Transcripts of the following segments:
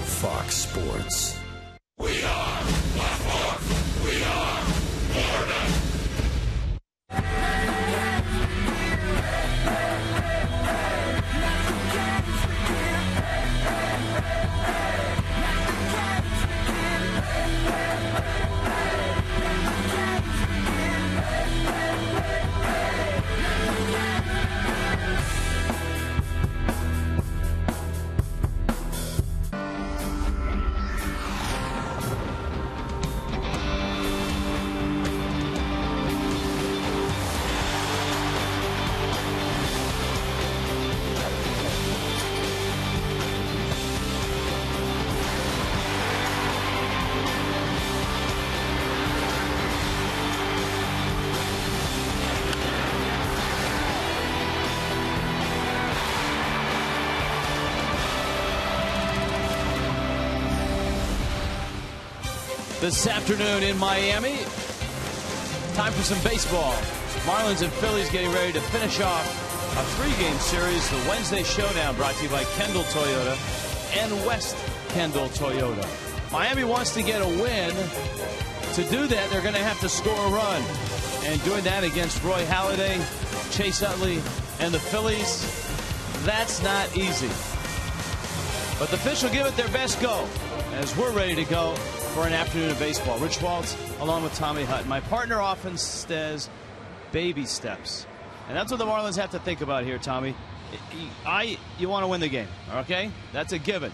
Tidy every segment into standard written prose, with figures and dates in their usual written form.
Fox Sports. We are Black Hawks. We are Florida. This afternoon in Miami, time for some baseball. Marlins and Phillies getting ready to finish off a three-game series, the Wednesday Showdown, brought to you by Kendall Toyota and West Kendall Toyota. Miami wants to get a win. To do that, they're going to have to score a run. And doing that against Roy Halladay, Chase Utley, and the Phillies, that's not easy. But the fish will give it their best go as we're ready to go for an afternoon of baseball. Rich Waltz along with Tommy Hutton. My partner often says baby steps. And that's what the Marlins have to think about here, Tommy. You want to win the game, okay? That's a given.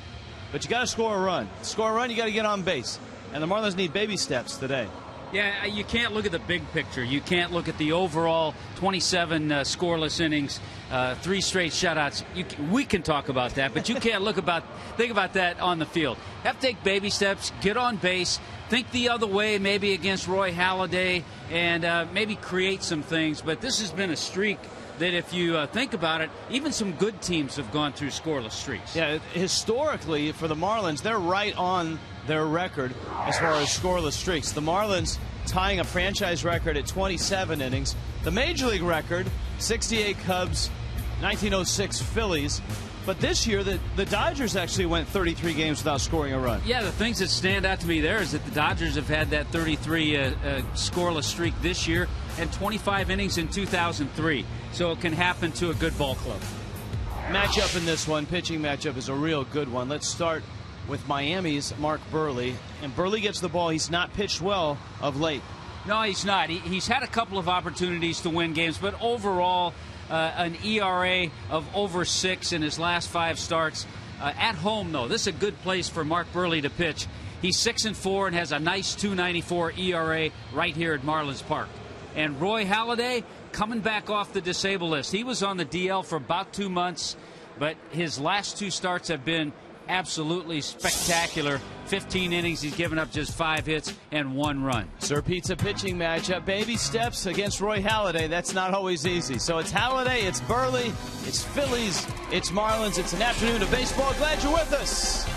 But you got to score a run. To score a run, you got to get on base. And the Marlins need baby steps today. Yeah, you can't look at the big picture. You can't look at the overall 27 scoreless innings, 3 straight shutouts. We can talk about that, but you can't think about that on the field. Have to take baby steps, get on base, think the other way, maybe against Roy Halladay, and maybe create some things. But this has been a streak that, if you think about it, even some good teams have gone through scoreless streaks. Yeah, historically for the Marlins, they're right on their record as far as scoreless streaks. The Marlins tying a franchise record at 27 innings. The Major League record, 68 Cubs, 1906 Phillies. But this year, the Dodgers actually went 33 games without scoring a run. Yeah, the things that stand out to me there is that the Dodgers have had that 33 scoreless streak this year and 25 innings in 2003. So it can happen to a good ball club. Matchup in this one, pitching matchup, is a real good one. Let's start with Miami's Mark Buehrle. And Buehrle gets the ball. He's not pitched well of late. No, he's not. He's had a couple of opportunities to win games, but overall, an ERA of over 6 in his last 5 starts. At home, though, this is a good place for Mark Buehrle to pitch. He's 6-4 and has a nice 2.94 ERA right here at Marlins Park. And Roy Halladay coming back off the disabled list. He was on the DL for about 2 months, but his last 2 starts have been absolutely spectacular. 15 innings, he's given up just 5 hits and 1 run. Sir Pizza pitching matchup. Baby steps against Roy Halladay. That's not always easy. So it's Halladay, it's Buehrle, it's Phillies, it's Marlins. It's an afternoon of baseball. Glad you're with us.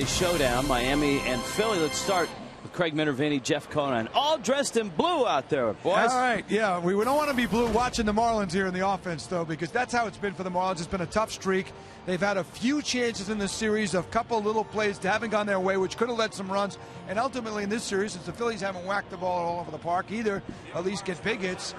Showdown, Miami and Philly. Let's start with Craig Minervini, Jeff Conine, all dressed in blue out there, boys. All right, yeah, we don't want to be blue watching the Marlins here in the offense, though, because that's how it's been for the Marlins. It's been a tough streak. They've had a few chances in this series, a couple little plays that haven't gone their way, which could have led some runs. And ultimately in this series, since the Phillies haven't whacked the ball all over the park either, at least get big hits,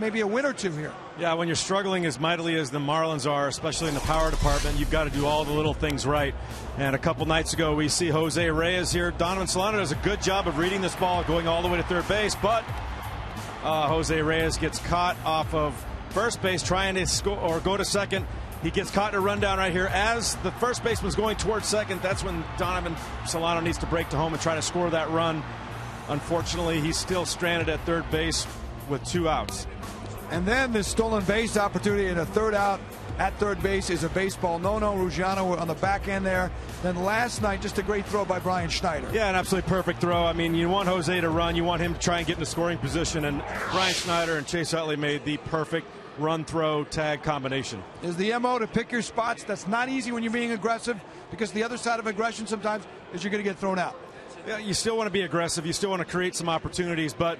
maybe a win or two here. Yeah, when you're struggling as mightily as the Marlins are, especially in the power department, you've got to do all the little things right. And a couple nights ago, we see Jose Reyes here. Donovan Solano does a good job of reading this ball, going all the way to third base, but Jose Reyes gets caught off of first base trying to score or go to second. He gets caught in a rundown right here. As the first baseman's going towards second, that's when Donovan Solano needs to break to home and try to score that run. Unfortunately, he's still stranded at third base with 2 outs. And then this stolen base opportunity and a third out at third base is a baseball no-no. Ruggiano on the back end there. Then last night, just a great throw by Brian Schneider. Yeah, an absolutely perfect throw. I mean, you want Jose to run. You want him to try and get in the scoring position. And Brian Schneider and Chase Utley made the perfect run, throw, tag combination. Is the MO to pick your spots? That's not easy when you're being aggressive, because the other side of aggression sometimes is you're going to get thrown out. Yeah, you still want to be aggressive. You still want to create some opportunities, but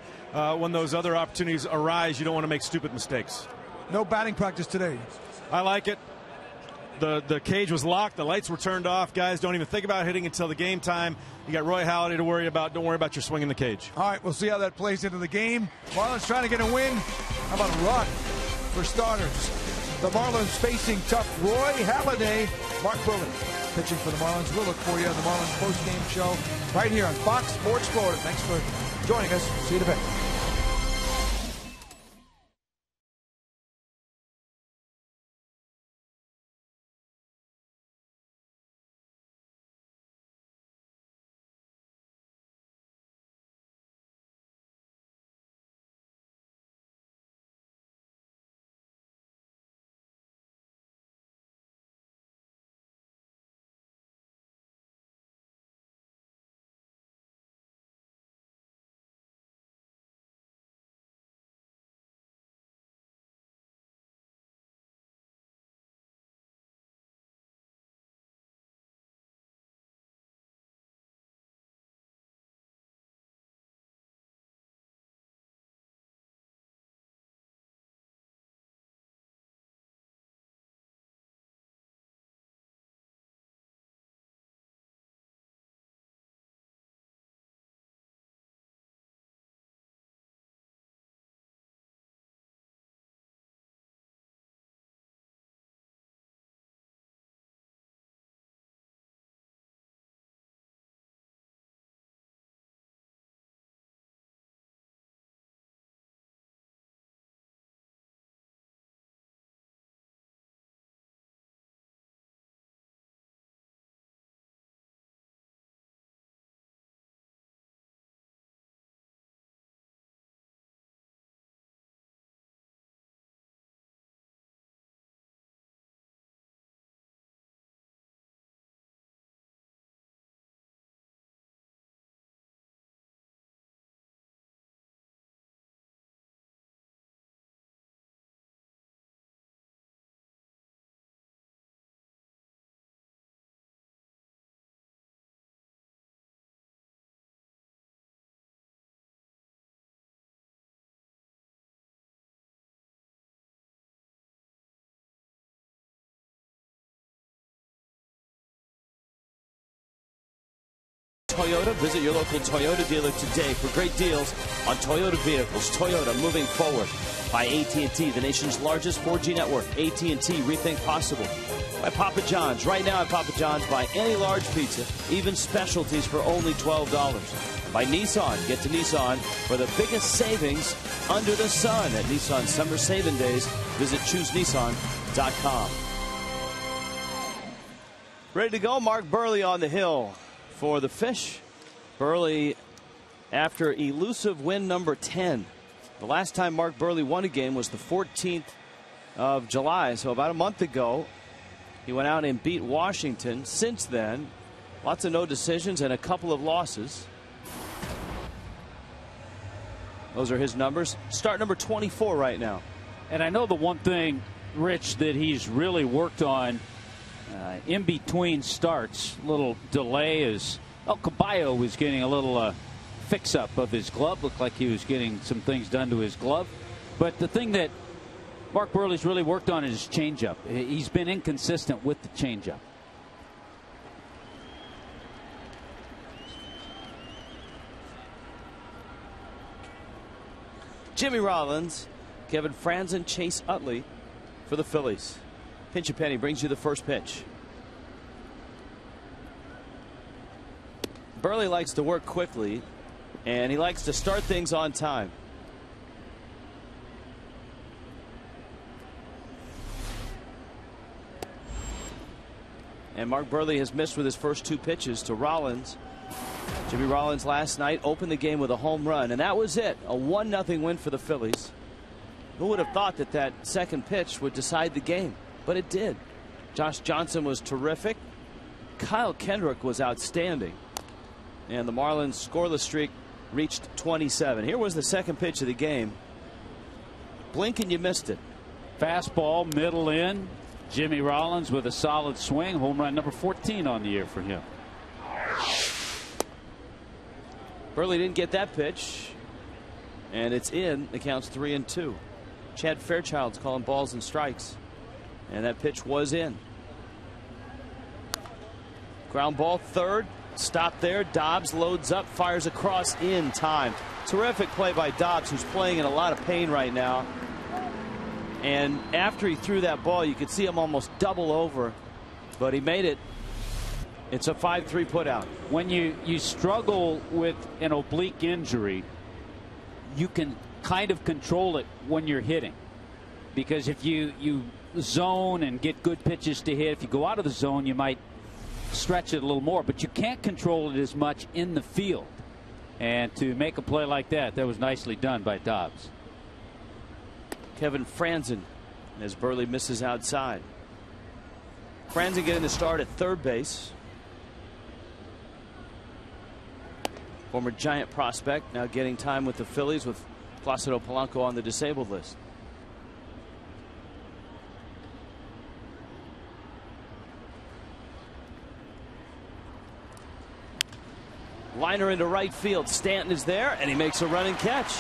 when those other opportunities arise, you don't want to make stupid mistakes. No batting practice today. I like it. The cage was locked. The lights were turned off. Guys, don't even think about hitting until the game time. You got Roy Halladay to worry about. Don't worry about your swing in the cage. All right, we'll see how that plays into the game. Marlins trying to get a win. How about a run for starters? The Marlins facing tough Roy Halladay. Mark Burley pitching for the Marlins. We'll look for you on the Marlins post-game show right here on Fox Sports Florida. Thanks for joining us. See you in a bit. Toyota. Visit your local Toyota dealer today for great deals on Toyota vehicles. Toyota, moving forward. By AT&T, the nation's largest 4G network. AT&T, rethink possible. By Papa John's. Right now at Papa John's, buy any large pizza, even specialties, for only $12. By Nissan. Get to Nissan for the biggest savings under the sun at Nissan Summer Saving Days. Visit ChooseNissan.com. Ready to go? Mark Burley on the hill for the Fish. Burley after elusive win number 10. The last time Mark Burley won a game was the 14th of July, so about a month ago. He went out and beat Washington. Since then, lots of no decisions and a couple of losses. Those are his numbers. Start number 24 right now. And I know the one thing, Rich, that he's really worked on in between starts, little delay as El Caballo was getting a little fix-up of his glove. Looked like he was getting some things done to his glove. But the thing that Mark Buehrle's really worked on is his changeup. He's been inconsistent with the changeup. Jimmy Rollins, Kevin Franzen, Chase Utley for the Phillies. Pinch a penny brings you the first pitch. Buehrle likes to work quickly, and he likes to start things on time. And Mark Buehrle has missed with his first 2 pitches to Rollins. Jimmy Rollins last night opened the game with a home run, and that was it. A 1-0 win for the Phillies. Who would have thought that that second pitch would decide the game? But it did. Josh Johnson was terrific. Kyle Kendrick was outstanding. And the Marlins scoreless streak reached 27. Here was the second pitch of the game. Blink and you missed it. Fastball, middle in. Jimmy Rollins with a solid swing. Home run number 14 on the year for him. Buehrle didn't get that pitch, and it's in. The count's 3-2. Chad Fairchild's calling balls and strikes, and that pitch was in. Ground ball, third. Stop there. Dobbs loads up, fires across in time. Terrific play by Dobbs, who's playing in a lot of pain right now. And after he threw that ball, you could see him almost double over, but he made it. It's a 5-3 putout. When you struggle with an oblique injury, you can kind of control it when you're hitting, because if you zone and get good pitches to hit, if you go out of the zone, you might stretch it a little more, but you can't control it as much in the field. And to make a play like that was nicely done by Dobbs. Kevin Franzen as Buehrle misses outside. Franzen getting the start at third base. Former Giant prospect now getting time with the Phillies with Placido Polanco on the disabled list. Liner into right field. Stanton is there, and he makes a running catch.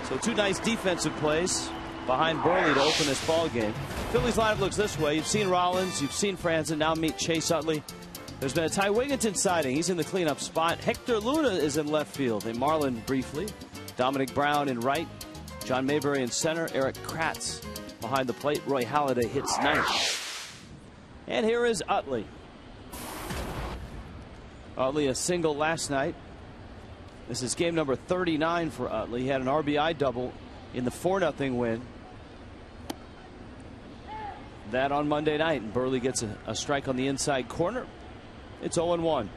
So 2 nice defensive plays behind Buehrle to open this ball game. Phillies lineup looks this way. You've seen Rollins, you've seen Franzen, now meet Chase Utley. There's been a Ty Wigginton sighting. He's in the cleanup spot. Hector Luna is in left field. A Marlin briefly. Dominic Brown in right. John Mayberry in center. Eric Kratz behind the plate. Roy Halladay hits ninth. And here is Utley. Utley a single last night. This is game number 39 for Utley. He had an RBI double in the 4-0 win. That on Monday night, and Buehrle gets a strike on the inside corner. It's 0-1.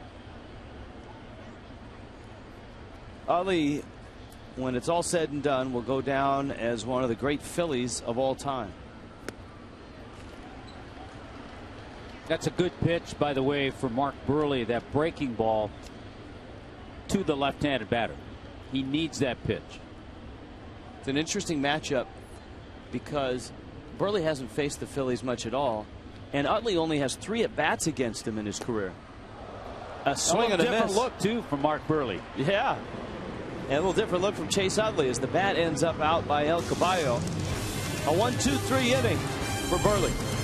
Utley, when it's all said and done, will go down as one of the great Phillies of all time. That's a good pitch, by the way, for Mark Buehrle, that breaking ball to the left-handed batter. He needs that pitch. It's an interesting matchup because Buehrle hasn't faced the Phillies much at all, and Utley only has 3 at-bats against him in his career. A swing and a different miss. look, too, from Mark Buehrle. Yeah. And a little different look from Chase Utley as the bat ends up out by El Caballo. A 1-2-3 inning for Buehrle.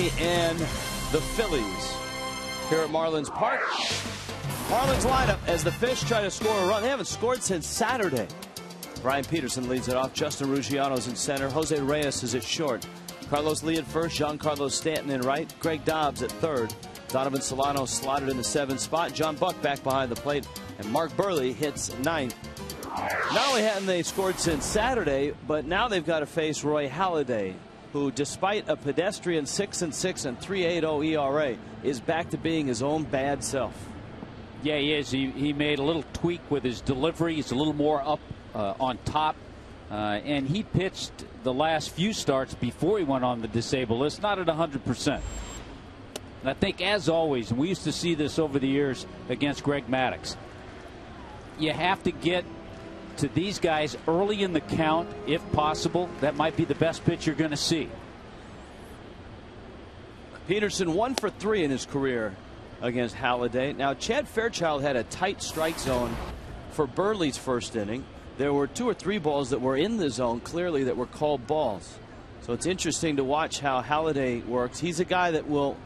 Miami and the Phillies here at Marlins Park. Marlins lineup as the Fish try to score a run. They haven't scored since Saturday. Brian Peterson leads it off. Justin Ruggiano's in center. Jose Reyes is at short. Carlos Lee at first. Giancarlo Stanton in right. Greg Dobbs at third. Donovan Solano slotted in the 7th spot. John Buck back behind the plate. And Mark Burley hits 9th. Not only hadn't they scored since Saturday, but now they've got to face Roy Halladay, who, despite a pedestrian 6-6 and 3.80 ERA, is back to being his own bad self. Yeah, he is. He made a little tweak with his delivery. He's a little more up on top. And he pitched the last few starts before he went on the disabled list, not at 100%. And I think, as always, and we used to see this over the years against Greg Maddux, you have to get to these guys early in the count, if possible. That might be the best pitch you're going to see. Peterson 1 for 3 in his career against Halladay. Now, Chad Fairchild had a tight strike zone for Burley's first inning. There were 2 or 3 balls that were in the zone, clearly, that were called balls. So it's interesting to watch how Halladay works. He's a guy that will,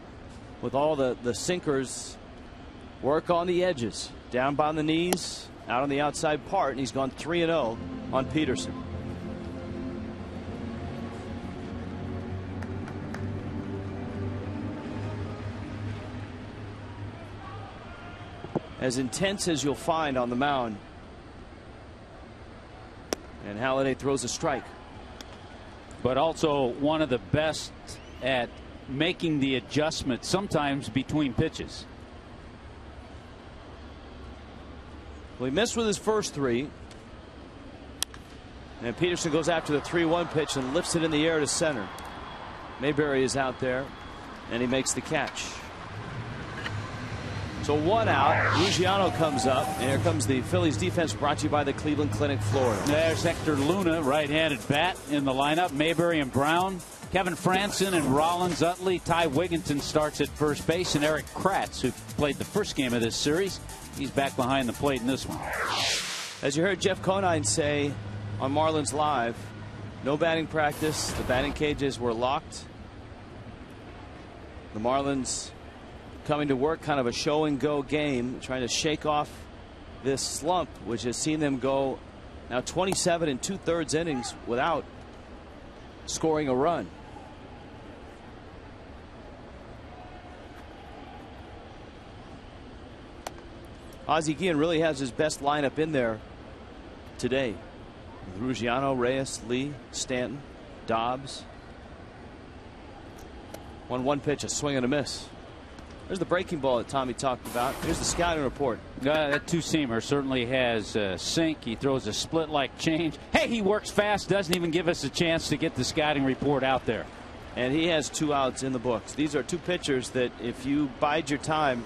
with all the sinkers, work on the edges, down by the knees, out on the outside part, and he's gone 3-0 on Peterson. As intense as you'll find on the mound. And Halladay throws a strike. But also one of the best at making the adjustment sometimes between pitches. Well, he missed with his first 3. And Peterson goes after the 3-1 pitch and lifts it in the air to center. Mayberry is out there, and he makes the catch. So 1 out. Ruggiano comes up, and here comes the Phillies defense, brought to you by the Cleveland Clinic, Florida. There's Hector Luna, right-handed bat in the lineup. Mayberry and Brown. Kevin Franson and Rollins Utley. Ty Wigginton starts at first base, and Eric Kratz, who played the first game of this series, he's back behind the plate in this one. As you heard Jeff Conine say on Marlins Live, no batting practice. The batting cages were locked. The Marlins coming to work, kind of a show and go game, trying to shake off this slump, which has seen them go now 27 2/3 innings without scoring a run. Ozzie Guillen really has his best lineup in there today. Ruggiano, Reyes, Lee, Stanton, Dobbs. 1-1 pitch, a swing and a miss. There's the breaking ball that Tommy talked about. Here's the scouting report. That two-seamer certainly has sink. He throws a split-like change. Hey, he works fast, doesn't even give us a chance to get the scouting report out there. And he has 2 outs in the books. These are 2 pitchers that if you bide your time,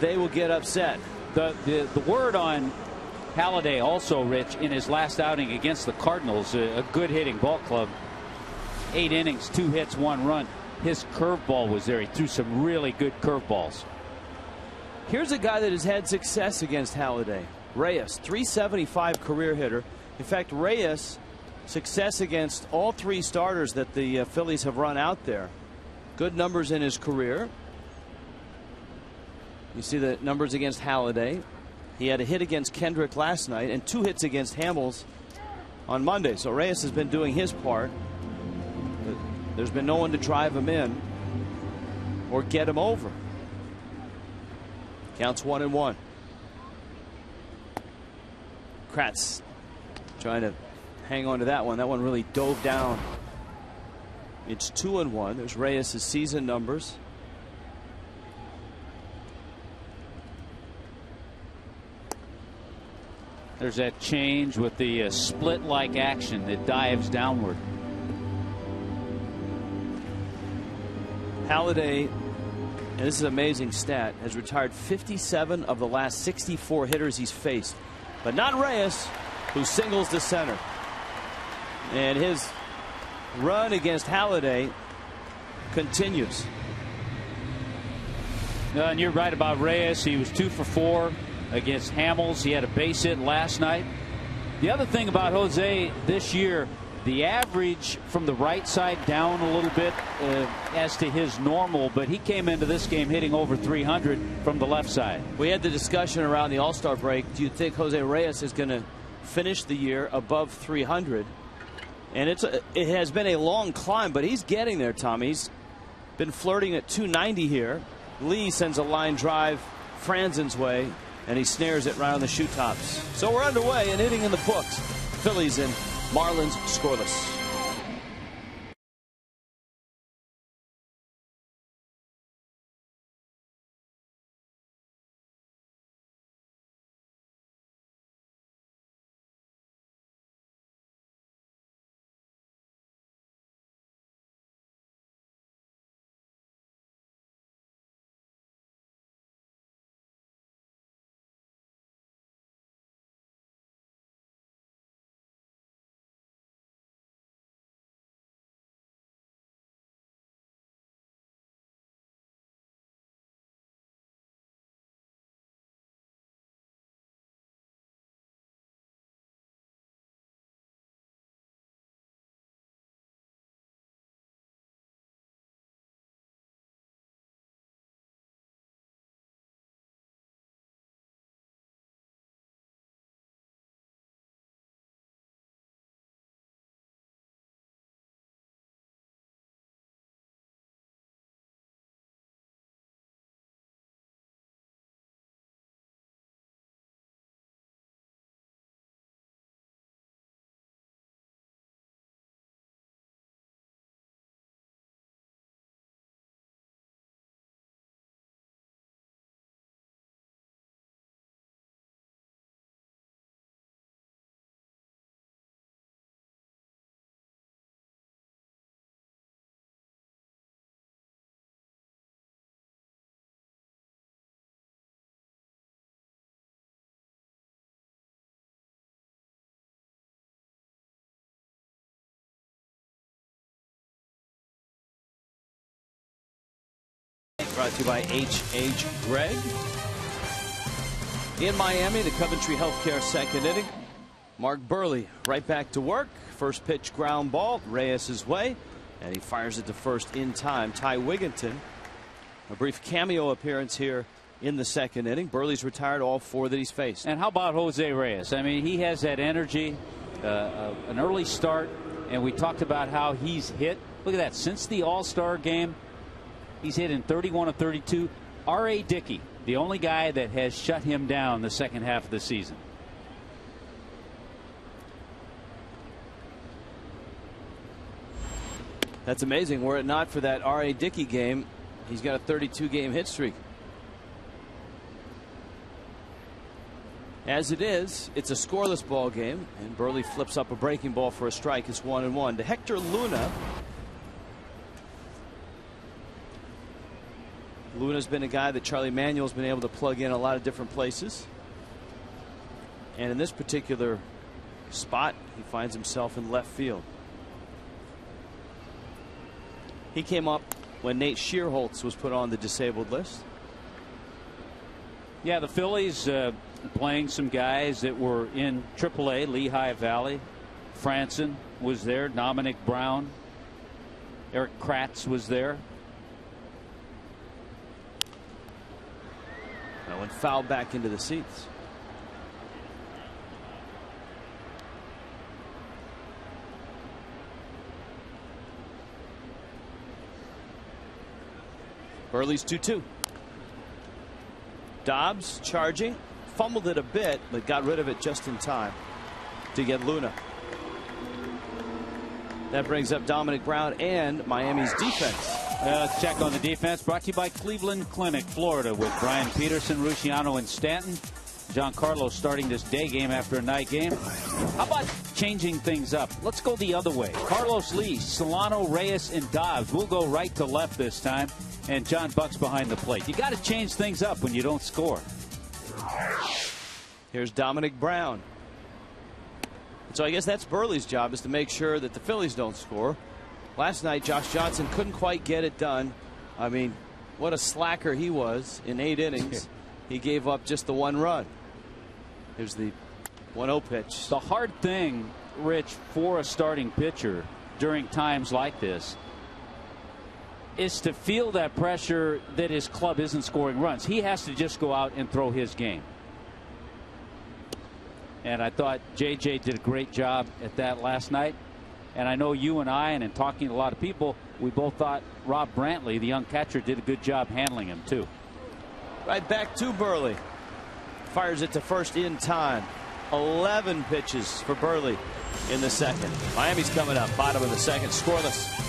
they will get upset. The word on Halladay also, Rich, in his last outing against the Cardinals, a good hitting ball club. 8 innings, 2 hits, 1 run. His curveball was there. He threw some really good curveballs. Here's a guy that has had success against Halladay. Reyes, 375 career hitter. In fact, Reyes, success against all 3 starters that the Phillies have run out there. Good numbers in his career. You see the numbers against Halladay. He had a hit against Kendrick last night and 2 hits against Hamels on Monday. So Reyes has been doing his part. There's been no one to drive him in or get him over. Counts 1-1. Kratz trying to hang on to that one. That one really dove down. It's 2-1. There's Reyes' season numbers. There's that change with the split-like action that dives downward. Halladay, and this is an amazing stat, has retired 57 of the last 64 hitters he's faced. But not Reyes, who singles to center. And his run against Halladay continues. And you're right about Reyes. He was 2 for 4 against Hamels. He had a base hit last night. The other thing about Jose this year, The average from the right side down a little bit as to his normal, but he came into this game hitting over 300 from the left side. We had the discussion around the All-Star break. Do you think Jose Reyes is going to finish the year above 300? And it has been a long climb, but he's getting there, Tom. He's been flirting at 290 here. Lee sends a line drive Franzen's way, and he snares it right on the shoe tops. So we're underway and hitting in the books. Phillies and Marlins scoreless. Brought to you by H.H. Gregg. In Miami, the Coventry Healthcare second inning. Mark Burley right back to work. First pitch ground ball Reyes' way, and he fires it to first in time. Ty Wigginton, a brief cameo appearance here in the second inning. Burley's retired all 4 that he's faced. And how about Jose Reyes? I mean, he has that energy, an early start, and we talked about how he's hit. Look at that. Since the All-Star game, he's hit in 31 of 32. R.A. Dickey, the only guy that has shut him down the second half of the season. That's amazing. Were it not for that R.A. Dickey game, he's got a 32-game hit streak. As it is, it's a scoreless ball game, and Burley flips up a breaking ball for a strike. It's 1-1 to Hector Luna. Luna's been a guy that Charlie Manuel's been able to plug in a lot of different places. And in this particular spot, he finds himself in left field. He came up when Nate Shearholtz was put on the disabled list. Yeah, the Phillies playing some guys that were in AAA, Lehigh Valley. Franzen was there. Dominic Brown. Eric Kratz was there. That went foul back into the seats. Burley's 2-2. Dobbs charging, fumbled it a bit, but got rid of it just in time to get Luna. That brings up Dominic Brown and Miami's defense. Let's check on the defense. Brought to you by Cleveland Clinic, Florida, with Brian Peterson, Rusciano, and Stanton. Giancarlo starting this day game after a night game. How about changing things up? Let's go the other way. Carlos Lee, Solano, Reyes, and Dobbs. We'll go right to left this time, and John Buck's behind the plate. You got to change things up when you don't score. Here's Dominic Brown. So I guess that's Burley's job, is to make sure that the Phillies don't score. Last night, Josh Johnson couldn't quite get it done. I mean, what a slacker he was in 8 innings. He gave up just the 1 run. Here's the 1-0 pitch. The hard thing Rich, for a starting pitcher during times like this is to feel that pressure that his club isn't scoring runs. He has to just go out and throw his game. And I thought J.J. did a great job at that last night. And I know you and I, and in talking to a lot of people, we both thought Rob Brantley, the young catcher, did a good job handling him, too. Right back to Burley. Fires it to first in time. 11 pitches for Burley in the second. Miami's coming up, bottom of the second, scoreless.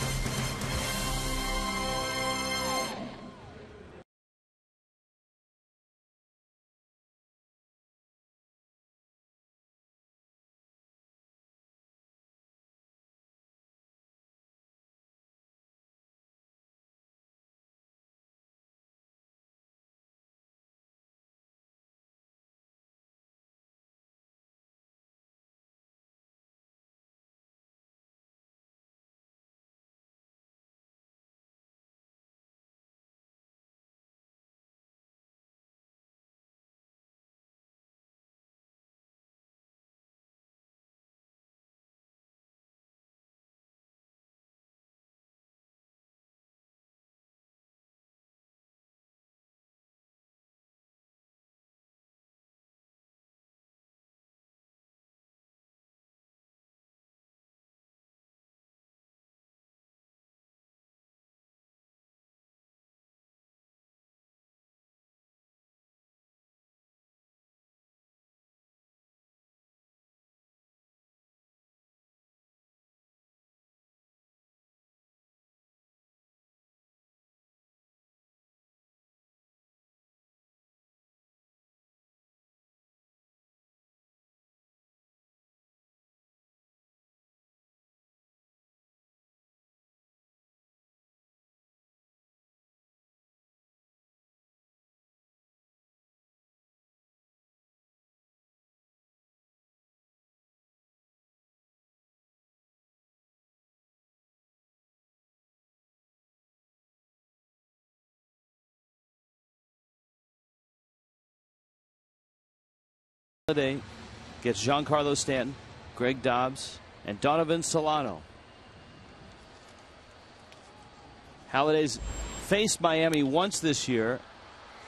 Halliday gets Giancarlo Stanton, Greg Dobbs, and Donovan Solano. Halliday's faced Miami once this year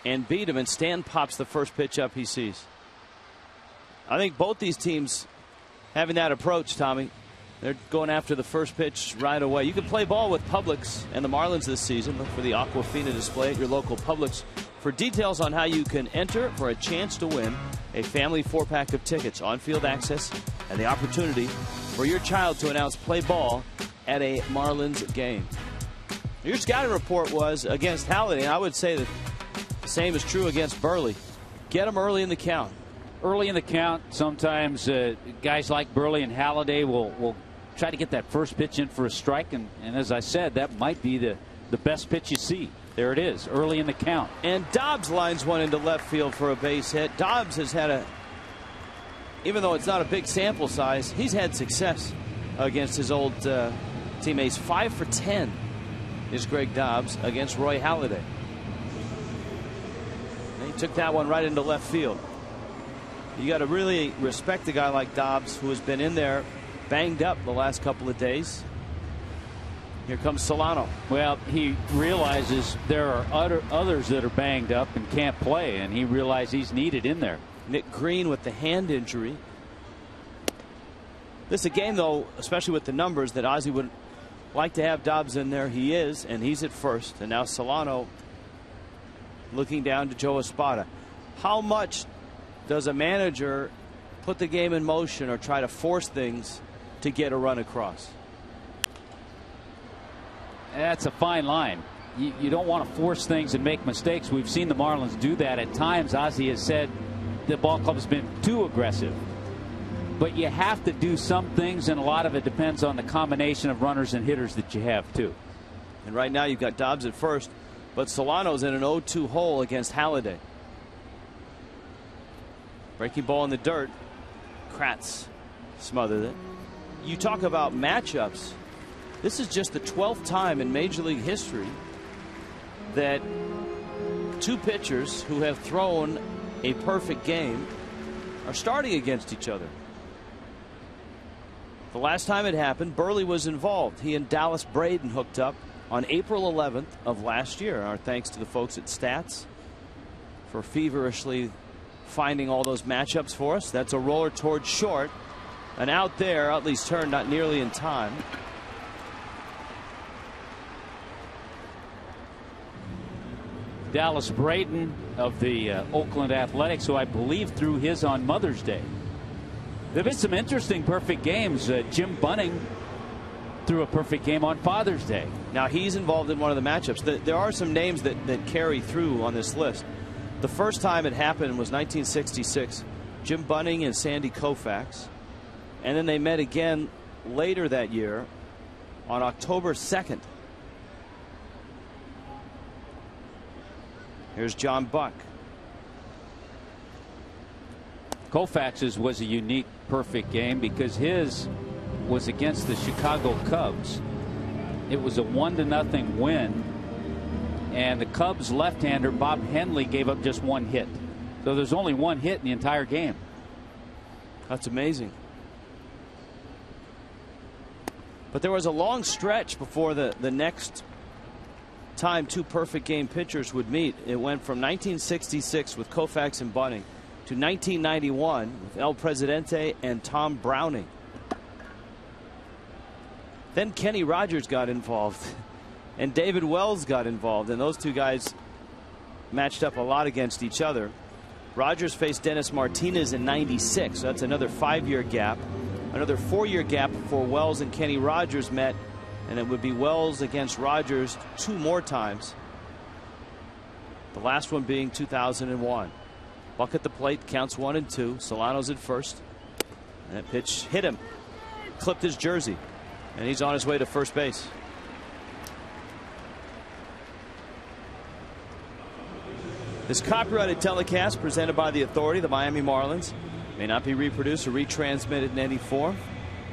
and beat him, and Stanton pops the first pitch up he sees. I think both these teams having that approach, Tommy. They're going after the first pitch right away. You can play ball with Publix and the Marlins this season. Look for the Aquafina display at your local Publix for details on how you can enter for a chance to win a family 4-pack of tickets, on-field access, and the opportunity for your child to announce play ball at a Marlins game. Your scouting report was against Halliday, and I would say that the same is true against Burley. Get them early in the count. Early in the count, sometimes guys like Burley and Halliday will try to get that first pitch in for a strike, and as I said, that might be the best pitch you see. There it is, early in the count. And Dobbs lines one into left field for a base hit. Dobbs has had even though it's not a big sample size, he's had success against his old teammates. 5 for 10 is Greg Dobbs against Roy Halladay. And he took that one right into left field. You got to really respect a guy like Dobbs, who has been in there banged up the last couple of days. Here comes Solano. Well, he realizes there are others that are banged up and can't play, and he realized he's needed in there. Nick Green with the hand injury. This is a game, though, especially with the numbers, that Ozzie would like to have Dobbs in there. He is, and he's at first. And now Solano looking down to Joe Espada. How much does a manager put the game in motion or try to force things to get a run across? That's a fine line. You don't want to force things and make mistakes. We've seen the Marlins do that at times. Ozzie has said the ball club has been too aggressive. But you have to do some things, and a lot of it depends on the combination of runners and hitters that you have, too. And right now you've got Dobbs at first, but Solano's in an 0-2 hole against Halladay. Breaking ball in the dirt. Kratz smothered it. You talk about matchups. This is just the 12th time in Major League history that two pitchers who have thrown a perfect game are starting against each other. The last time it happened, Burley was involved. He and Dallas Braden hooked up on April 11th of last year. Our thanks to the folks at Stats for feverishly finding all those matchups for us. That's a roller towards short. And out there, Utley's turn not nearly in time. Dallas Braden of the Oakland Athletics, who I believe threw his on Mother's Day. There have been some interesting perfect games. Jim Bunning threw a perfect game on Father's Day. Now he's involved in one of the matchups. There are some names that carry through on this list. The first time it happened was 1966. Jim Bunning and Sandy Koufax. And then they met again later that year on October 2nd. Here's John Buck. Koufax's was a unique perfect game because his was against the Chicago Cubs. It was a 1-0 win, and the Cubs left-hander Bob Henley gave up just one hit. So there's only one hit in the entire game. That's amazing. But there was a long stretch before the next time two perfect game pitchers would meet. It went from 1966 with Koufax and Bunning to 1991 with El Presidente and Tom Browning. Then Kenny Rogers got involved and David Wells got involved, and those two guys matched up a lot against each other. Rogers faced Dennis Martinez in '96, so that's another 5-year gap. Another 4-year gap before Wells and Kenny Rogers met, and it would be Wells against Rogers 2 more times. The last one being 2001. Buck at the plate, counts 1-2. Solano's at first. And that pitch hit him, clipped his jersey, and he's on his way to first base. This copyrighted telecast presented by the Authority, the Miami Marlins, may not be reproduced or retransmitted in any form,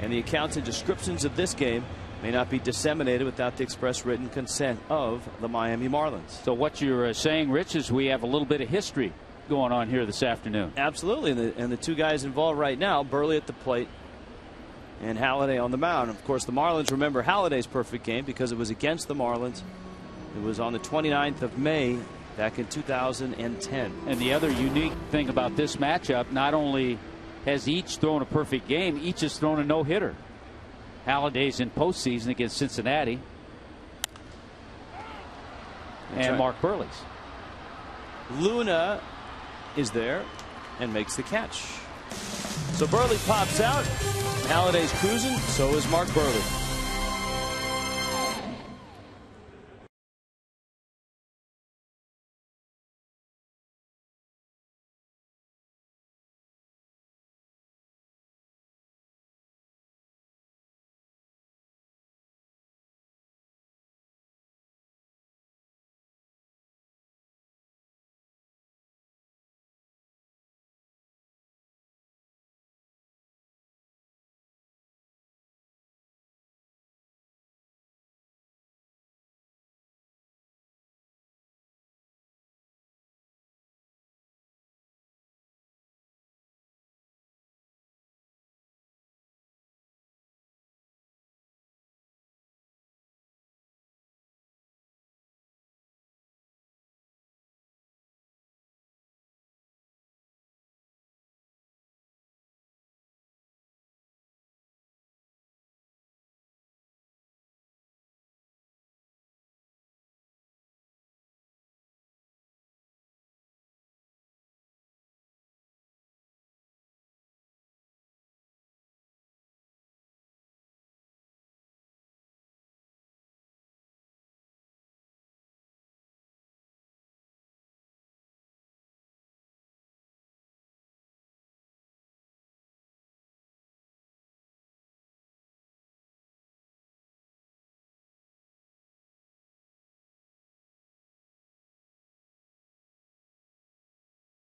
and the accounts and descriptions of this game may not be disseminated without the express written consent of the Miami Marlins. So what you're saying, Rich, is we have a little bit of history going on here this afternoon. Absolutely, and the two guys involved right now, Burley at the plate and Halladay on the mound. Of course, the Marlins remember Halladay's perfect game because it was against the Marlins. It was on the 29th of May back in 2010. And the other unique thing about this matchup, not only has each thrown a perfect game, each has thrown a no-hitter. Halladay's in postseason against Cincinnati. That's and right. Mark Burley's. Luna is there and makes the catch. So Burley pops out. Halladay's cruising. So is Mark Burley.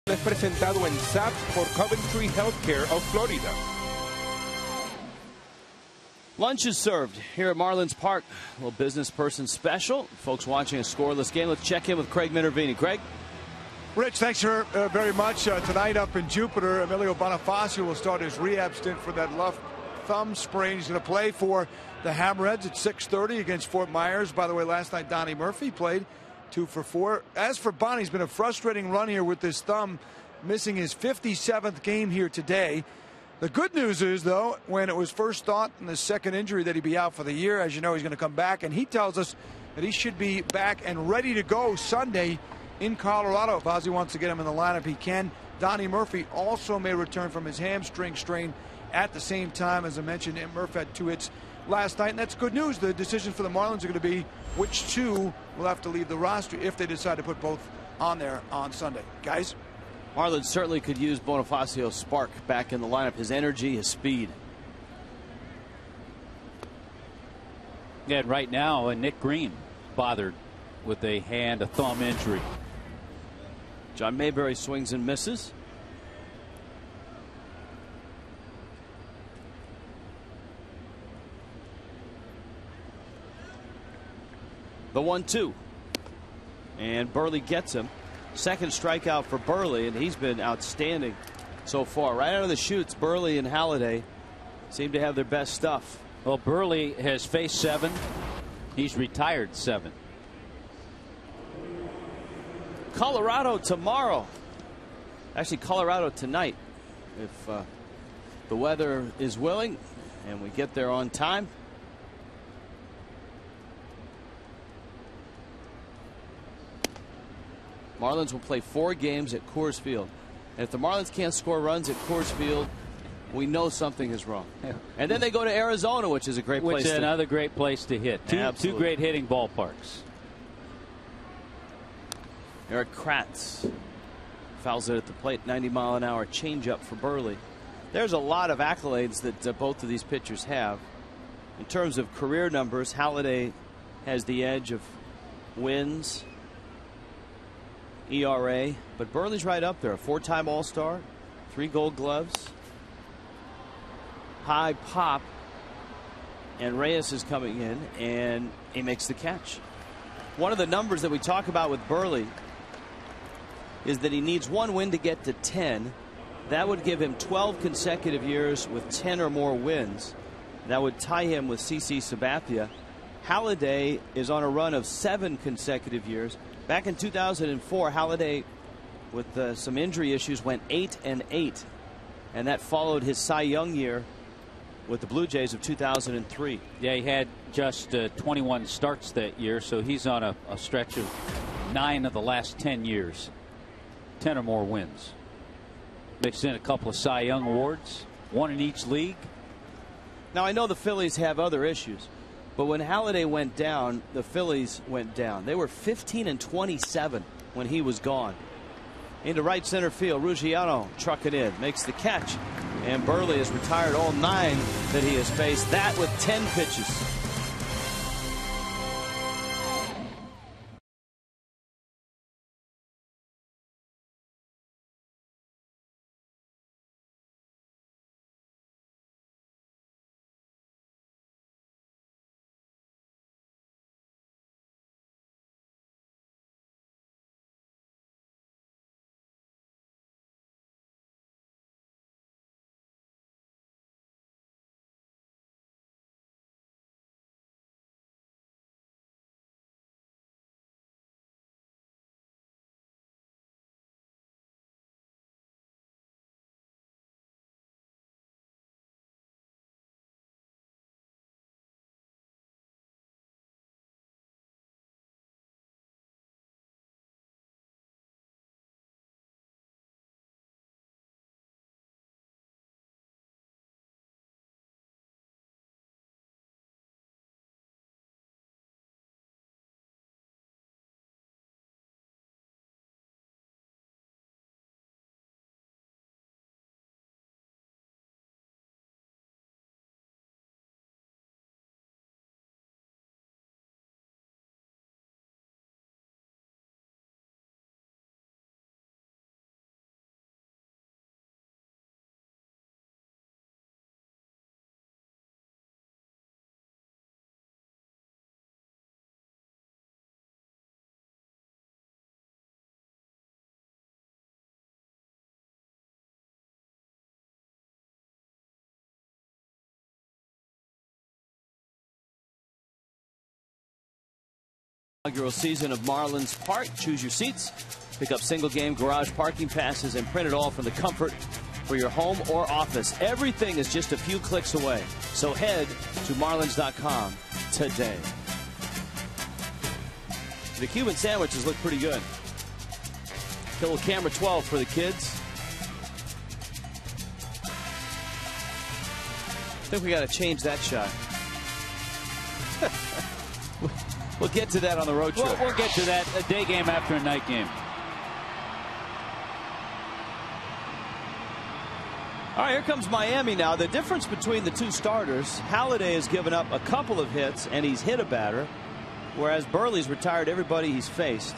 Es presentado en SAP por Coventry Healthcare of Florida. Lunch is served here at Marlins Park. A little business person special. Folks watching a scoreless game. Let's check in with Craig Minervini. Craig? Rich, thanks very much. Tonight up in Jupiter, Emilio Bonifacio will start his rehab stint for that thumb sprain. He's going to play for the Hammerheads at 6:30 against Fort Myers. By the way, last night Donnie Murphy played 2 for 4. As for Bonnie, it's been a frustrating run here with this thumb, missing his 57th game here today. The good news is, though, when it was first thought in the second injury that he'd be out for the year, as you know, he's going to come back, and he tells us that he should be back and ready to go Sunday in Colorado. If Ozzie wants to get him in the lineup, he can. Donnie Murphy also may return from his hamstring strain at the same time. As I mentioned, Murphy had 2 hits last night, and that's good news. The decision for the Marlins are going to be which 2 will have to leave the roster if they decide to put both on there on Sunday. Guys? Marlins certainly could use Bonifacio's spark back in the lineup, his energy, his speed. Yeah, right now, Nick Green bothered with a thumb injury. John Mayberry swings and misses. The 1-2. And Burley gets him. Second strikeout for Burley, and he's been outstanding so far. Right out of the chutes, Burley and Halladay seem to have their best stuff. Well, Burley has faced 7. He's retired 7. Colorado tomorrow. Actually, Colorado tonight, if the weather is willing and we get there on time. Marlins will play 4 games at Coors Field. And if the Marlins can't score runs at Coors Field, we know something is wrong. Yeah. And then they go to Arizona, which is a great place. Which is another great place to hit. Two great hitting ballparks. Eric Kratz fouls it at the plate. 90-mile-an-hour changeup for Burley. There's a lot of accolades that both of these pitchers have. In terms of career numbers, Halladay has the edge of wins, ERA, but Burley's right up there. A 4-time All-Star, 3 Gold Gloves, high pop, and Reyes is coming in, and he makes the catch. One of the numbers that we talk about with Burley is that he needs 1 win to get to 10. That would give him 12 consecutive years with 10 or more wins. That would tie him with CC Sabathia. Halladay is on a run of 7 consecutive years. Back in 2004, Halladay, with some injury issues, went 8-8, and that followed his Cy Young year with the Blue Jays of 2003. Yeah, he had just 21 starts that year, so he's on a stretch of 9 of the last 10 years. 10 or more wins. Mixed in a couple of Cy Young awards, 1 in each league. Now, I know the Phillies have other issues, but when Halladay went down, the Phillies went down. They were 15-27 when he was gone. Into right center field, Ruggiano trucking in, makes the catch, and Burley has retired all 9 that he has faced. That with 10 pitches. Inaugural season of Marlins Park. Choose your seats, pick up single game garage parking passes, and print it all from the comfort for your home or office. Everything is just a few clicks away. So head to marlins.com today. The Cuban sandwiches look pretty good. Little camera 12 for the kids. I think we got to change that shot. We'll get to that on the road trip. We'll get to that a day game after a night game. All right, here comes Miami now. The difference between the two starters, Halladay has given up a couple of hits and he's hit a batter, whereas Burley's retired everybody he's faced.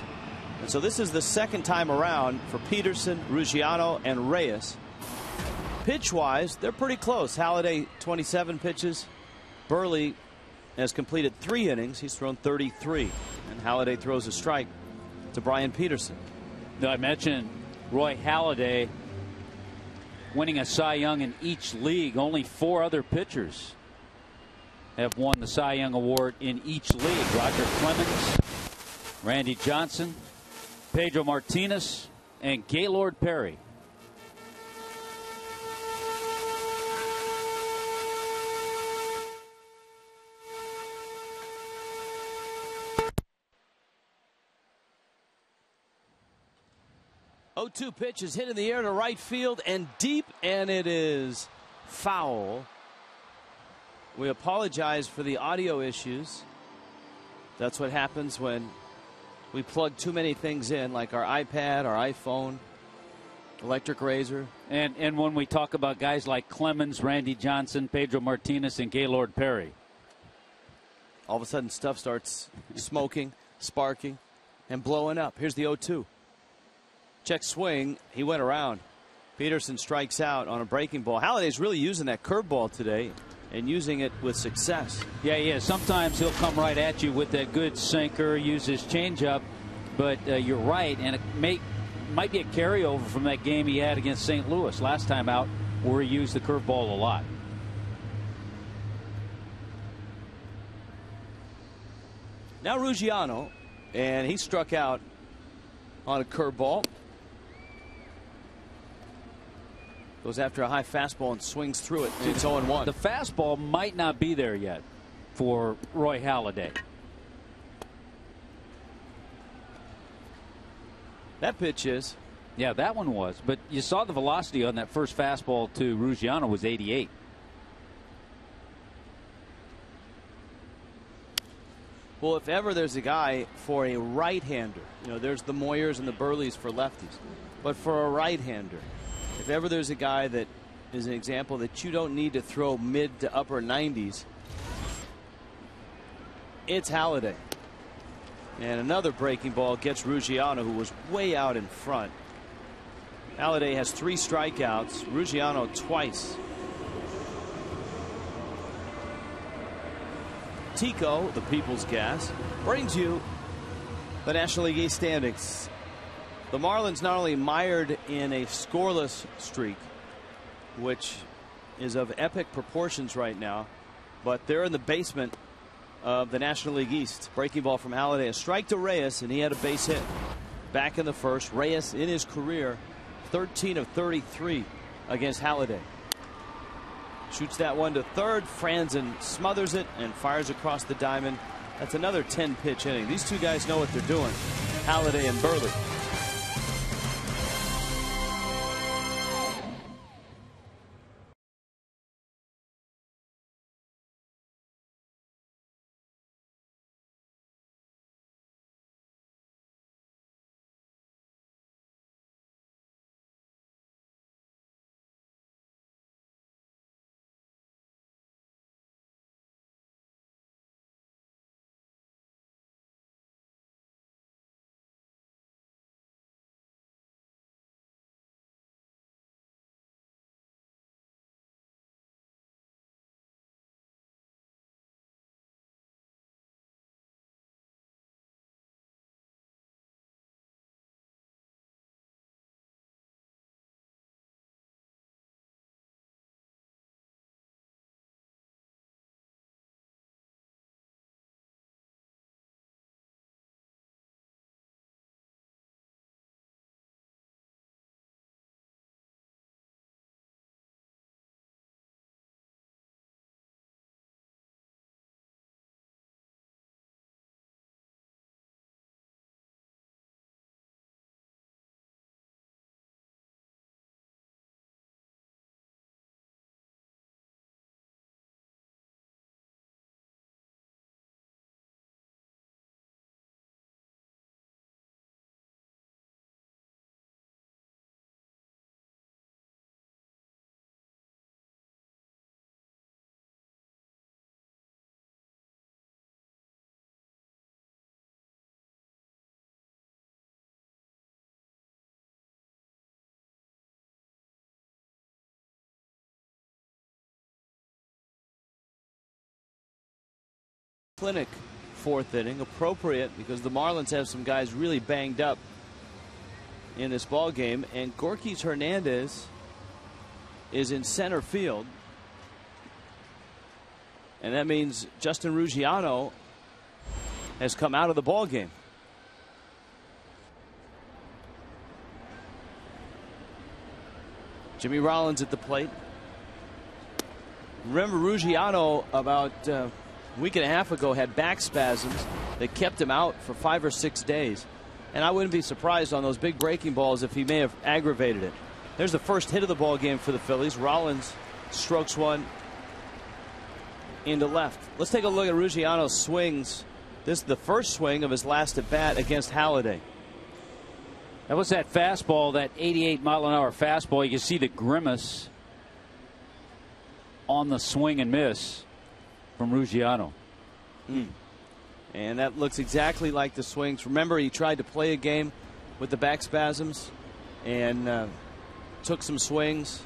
And so this is the second time around for Peterson, Ruggiano, and Reyes. Pitch-wise, they're pretty close. Halladay 27 pitches. Burley has completed 3 innings. He's thrown 33. And Halladay throws a strike to Brian Peterson. Now, I mentioned Roy Halladay winning a Cy Young in each league. Only 4 other pitchers have won the Cy Young Award in each league. Roger Clemens, Randy Johnson, Pedro Martinez, and Gaylord Perry. Oh, 2 pitch is hit in the air to right field and deep, and it is foul. We apologize for the audio issues. That's what happens when we plug too many things in, like our iPad, our iPhone, electric razor. And when we talk about guys like Clemens, Randy Johnson, Pedro Martinez, and Gaylord Perry. All of a sudden stuff starts smoking, sparking, and blowing up. Here's the 0-2. Check swing. He went around. Peterson strikes out on a breaking ball. Halladay's really using that curveball today and using it with success. Yeah, yeah. Sometimes he'll come right at you with that good sinker, use his changeup. But you're right, and it might be a carryover from that game he had against St. Louis last time out, where he used the curveball a lot. Now Ruggiano, and he struck out on a curveball. Goes after a high fastball and swings through it. And it's 0-1. The fastball might not be there yet for Roy Halladay. That pitch is. Yeah, that one was. But you saw the velocity on that first fastball to Ruggiano was 88. Well, if ever there's a guy for a right-hander, you know, there's the Moyers and the Burleys for lefties. But for a right-hander, if ever there's a guy that is an example that you don't need to throw mid to upper 90s, it's Halladay. And another breaking ball gets Ruggiano, who was way out in front. Halladay has 3 strikeouts, Ruggiano twice. Tico, the People's Gas, brings you the National League East standings. The Marlins not only mired in a scoreless streak, which is of epic proportions right now, but they're in the basement of the National League East. Breaking ball from Halladay, a strike to Reyes, and he had a base hit back in the first. Reyes in his career 13 of 33 against Halladay. Shoots that one to third. Franzen smothers it and fires across the diamond. That's another 10-pitch inning. These two guys know what they're doing, Halladay and Burley. Clinic fourth inning, appropriate because the Marlins have some guys really banged up in this ball game, and Gorkys Hernandez is in center field, and that means Justin Ruggiano has come out of the ball game. Jimmy Rollins at the plate. Remember, Ruggiano about a week and a half ago had back spasms that kept him out for 5 or 6 days. And I wouldn't be surprised on those big breaking balls if he may have aggravated it. There's the first hit of the ball game for the Phillies. Rollins strokes one into left. Let's take a look at Ruggiano's swings. This is the first swing of his last at bat against Halladay. That was that fastball, that 88-mile-an-hour fastball. You can see the grimace on the swing and miss from Ruggiano. And that looks exactly like the swings. Remember, he tried to play a game with the back spasms and took some swings.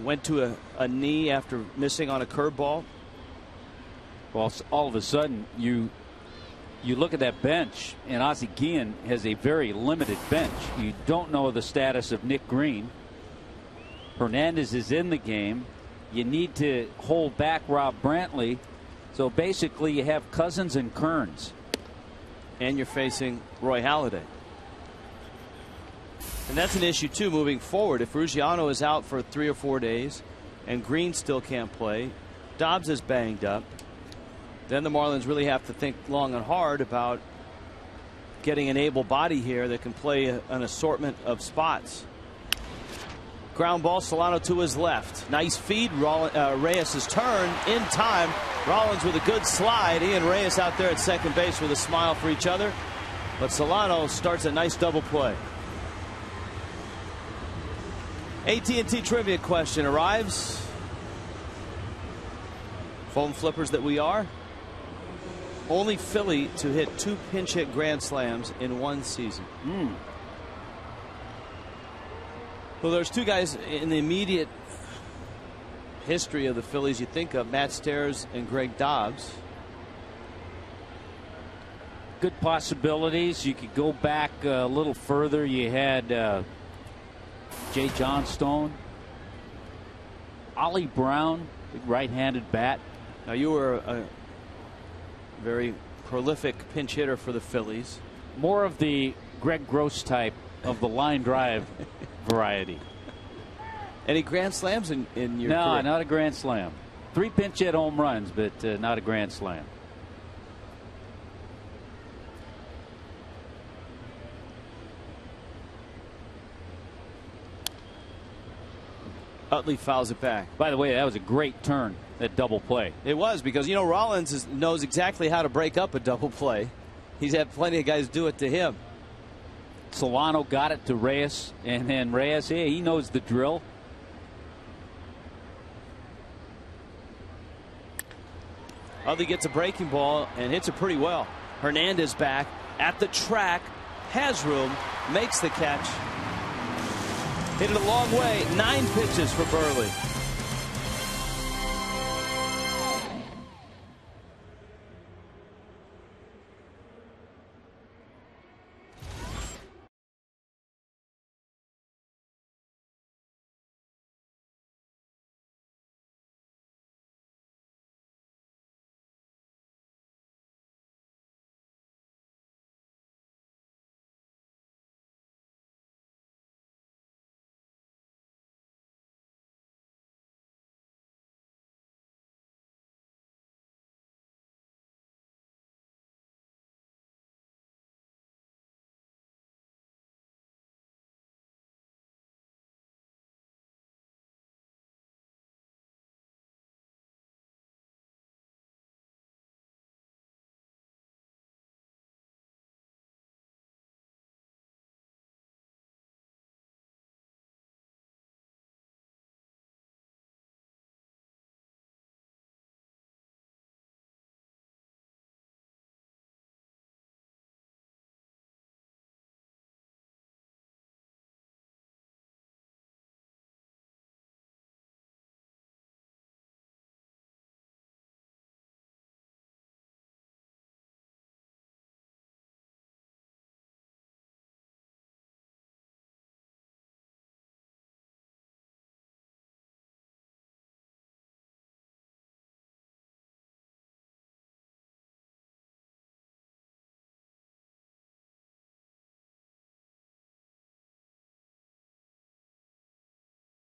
Went to a knee after missing on a curveball. Well, all of a sudden, you look at that bench, and Ozzie Guillen has a very limited bench. You don't know the status of Nick Green. Hernandez is in the game. You need to hold back Rob Brantley. So basically, you have Cousins and Kearns. And you're facing Roy Halladay. And that's an issue, too, moving forward. If Ruggiano is out for 3 or 4 days and Green still can't play, Dobbs is banged up, then the Marlins really have to think long and hard about getting an able body here that can play an assortment of spots. Ground ball, Solano to his left. Nice feed. Reyes' turn in time. Rollins with a good slide. He and Reyes out there at second base with a smile for each other. But Solano starts a nice double play. AT&T trivia question arrives. Phone flippers that we are. Only Philly to hit 2 pinch hit grand slams in 1 season. Well, there's 2 guys in the immediate history of the Phillies you think of, Matt Stairs and Greg Dobbs. Good possibilities. You could go back a little further. You had Jay Johnstone, Ollie Brown, big right-handed bat. Now, you were a very prolific pinch hitter for the Phillies. More of the Greg Gross type of the line drive variety. Any grand slams in your No, career? not a grand slam. 3 pinch hit home runs, but not a grand slam. Utley fouls it back. By the way, that was a great turn, that double play. It was, because, you know, Rollins knows exactly how to break up a double play. He's had plenty of guys do it to him. Solano got it to Reyes, and then Reyes, hey, he knows the drill. Utley gets a breaking ball and hits it pretty well. Hernandez back at the track, has room, makes the catch. Hit it a long way. 9 pitches for Burley.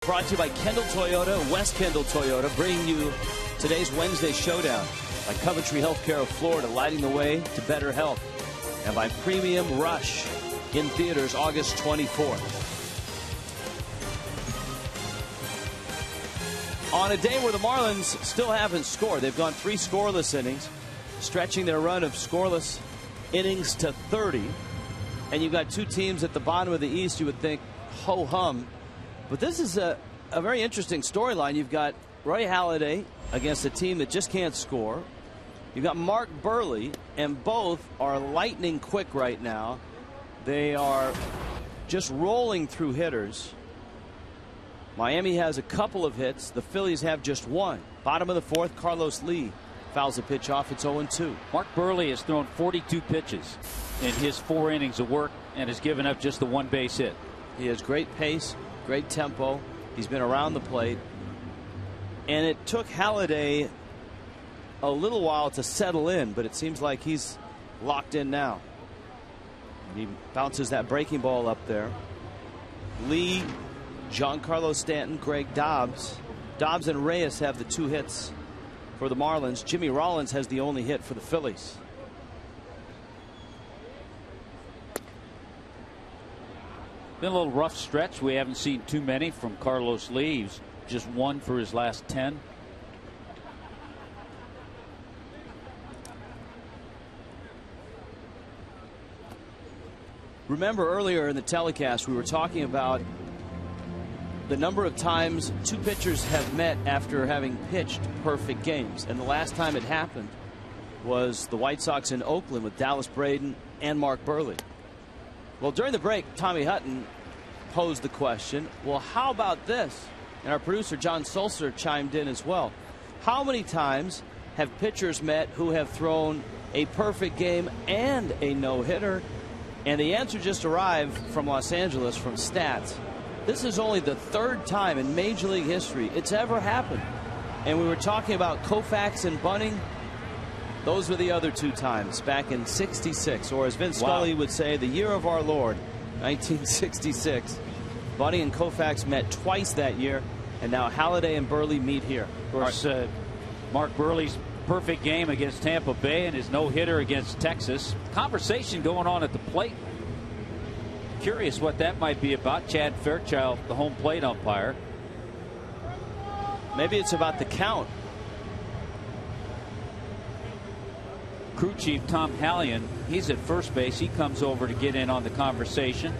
Brought to you by Kendall Toyota, West Kendall Toyota, bringing you today's Wednesday Showdown. By Coventry Healthcare of Florida, lighting the way to better health. And by Premium Rush, in theaters August 24th. On a day where the Marlins still haven't scored, they've gone 3 scoreless innings, stretching their run of scoreless innings to 30. And you've got 2 teams at the bottom of the East you would think ho-hum. But this is a very interesting storyline. You've got Roy Halladay against a team that just can't score. You've got Mark Burley, and both are lightning quick right now. They are just rolling through hitters. Miami has a couple of hits. The Phillies have just 1. Bottom of the 4th, Carlos Lee fouls the pitch off. It's 0-2. Mark Burley has thrown 42 pitches in his 4 innings of work and has given up just the 1 base hit. He has great pace, great tempo. He's been around the plate. And it took Halladay a little while to settle in, but it seems like he's locked in now. He bounces that breaking ball up there. Lee, Giancarlo Stanton, Greg Dobbs. Dobbs and Reyes have the 2 hits for the Marlins. Jimmy Rollins has the only hit for the Phillies. Been a little rough stretch. We haven't seen too many from Carlos Lee. He's just 1 for his last 10. Remember earlier in the telecast we were talking about the number of times 2 pitchers have met after having pitched perfect games, and the last time it happened was the White Sox in Oakland with Dallas Braden and Mark Burley. Well, during the break, Tommy Hutton posed the question, well, how about this? And our producer John Sulzer chimed in as well. How many times have pitchers met who have thrown a perfect game and a no-hitter? And the answer just arrived from Los Angeles from Stats. This is only the 3rd time in Major League history it's ever happened. And we were talking about Koufax and Bunning. Those were the other 2 times back in '66, or as Vince Scully would say, the year of our Lord, 1966. Bunning and Koufax met twice that year, and now Halladay and Burley meet here. Of course, Mark Burley's perfect game against Tampa Bay and his no-hitter against Texas. Conversation going on at the plate. Curious what that might be about. Chad Fairchild, the home plate umpire. Maybe it's about the count. Crew chief Tom Hallion, he's at first base. He comes over to get in on the conversation.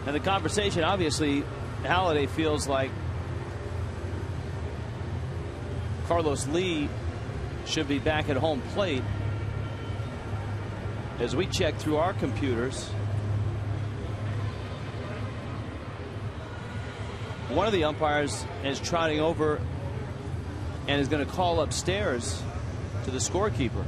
And the conversation, obviously, Halladay feels like Carlos Lee should be back at home plate. As we check through our computers, one of the umpires is trotting over and is going to call upstairs to the scorekeeper.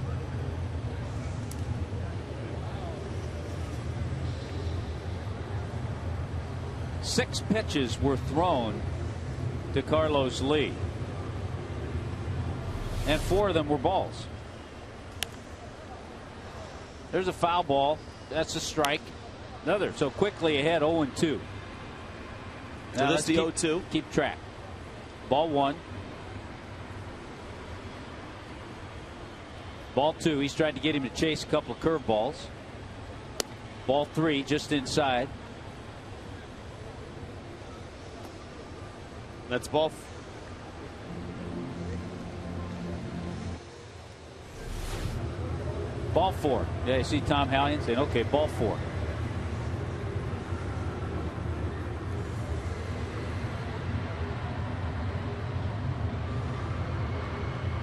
Six pitches were thrown to Carlos Lee, and 4 of them were balls. There's a foul ball. That's a strike. Another. So quickly ahead, 0-2. So this is the 0-2. Keep track. Ball 1. Ball 2. He's tried to get him to chase a couple of curveballs. Ball 3 just inside. That's ball. Ball 4. Yeah, you see Tom Hallion saying, okay, ball 4.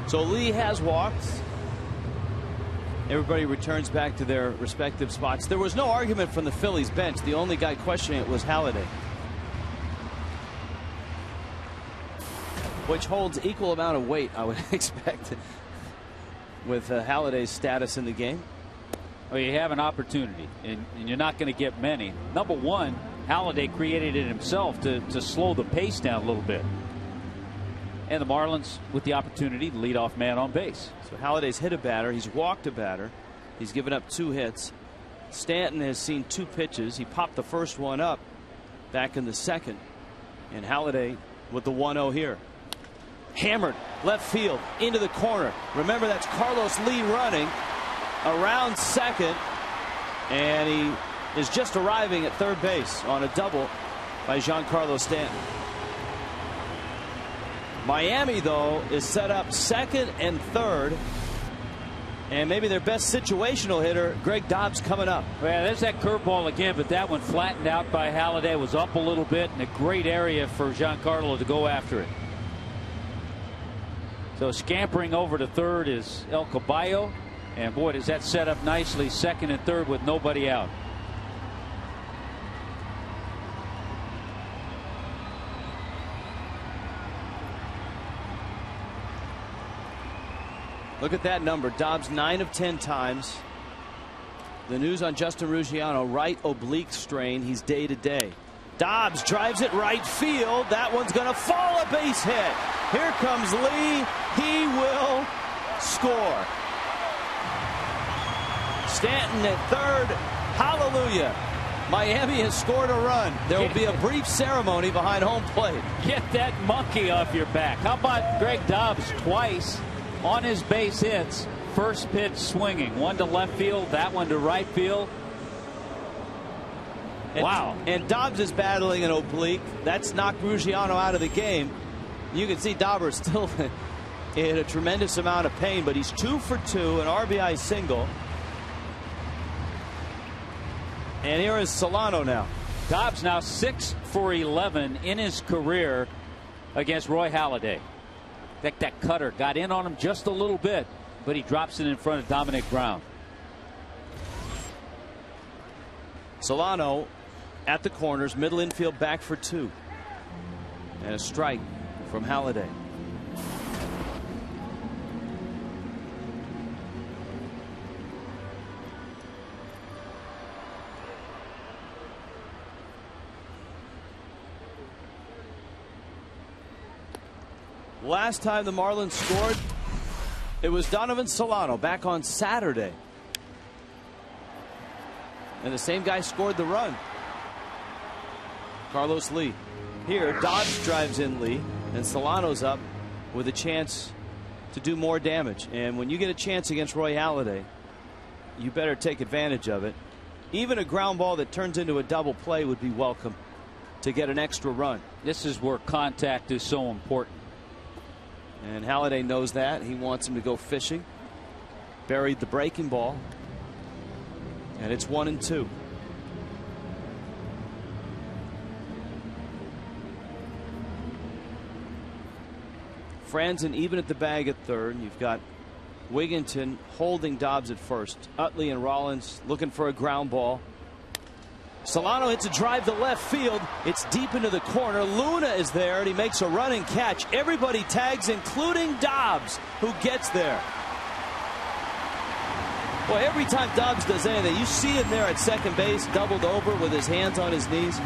So Lee has walked. Everybody returns back to their respective spots. There was no argument from the Phillies bench. The only guy questioning it was Halladay, which holds equal amount of weight, I would expect, with Halladay's status in the game. Well, you have an opportunity, and you're not going to get many. Number one, Halladay created it himself to slow the pace down a little bit. And the Marlins with the opportunity to lead off man on base. So Halliday's hit a batter. He's walked a batter. He's given up 2 hits. Stanton has seen 2 pitches. He popped the first one up back in the second. And Halliday with the 1-0 here. Hammered left field into the corner. Remember, that's Carlos Lee running around second. And he is just arriving at third base on a double by Giancarlo Stanton. Miami, though, is set up second and third. And maybe their best situational hitter, Greg Dobbs, coming up. Well, there's that curveball again, but that one flattened out by Halliday. Was up a little bit, and a great area for Giancarlo to go after it. So scampering over to third is El Caballo. And boy, does that set up nicely, second and third with nobody out. Look at that number. Dobbs 9 of 10 times. The news on Justin Ruggiano, right oblique strain. He's day to day. Dobbs drives it right field. That one's going to fall, a base hit. Here comes Lee. He will score. Stanton at third. Hallelujah. Miami has scored a run. There will be a brief ceremony behind home plate. Get that monkey off your back. How about Greg Dobbs twice on his base hits? First pitch swinging. One to left field, that one to right field. Wow. And Dobbs is battling an oblique. That's knocked Ruggiano out of the game. You can see Dobbs still in a tremendous amount of pain, but he's 2 for 2, an RBI single. And here is Solano now. Dobbs now 6 for 11 in his career against Roy Halladay. In fact, that cutter got in on him just a little bit, but he drops it in front of Dominic Brown. Solano at the corners, middle infield, back for 2. And a strike from Halladay. Last time the Marlins scored, it was Donovan Solano back on Saturday. And the same guy scored the run. Carlos Lee. Here, Dobbs drives in Lee, and Solano's up with a chance to do more damage. And when you get a chance against Roy Halladay, you better take advantage of it. Even a ground ball that turns into a double play would be welcome to get an extra run. This is where contact is so important. And Halladay knows that. He wants him to go fishing. Buried the breaking ball. And it's 1-2. Franzen even at the bag at third. You've got Wigginton holding Dobbs at first. Utley and Rollins looking for a ground ball. Solano hits a drive to left field. It's deep into the corner. Luna is there, and he makes a running catch. Everybody tags, including Dobbs, who gets there. Boy, every time Dobbs does anything, you see him there at second base, doubled over with his hands on his knees.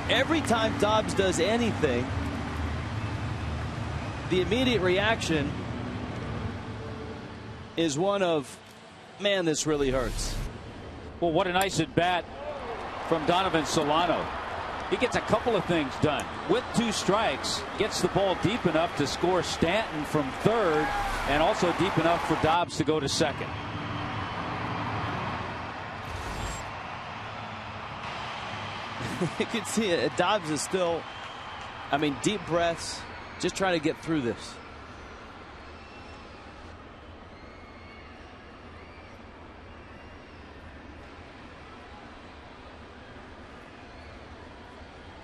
Every time Dobbs does anything, the immediate reaction is one of, man, this really hurts. Well, what a nice at bat from Donovan Solano. He gets a couple of things done. With 2 strikes, gets the ball deep enough to score Stanton from third, and also deep enough for Dobbs to go to second. You can see it. Dobbs is still, I mean, deep breaths, just trying to get through this.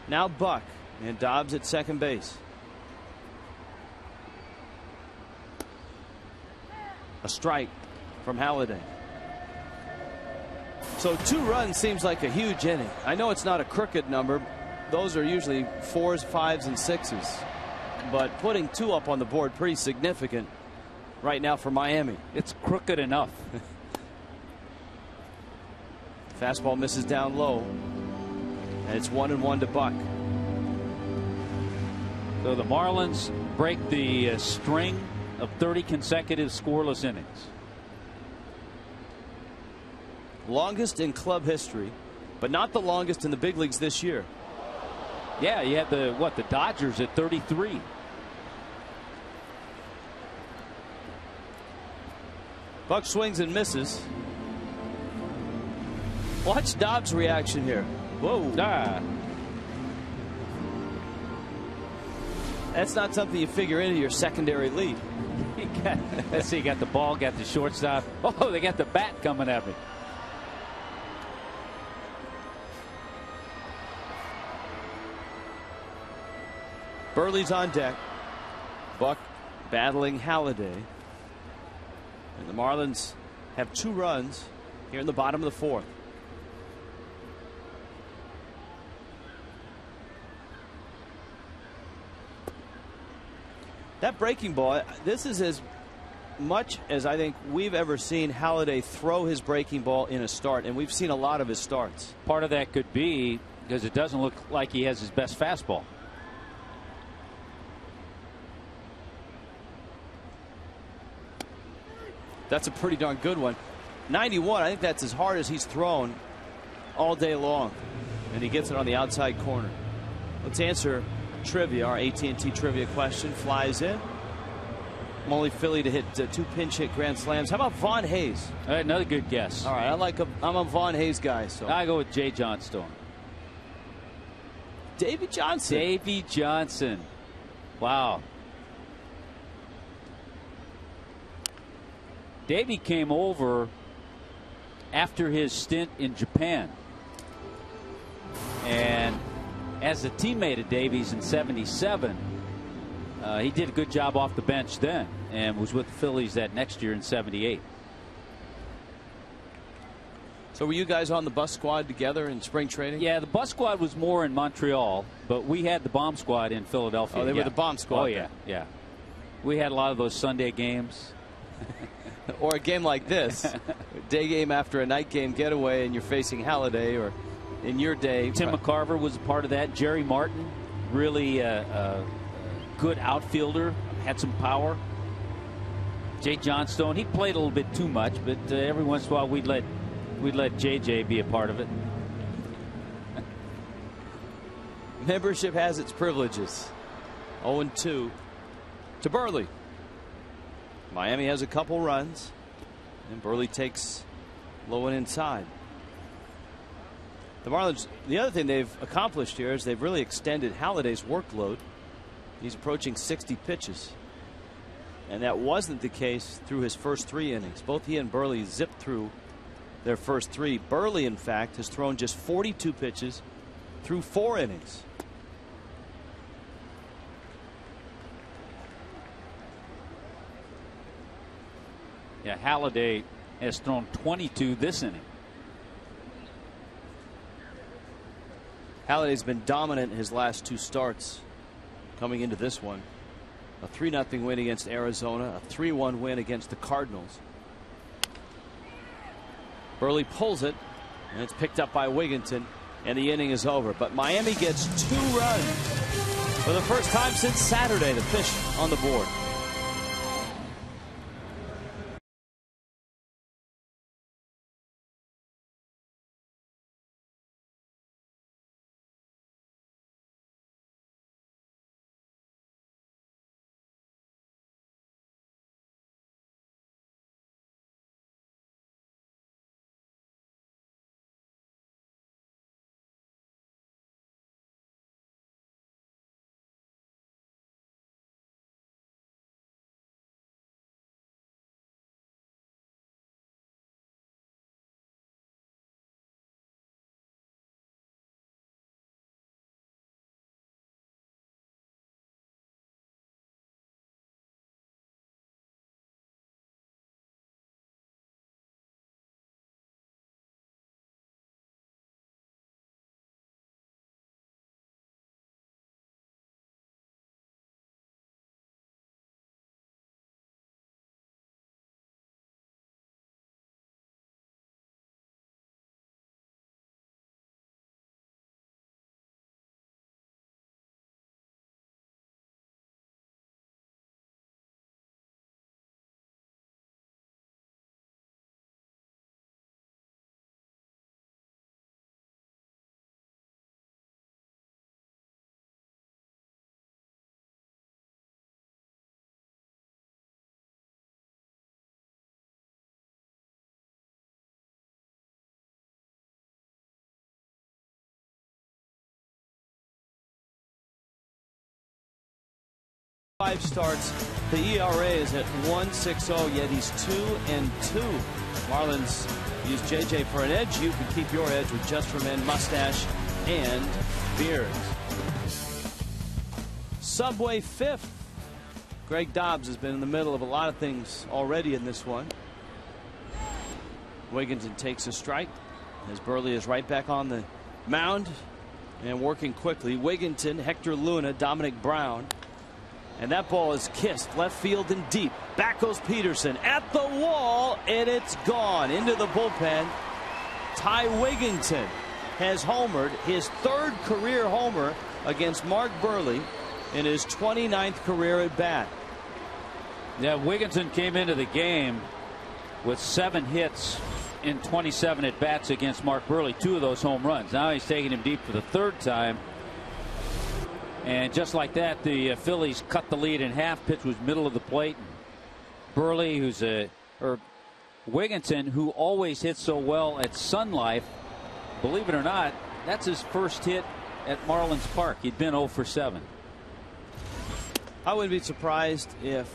Now Buck, and Dobbs at second base. A strike from Halladay. So 2 runs seems like a huge inning. I know it's not a crooked number. Those are usually 4s, 5s, and 6s. But putting 2 up on the board, pretty significant right now for Miami. It's crooked enough. Fastball misses down low. And it's 1-1 to Buck. So the Marlins break the string of 30 consecutive scoreless innings. Longest in club history, but not the longest in the big leagues this year. Yeah, you had the Dodgers at 33. Buck swings and misses. Watch Dobbs' reaction here. Whoa. Ah. That's not something you figure into your secondary lead. Let's see, got the ball, got the shortstop. Oh, they got the bat coming at me. Burley's on deck. Buck battling Halladay. And the Marlins have 2 runs here in the bottom of the 4th. That breaking ball, this is as much as I think we've ever seen Halladay throw his breaking ball in a start, and we've seen a lot of his starts. Part of that could be because it doesn't look like he has his best fastball. That's a pretty darn good one. 91, I think that's as hard as he's thrown all day long. And he gets it on the outside corner. Let's answer trivia. Our AT&T trivia question flies in. Only Philly to hit 2 pinch hit grand slams. How about Vaughn Hayes? Another good guess. All right, I'm a Vaughn Hayes guy. So I go with Jay Johnstone. Davy Johnson. Davy Johnson. Wow. Davy came over after his stint in Japan. And as a teammate of Davies in '77, he did a good job off the bench then and was with the Phillies that next year in '78. So were you guys on the bus squad together in spring training? Yeah, the bus squad was more in Montreal, but we had the bomb squad in Philadelphia. Oh, they were the bomb squad. Oh, yeah, yeah. We had a lot of those Sunday games. Or a game like this, a day game after a night game getaway, and you're facing Halladay, or in your day. Tim McCarver was a part of that. Jerry Martin, really a good outfielder, had some power. Jay Johnstone, he played a little bit too much, but every once in a while we'd let JJ be a part of it. Membership has its privileges. 0-2 to Burley. Miami has a couple runs, and Burley takes low and inside. The Marlins, the other thing they've accomplished here is they've really extended Halladay's workload. He's approaching 60 pitches. And that wasn't the case through his first 3 innings. Both he and Burley zipped through their first 3. Burley, in fact, has thrown just 42 pitches through 4 innings. Yeah, Halladay has thrown 22 this inning. Halladay's been dominant in his last 2 starts coming into this one. A 3-0 win against Arizona, a 3-1 win against the Cardinals. Burley pulls it, and it's picked up by Wigginton, and the inning is over. But Miami gets 2 runs for the first time since Saturday. The fish on the board. 5 starts. The ERA is at 1.60, yet he's 2-2. Marlins use JJ for an edge. You can keep your edge with Just for Men mustache and beards. Subway 5th. Greg Dobbs has been in the middle of a lot of things already in this one. Wigginton takes a strike as Burley is right back on the mound and working quickly. Wigginton, Hector Luna, Dominic Brown. And that ball is kissed left field and deep. Back goes Peterson at the wall, and it's gone into the bullpen. Ty Wigginton has homered, his 3rd career homer against Mark Burley in his 29th career at bat. Yeah, Wigginton came into the game with 7 hits in 27 at bats against Mark Burley. 2 of those home runs. Now he's taking him deep for the 3rd time. And just like that, the Phillies cut the lead in half. Pitch was middle of the plate. Burley, Wigginton, who always hits so well at Sun Life, believe it or not, that's his first hit at Marlins Park. He'd been 0 for 7. I wouldn't be surprised if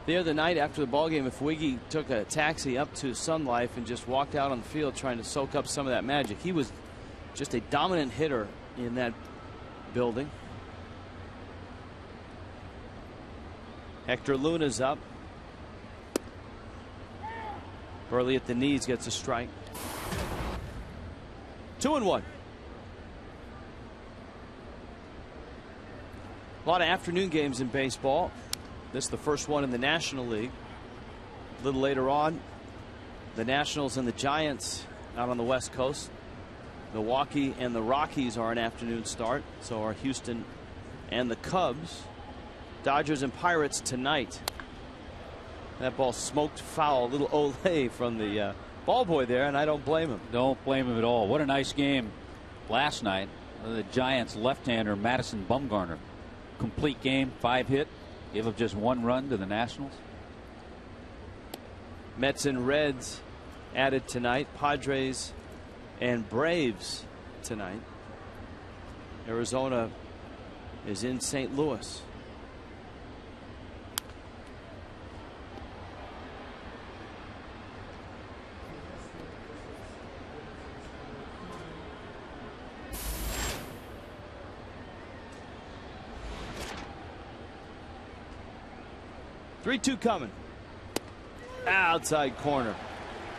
the other night after the ballgame, if Wiggy took a taxi up to Sun Life and just walked out on the field trying to soak up some of that magic. He was just a dominant hitter in that building. Hector Luna's up. Burley at the knees gets a strike. 2-1. A lot of afternoon games in baseball. This is the first one in the National League. A little later on, the Nationals and the Giants out on the West Coast. Milwaukee and the Rockies are an afternoon start. So are Houston and the Cubs. Dodgers and Pirates tonight. That ball smoked foul. A little Olay from the ball boy there, and I don't blame him. Don't blame him at all. What a nice game last night. The Giants left-hander Madison Bumgarner. Complete game, 5 hit. Gave up just 1 run to the Nationals. Mets and Reds added tonight. Padres and Braves tonight. Arizona is in St. Louis. Three-two coming. Outside corner.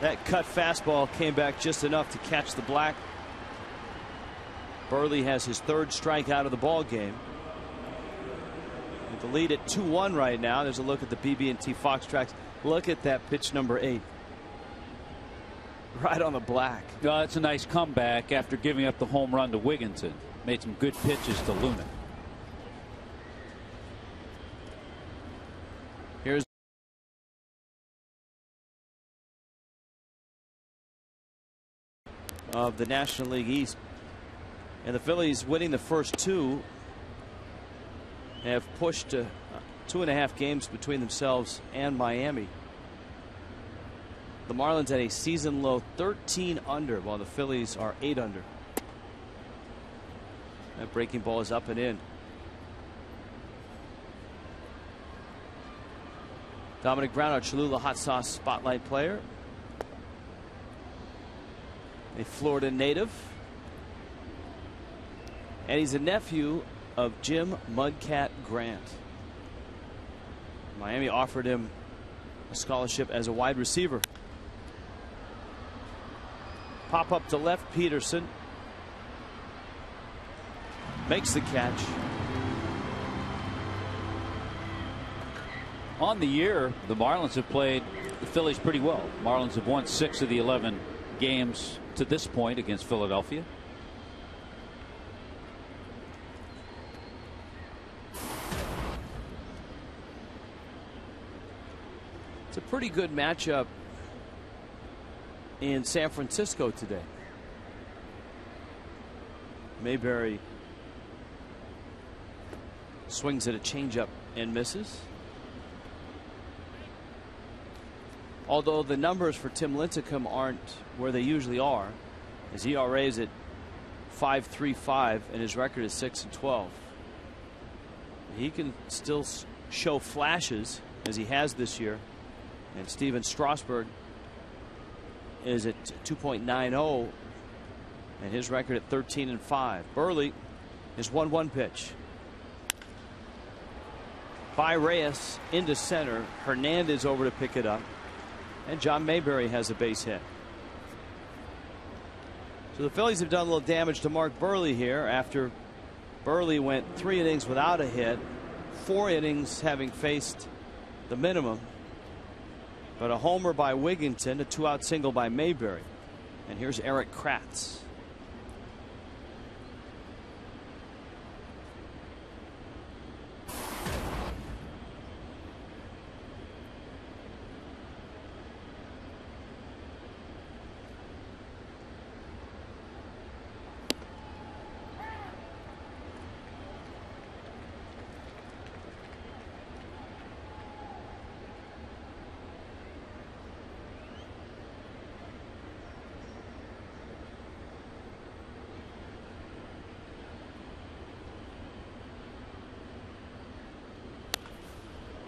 That cut fastball came back just enough to catch the black. Burley has his 3rd strikeout of the ball game. With the lead at 2-1 right now. There's a look at the BB&T Fox tracks. Look at that pitch number 8. Right on the black. It's a nice comeback after giving up the home run to Wigginton. Made some good pitches to Luna. Here's of the National League East, and the Phillies, winning the first 2, have pushed 2.5 games between themselves and Miami. The Marlins at a season low 13 under, while the Phillies are 8 under. That breaking ball is up and in. Dominic Brown, our Cholula hot sauce spotlight player. A Florida native. And he's a nephew of Jim Mudcat Grant. Miami offered him a scholarship as a wide receiver. Pop up to left, Peterson makes the catch. On the year, the Marlins have played the Phillies pretty well. Marlins have won 6 of the 11 games to this point against Philadelphia. It's a pretty good matchup in San Francisco today. Mayberry swings at a changeup and misses. Although the numbers for Tim Lincecum aren't where they usually are. His ERA is at 5.35 and his record is 6-12. He can still show flashes as he has this year. And Steven Strasburg is at 2.90 and his record at 13-5. Burley is 1-1 pitch. By Reyes into center. Hernandez over to pick it up. And John Mayberry has a base hit. So the Phillies have done a little damage to Mark Burley here after Burley went 3 innings without a hit, 4 innings having faced the minimum. But a homer by Wigginton, a 2-out single by Mayberry. And here's Eric Kratz.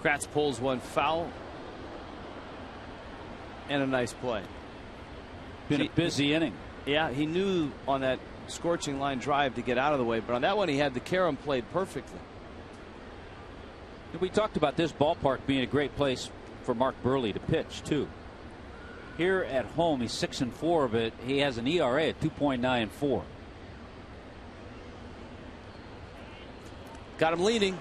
Kratz pulls one foul. And a nice play. Been a busy inning. Yeah, he knew on that scorching line drive to get out of the way, but on that one he had the carom played perfectly. We talked about this ballpark being a great place for Mark Burley to pitch too. Here at home he's 6-4, but he has an ERA at 2.94. Got him leading.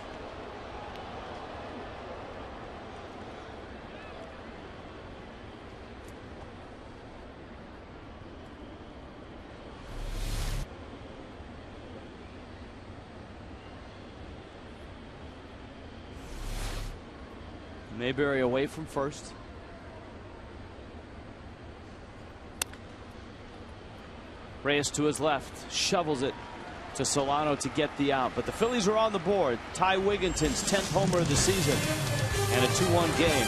Mayberry away from first. Reyes to his left, shovels it to Solano to get the out, but the Phillies are on the board. Ty Wigginton's 10th homer of the season and a 2-1 game.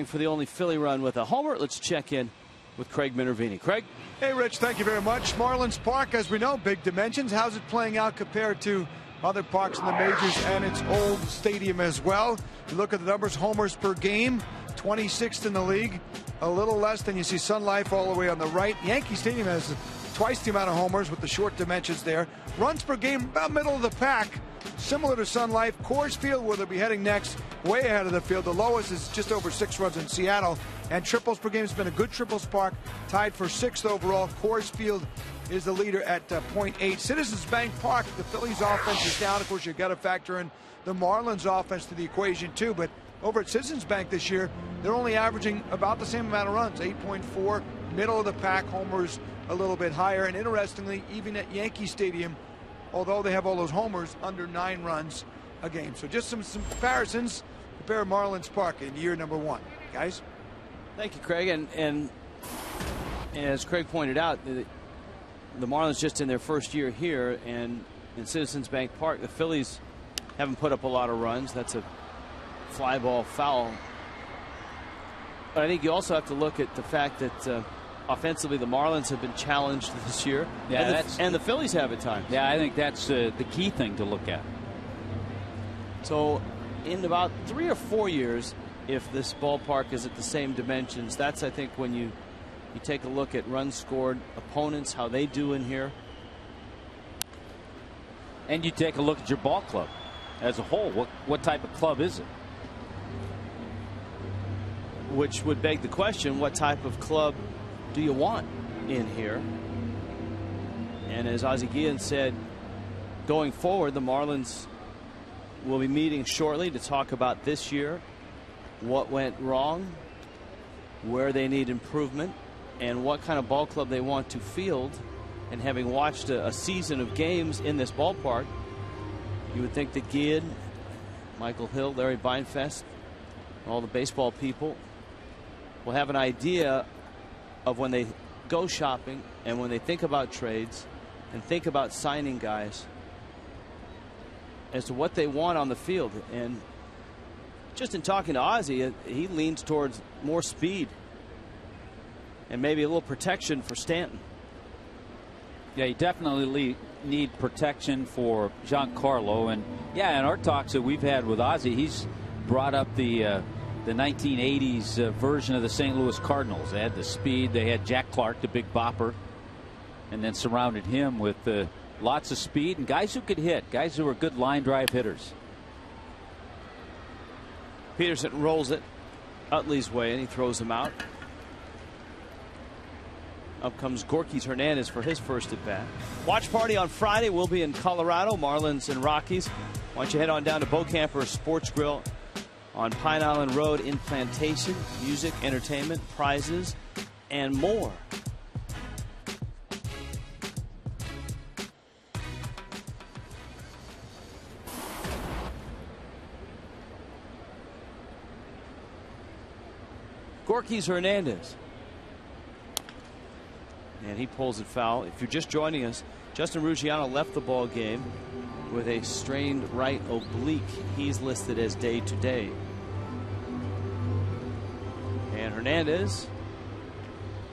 For the only Philly run with a homer. Let's check in with Craig Minervini. Craig? Hey, Rich, thank you very much. Marlins Park, as we know, big dimensions. How's it playing out compared to other parks in the majors and its old stadium as well? You look at the numbers, homers per game, 26th in the league, a little less than you see Sun Life all the way on the right. Yankee Stadium has twice the amount of homers with the short dimensions there. Runs per game, about middle of the pack, similar to Sun Life. Coors Field, where they'll be heading next, way ahead of the field. The lowest is just over 6 runs in Seattle. And triples per game has been a good triples park, tied for 6th overall. Coors Field is the leader at .8. Citizens Bank Park, the Phillies offense is down. Of course, you've got to factor in the Marlins offense to the equation too, but over at Citizens Bank this year, they're only averaging about the same amount of runs, 8.4, middle of the pack, homers a little bit higher. And interestingly, even at Yankee Stadium, although they have all those homers, under 9 runs a game. So just some comparisons. Compare Marlins Park in year number 1. Guys? Thank you, Craig. And as Craig pointed out, the Marlins just in their first year here, and in Citizens Bank Park, the Phillies haven't put up a lot of runs. That's a fly ball foul. But I think you also have to look at the fact that offensively the Marlins have been challenged this year. Yeah, and the Phillies have at times. Yeah, I think that's the key thing to look at. So in about 3 or 4 years, if this ballpark is at the same dimensions, that's, I think, when you take a look at runs scored, opponents, how they do in here. And you take a look at your ball club as a whole. What type of club is it? Which would beg the question, what type of club do you want in here? And as Ozzie Guillen said, going forward, the Marlins will be meeting shortly to talk about this year, what went wrong, where they need improvement, and what kind of ball club they want to field. And having watched a season of games in this ballpark, you would think that Guillen, Michael Hill, Larry Beinfest, all the baseball people will have an idea of when they go shopping and when they think about trades and think about signing guys as to what they want on the field. And just in talking to Ozzie, he leans towards more speed and maybe a little protection for Stanton. Yeah, you definitely need protection for Giancarlo. And yeah, in our talks that we've had with Ozzie, he's brought up the 1980s version of the St. Louis Cardinals. They had the speed. They had Jack Clark, the big bopper, and then surrounded him with lots of speed and guys who could hit, guys who were good line drive hitters. Peterson rolls it Utley's way and he throws him out. Up comes Gorkys Hernandez for his first at bat. Watch party on Friday. We'll be in Colorado, Marlins and Rockies. Why don't you head on down to Beaucamper Sports Grill on Pine Island Road in Plantation. Music, entertainment, prizes, and more. Gorkys Hernandez. And he pulls it foul. If you're just joining us, Justin Ruggiano left the ball game with a strained right oblique. He's listed as day-to-day. And Hernandez,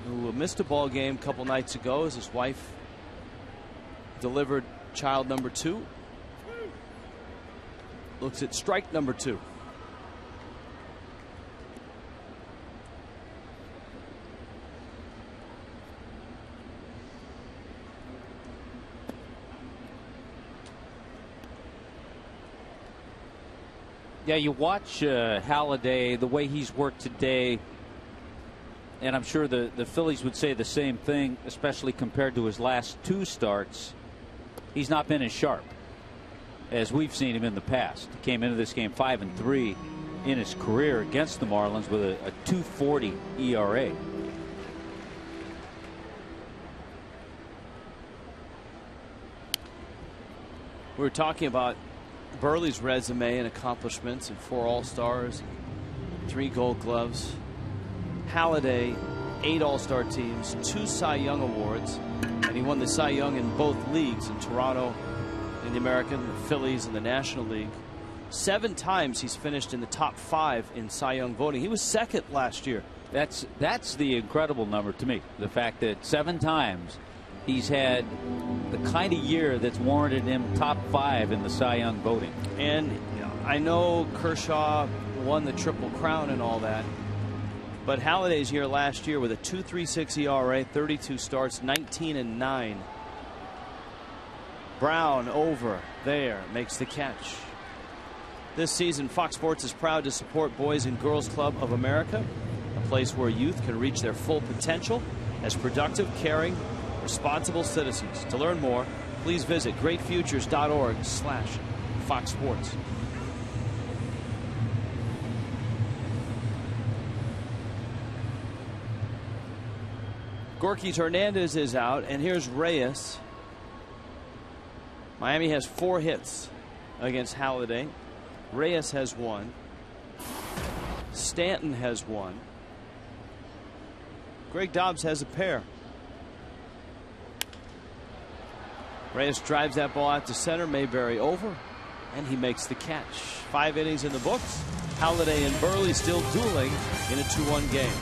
who missed a ball game a couple nights ago as his wife delivered child number 2, looks at strike number 2. Yeah, you watch Halladay, the way he's worked today, and I'm sure the Phillies would say the same thing, especially compared to his last 2 starts. He's not been as sharp as we've seen him in the past. He came into this game 5-3 in his career against the Marlins with a 2.40 ERA. We were talking about Burley's resume and accomplishments, and 4 All-Stars, 3 Gold Gloves. Halladay, 8 All-Star teams, 2 Cy Young awards, and he won the Cy Young in both leagues, in Toronto in the American, the Phillies in the National League. 7 times he's finished in the top 5 in Cy Young voting. He was second last year. That's the incredible number to me. The fact that 7 times he's had the kind of year that's warranted him top 5 in the Cy Young voting. And I know Kershaw won the Triple Crown and all that, but Halladay's year last year with a 2.36 ERA, 32 starts, 19-9. Brown over there makes the catch. This season, Fox Sports is proud to support Boys and Girls Club of America, a place where youth can reach their full potential as productive, caring, responsible citizens. To learn more, please visit greatfutures.org/Fox Sports. Gorky Hernandez is out, and here's Reyes. Miami has 4 hits against Halladay. Reyes has 1. Stanton has 1. Greg Dobbs has a pair. Reyes drives that ball out to center. Mayberry over, and he makes the catch. 5 innings in the books. Halladay and Burley still dueling in a 2-1 game.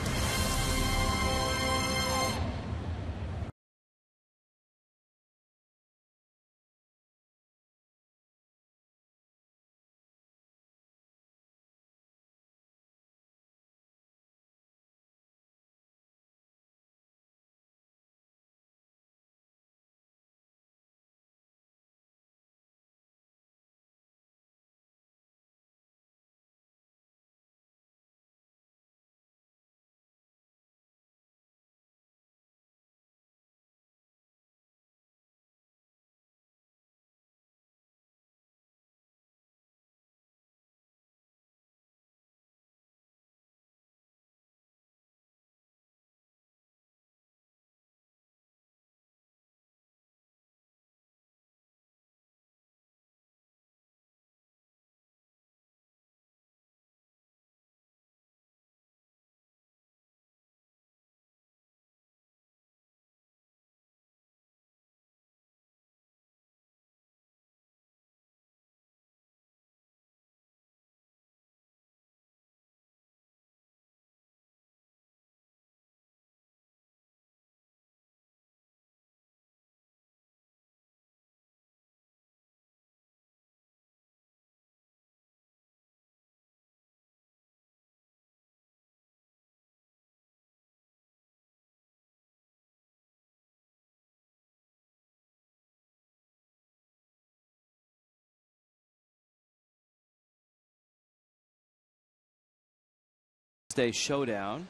Day showdown,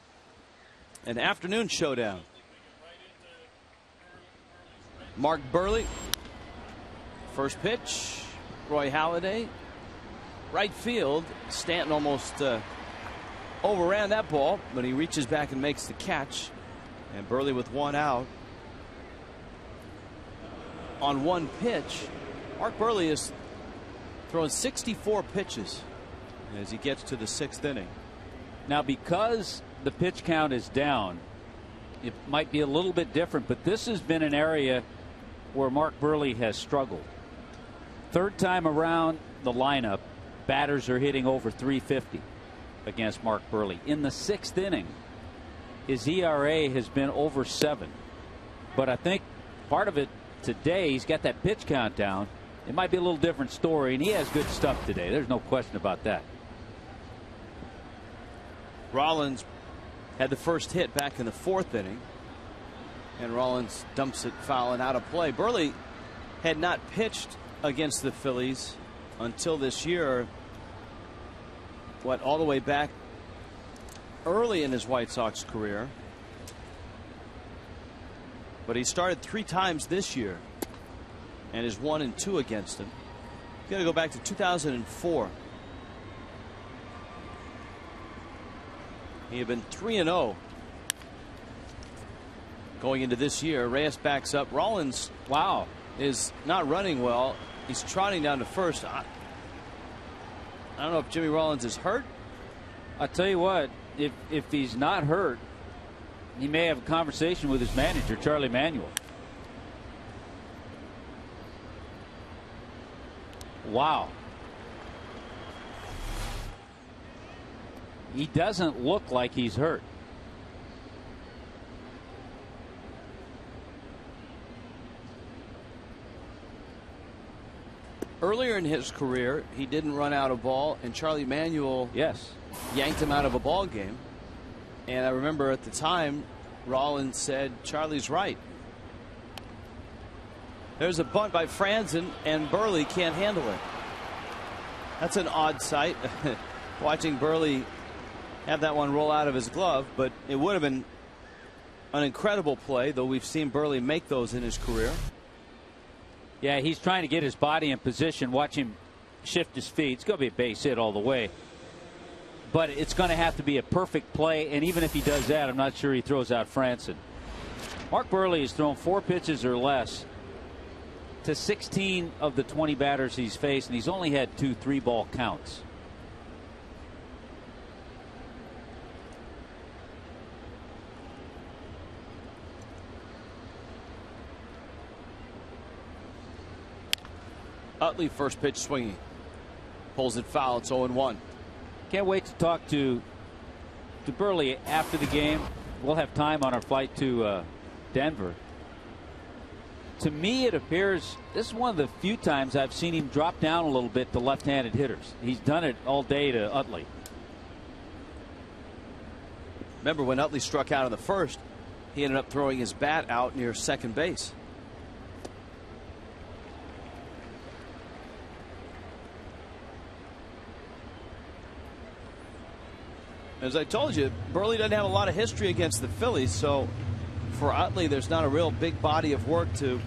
an afternoon showdown. Mark Burley, first pitch. Roy Halladay, right field. Stanton almost overran that ball, but he reaches back and makes the catch. And Burley with 1 out. On 1 pitch, Mark Burley is throwing 64 pitches as he gets to the 6th inning. Now, because the pitch count is down, it might be a little bit different, but this has been an area where Mark Burley has struggled. 3rd time around the lineup, batters are hitting over 350 against Mark Burley. In the 6th inning, his ERA has been over 7. But I think part of it today, he's got that pitch count down. It might be a little different story, and he has good stuff today. There's no question about that. Rollins had the first hit back in the 4th inning, and Rollins dumps it foul and out of play. Burley had not pitched against the Phillies until this year, all the way back early in his White Sox career. But he started 3 times this year and is 1-2 against him. You got to go back to 2004. He had been 3-0 going into this year. Reyes backs up. Rollins, wow, is not running well. He's trotting down to first. I don't know if Jimmy Rollins is hurt. I'll tell you what, if he's not hurt, he may have a conversation with his manager, Charlie Manuel. Wow. He doesn't look like he's hurt. Earlier in his career, he didn't run out a ball, and Charlie Manuel yanked him out of a ball game. And I remember at the time, Rollins said, Charlie's right. There's a bunt by Franzen, and Burley can't handle it. That's an odd sight, watching Burley have that one roll out of his glove, but it would have been an incredible play, though we've seen Burley make those in his career. Yeah, he's trying to get his body in position. Watch him shift his feet. It's going to be a base hit all the way. But it's going to have to be a perfect play, and even if he does that, I'm not sure he throws out Franzen. Mark Buehrle has thrown 4 pitches or less to 16 of the 20 batters he's faced, and he's only had 2 3-ball counts. Utley, first pitch swinging. Pulls it foul. It's 0-1. Can't wait to talk to Buehrle after the game. We'll have time on our flight to Denver. To me, it appears this is one of the few times I've seen him drop down a little bit to left-handed hitters. He's done it all day to Utley. Remember when Utley struck out in the first, he ended up throwing his bat out near second base. As I told you, Buehrle doesn't have a lot of history against the Phillies, so for Utley, there's not a real big body of work to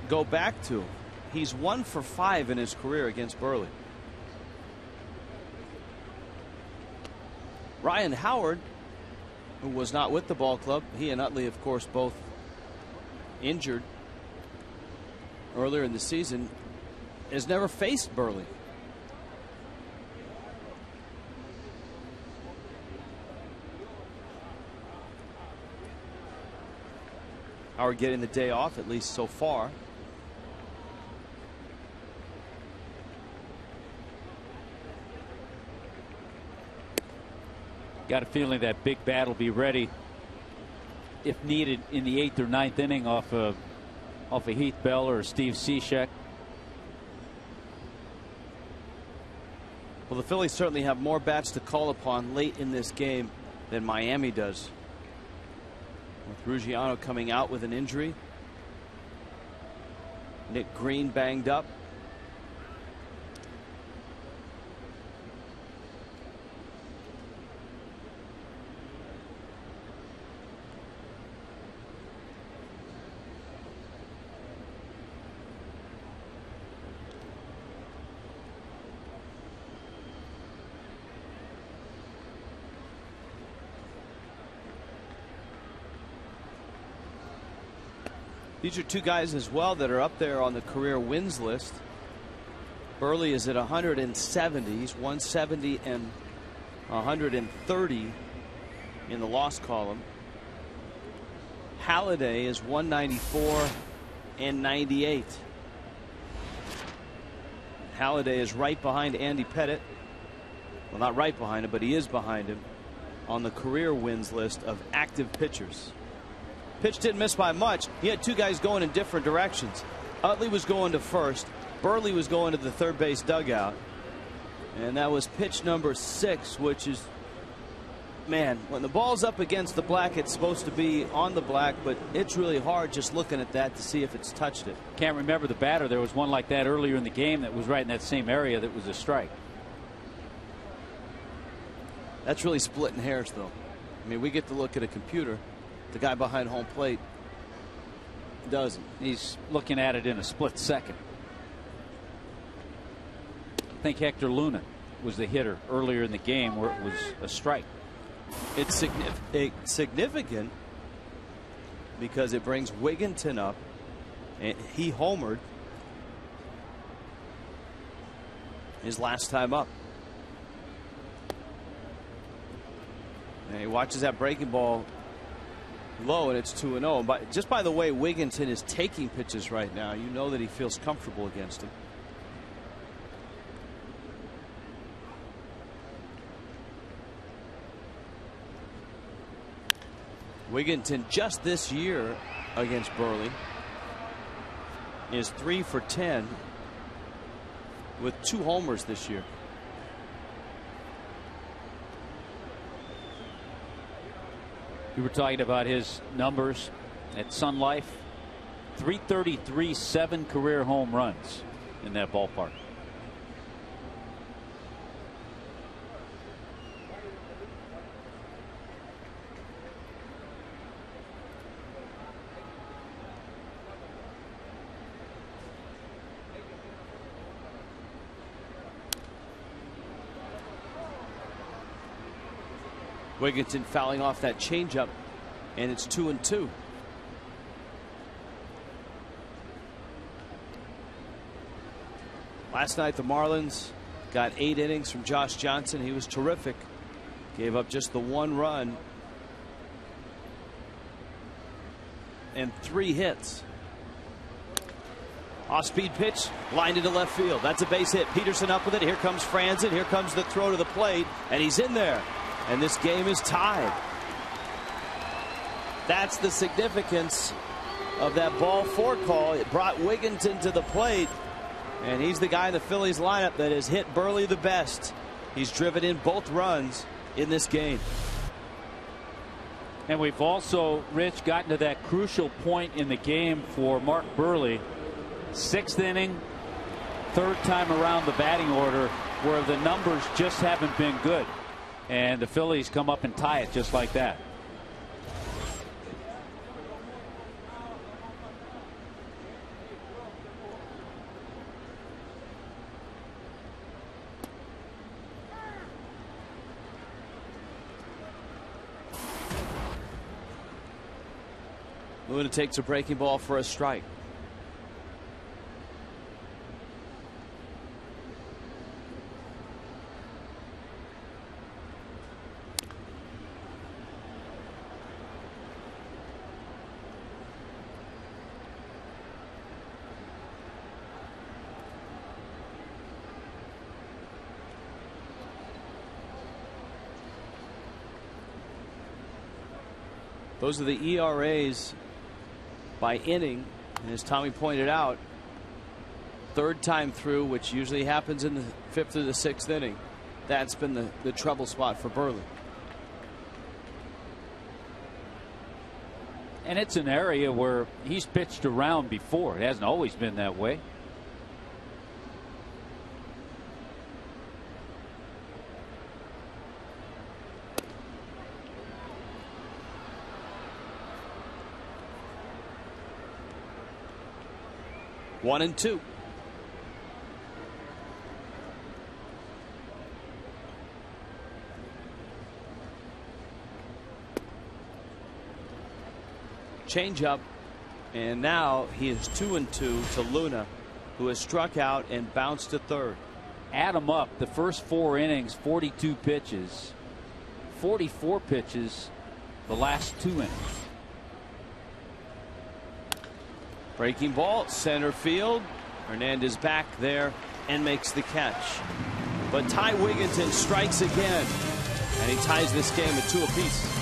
go back to. He's 1 for 5 in his career against Buehrle. Ryan Howard, who was not with the ball club, he and Utley, of course, both injured earlier in the season, has never faced Buehrle. Howard getting the day off, at least so far. Got a feeling that big bat will be ready if needed in the 8th or 9th inning off of Heath Bell or Steve Cishek. Well, the Phillies certainly have more bats to call upon late in this game than Miami does. With Ruggiano coming out with an injury. Nick Green banged up. These are 2 guys as well that are up there on the career wins list. Buehrle is at 170. He's 170 and 130 in the loss column. Halladay is 194 and 98. Halladay is right behind Andy Pettitte. Well, not right behind him, but he is behind him on the career wins list of active pitchers. Pitch didn't miss by much. He had 2 guys going in different directions. Utley was going to first. Buehrle was going to the third base dugout. And that was pitch number 6, which is, man, when the ball's up against the black, it's supposed to be on the black, but it's really hard just looking at that to see if it's touched it. Can't remember the batter. There was one like that earlier in the game that was right in that same area that was a strike. That's really splitting hairs, though. I mean, we get to look at a computer. The guy behind home plate doesn't. He's looking at it in a split second. I think Hector Luna was the hitter earlier in the game where it was a strike. It's significant because it brings Wigginton up, and he homered his last time up. And he watches that breaking ball low, and it's 2-0. But just by the way Wigginton is taking pitches right now, you know that he feels comfortable against him. Wigginton just this year against Buehrle is 3 for 10 with 2 homers this year. We were talking about his numbers at Sun Life. 333, 7 career home runs in that ballpark. Wigginton fouling off that changeup and it's 2-2. Last night the Marlins got 8 innings from Josh Johnson. He was terrific. Gave up just the 1 run and 3 hits. Off-speed pitch, lined into left field. That's a base hit. Peterson up with it. Here comes Franzen. Here comes the throw to the plate, and he's in there. And this game is tied. That's the significance of that ball 4 call. It brought Wigginton to the plate, and he's the guy in the Phillies lineup that has hit Burley the best. He's driven in both runs in this game. And we've also, Rich, gotten to that crucial point in the game for Mark Burley. 6th inning, 3rd time around the batting order, where the numbers just haven't been good. And the Phillies come up and tie it just like that. Luna takes a breaking ball for a strike. Those are the ERAs by inning, and as Tommy pointed out, 3rd time through, which usually happens in the 5th or the 6th inning. That's been the trouble spot for Burley. And it's an area where he's pitched around before. It hasn't always been that way. One and 2. Change up, and now he is 2-2 to Luna, who has struck out and bounced to 3rd. Add them up. The first 4 innings, 42 pitches, 44 pitches the last 2 innings. Breaking ball, center field. Hernandez back there and makes the catch. But Ty Wigginton strikes again, and he ties this game at 2 apiece.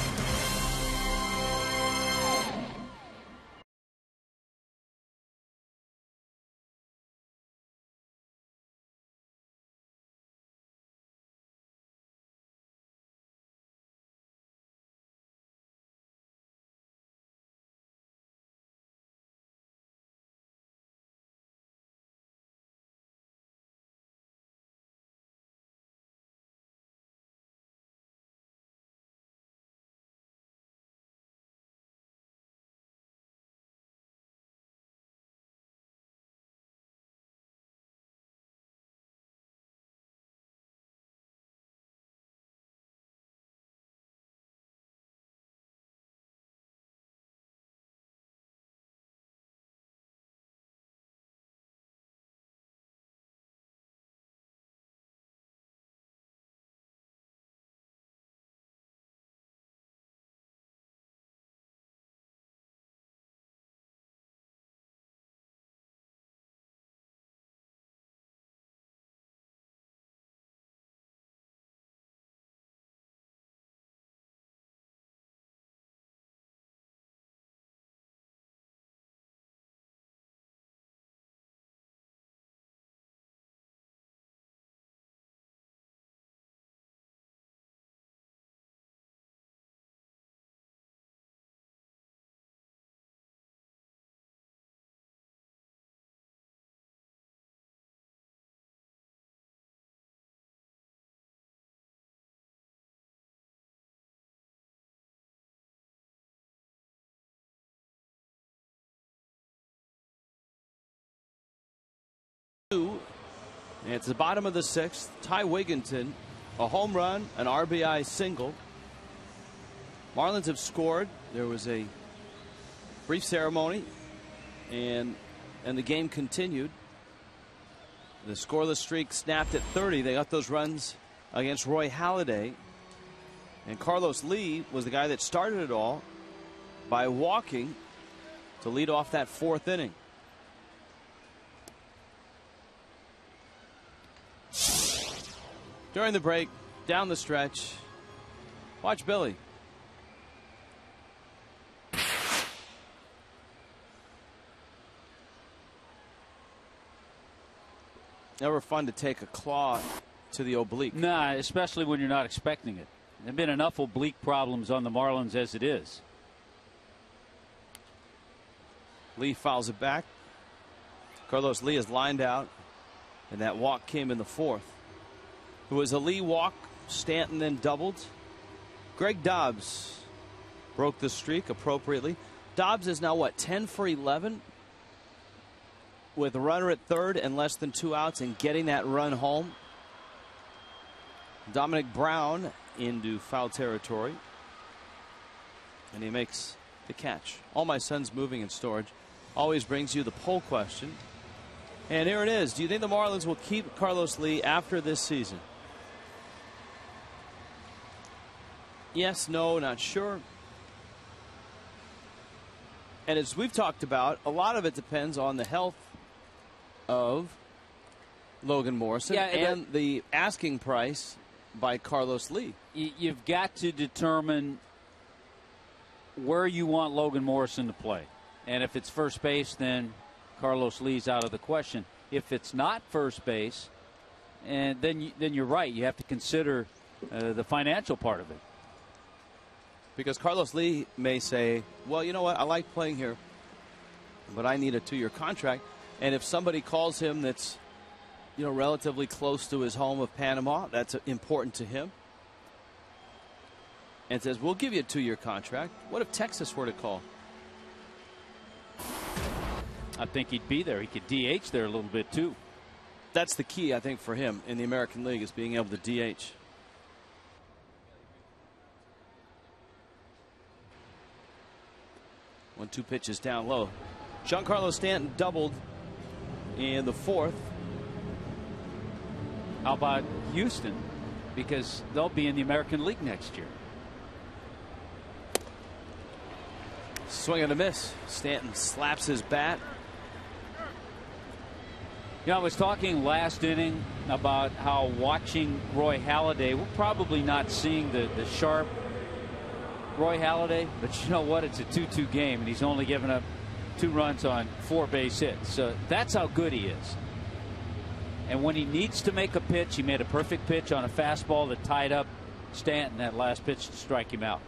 And it's the bottom of the 6th. Ty Wigginton, a home run, an RBI single, Marlins have scored. There was a brief ceremony, and the game continued. The scoreless streak snapped at 30. They got those runs against Roy Halladay. And Carlos Lee was the guy that started it all by walking to lead off that 4th inning. During the break, down the stretch, watch Billy. Never fun to take a claw to the oblique. Nah, especially when you're not expecting it. There have been enough oblique problems on the Marlins as it is. Lee fouls it back. Carlos Lee is lined out, and that walk came in the 4th. It was a Lee walk. Stanton then doubled. Greg Dobbs broke the streak appropriately. Dobbs is now, what, 10 for 11? With a runner at 3rd and less than 2 outs and getting that run home. Dominic Brown into foul territory. And he makes the catch. All My Sons Moving and Storage always brings you the poll question. And here it is. Do you think the Marlins will keep Carlos Lee after this season? Yes, no, not sure. And as we've talked about, a lot of it depends on the health of Logan Morrison and the asking price by Carlos Lee. You've got to determine where you want Logan Morrison to play. And if it's first base, then Carlos Lee's out of the question. If it's not first base, and then you're right. You have to consider the financial part of it. Because Carlos Lee may say, well, you know what, I like playing here, but I need a 2-year contract. And if somebody calls him that's, relatively close to his home of Panama, that's important to him, and says, we'll give you a 2-year contract. What if Texas were to call? I think he'd be there. He could DH there a little bit, too. That's the key, I think, for him in the American League, is being able to DH. One-two pitches down low. Giancarlo Stanton doubled in the 4th. How about Houston? Because they'll be in the American League next year. Swing and a miss. Stanton slaps his bat. I was talking last inning about how watching Roy Halladay, we're probably not seeing the sharp Roy Halladay, but you know what? It's a 2-2 game, and he's only given up 2 runs on 4 base hits. So that's how good he is. And when he needs to make a pitch, he made a perfect pitch on a fastball that tied up Stanton, that last pitch to strike him out.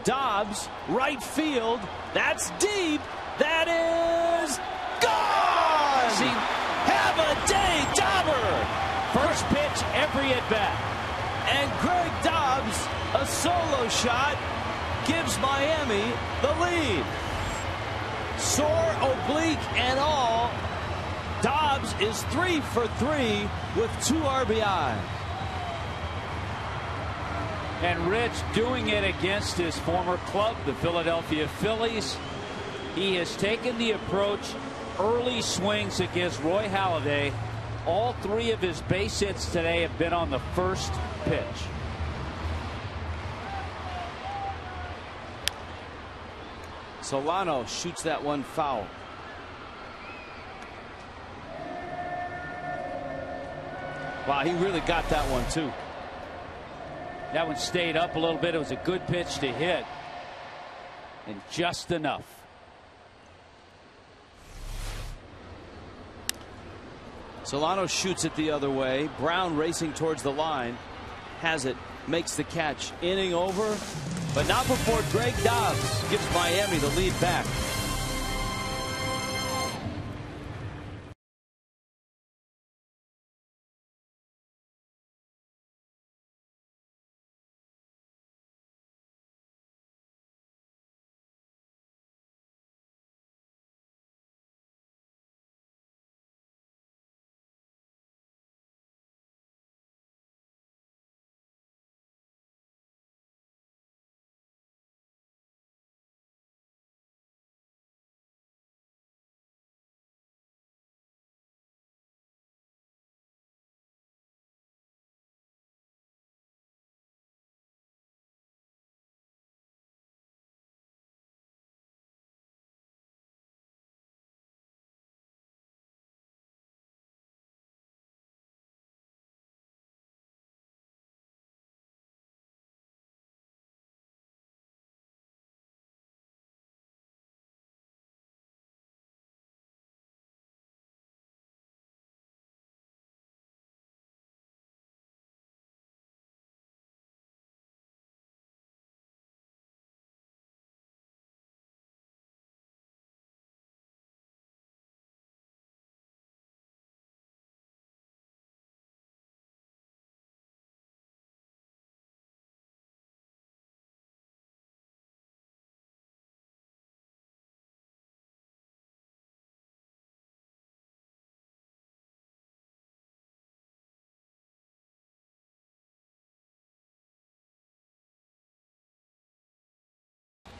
Dobbs, right field. That's deep. That is gone. Have a day, Dobber. First pitch every at bat. And Greg Dobbs, a solo shot, gives Miami the lead. Sore oblique and all, Dobbs is 3 for 3 with 2 RBI. And Rich doing it against his former club, the Philadelphia Phillies. He has taken the approach, early swings against Roy Halladay. All 3 of his base hits today have been on the first pitch. Solano shoots that one foul. Wow, he really got that one too. That one stayed up a little bit. It was a good pitch to hit, and just enough. Solano shoots it the other way. Brown racing towards the line. Has it. Makes the catch. Inning over, but not before Greg Dobbs gives Miami the lead back.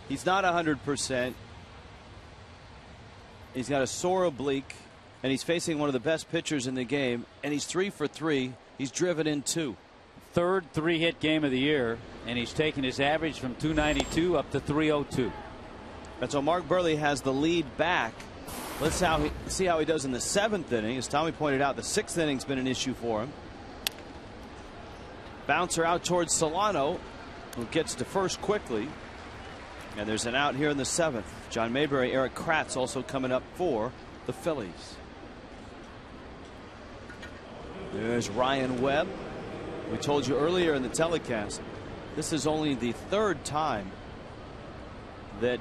He's not 100%. He's got a sore oblique, and he's facing one of the best pitchers in the game, and he's 3 for 3. He's driven in 2. Third 3-hit game of the year, and he's taken his average from 292 up to 302. And so Mark Burley has the lead back. Let's see how he does in the 7th inning. As Tommy pointed out, the 6th inning's been an issue for him. Bouncer out towards Solano, who gets to first quickly. And there's an out here in the 7th. John Mayberry, Eric Kratz also coming up for the Phillies. There's Ryan Webb. We told you earlier in the telecast, this is only the 3rd time that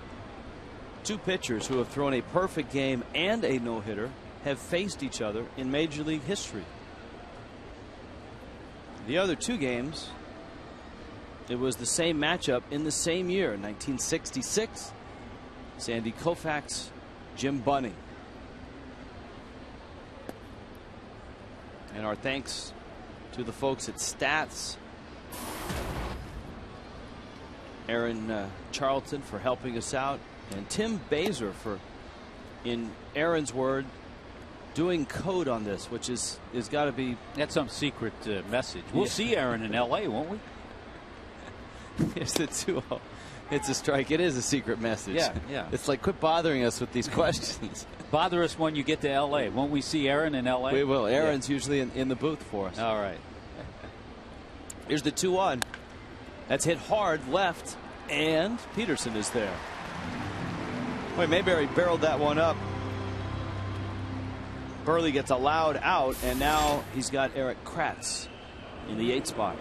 2 pitchers who have thrown a perfect game and a no-hitter have faced each other in Major League history. The other 2 games, it was the same matchup in the same year, 1966. Sandy Koufax, Jim Bunning. And our thanks to the folks at Stats. Aaron Charlton for helping us out, and Tim Baser for, in Aaron's word, doing code on this, which is got to be. That's some secret message. We'll see Aaron in L.A., won't we? It's the 2-0. It's a strike. It is a secret message. Yeah. It's like, quit bothering us with these questions. Bother us when you get to L.A. Won't we see Aaron in L.A.? We will. Aaron's usually in the booth for us. All right. Here's the 2-1. That's hit hard left, and Peterson is there. Boy, Mayberry barreled that one up. Burley gets allowed out, and now he's got Eric Kratz in the 8th spot.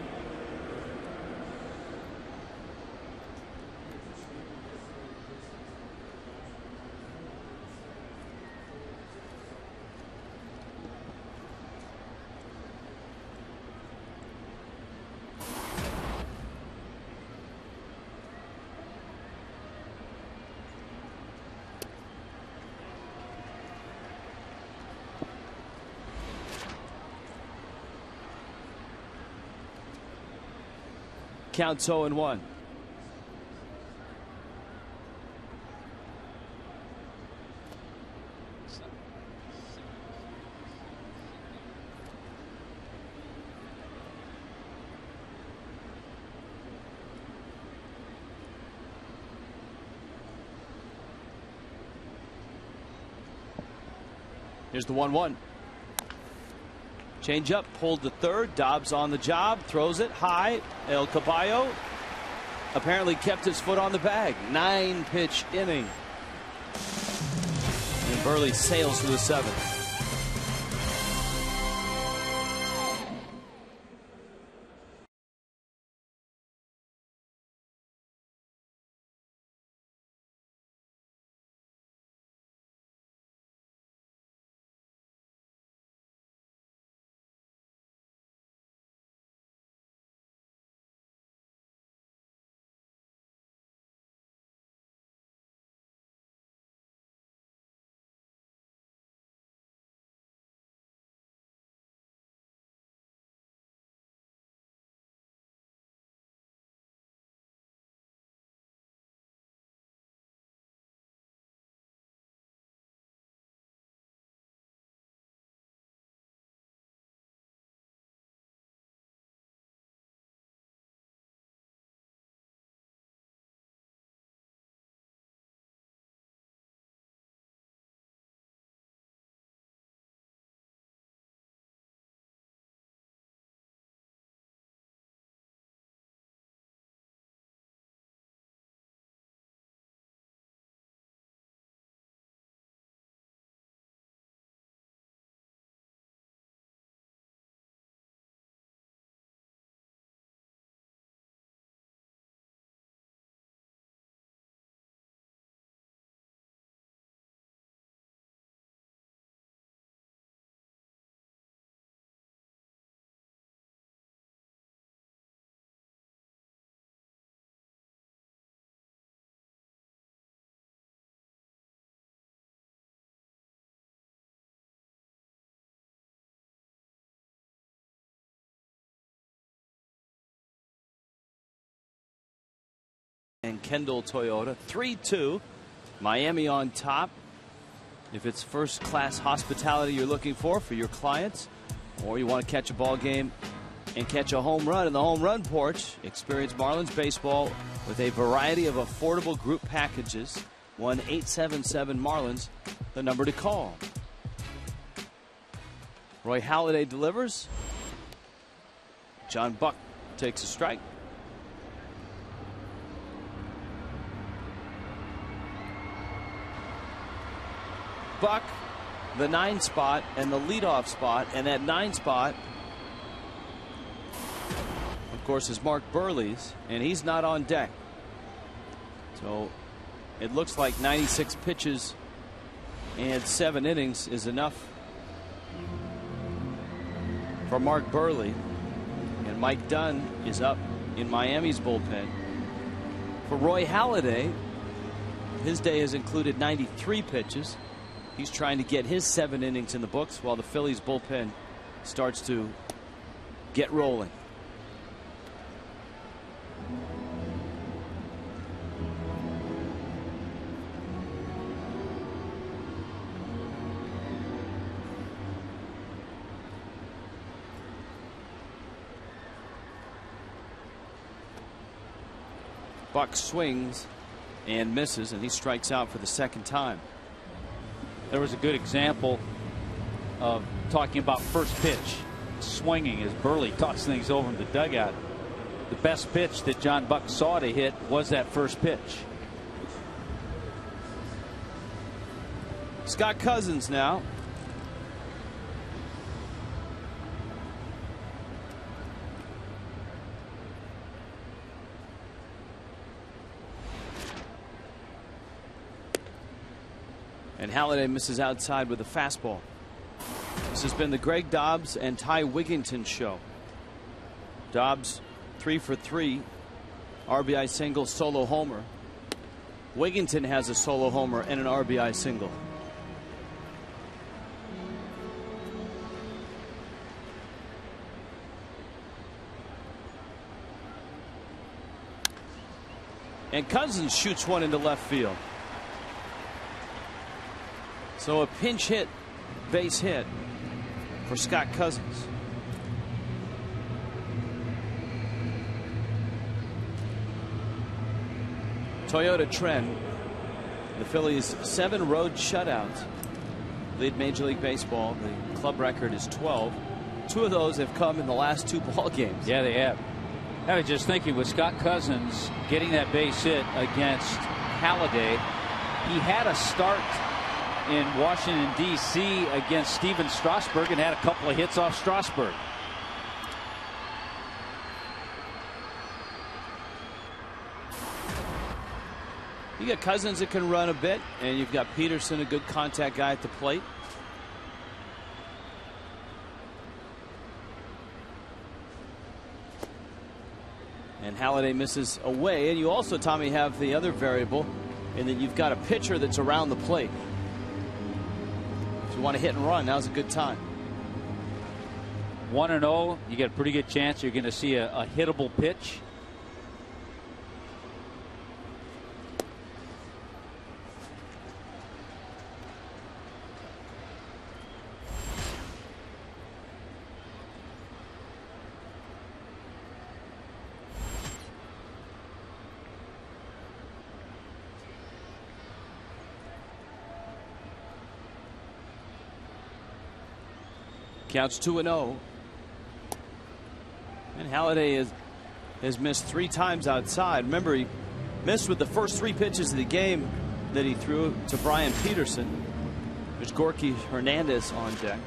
Counts 0-1. Here's the 1-1. Change up, pulled to third. Dobbs on the job, throws it high. El Caballo apparently kept his foot on the bag. 9-pitch inning. And Burley sails to the 7th. and Kendall Toyota. 3-2. Miami on top. If it's first class hospitality you're looking for your clients, or you want to catch a ball game and catch a home run in the home run porch, experience Marlins baseball with a variety of affordable group packages. 1-877-Marlins, the number to call. Roy Halladay delivers. John Buck takes a strike. Buck, the 9 spot and the leadoff spot, and that 9 spot, of course, is Mark Burley's, and he's not on deck. So it looks like 96 pitches and 7 innings is enough for Mark Burley. And Mike Dunn is up in Miami's bullpen. For Roy Halladay, his day has included 93 pitches. He's trying to get his 7 innings in the books while the Phillies bullpen starts to get rolling. Buck swings and misses, and he strikes out for the 2nd time. There was a good example of talking about first pitch swinging as Burley talks things over in the dugout. The best pitch that John Buck saw to hit was that first pitch. Scott Cousins now. And Halladay misses outside with a fastball. This has been the Greg Dobbs and Ty Wigginton show. Dobbs 3 for 3, RBI single, solo homer. Wigginton has a solo homer and an RBI single. And Cousins shoots one into left field. So a pinch hit, base hit for Scott Cousins. Toyota trend. The Phillies 7 road shutouts lead Major League Baseball. The club record is 12. 2 of those have come in the last 2 ball games. Yeah, they have. I was just thinking, with Scott Cousins getting that base hit against Halladay, he had a start in Washington, D.C. against Steven Strasburg and had a couple of hits off Strasburg. You got Cousins that can run a bit, and you've got Peterson, a good contact guy at the plate. And Halladay misses away, and you also, Tommy, have the other variable, and then you've got a pitcher that's around the plate. If you want to hit and run, now's a good time. 1-0, you get a pretty good chance you're going to see a hittable pitch. Counts 2-0. And Halladay has missed 3 times outside. Remember, he missed with the first 3 pitches of the game that he threw to Brian Peterson. There's Gorky Hernandez on deck.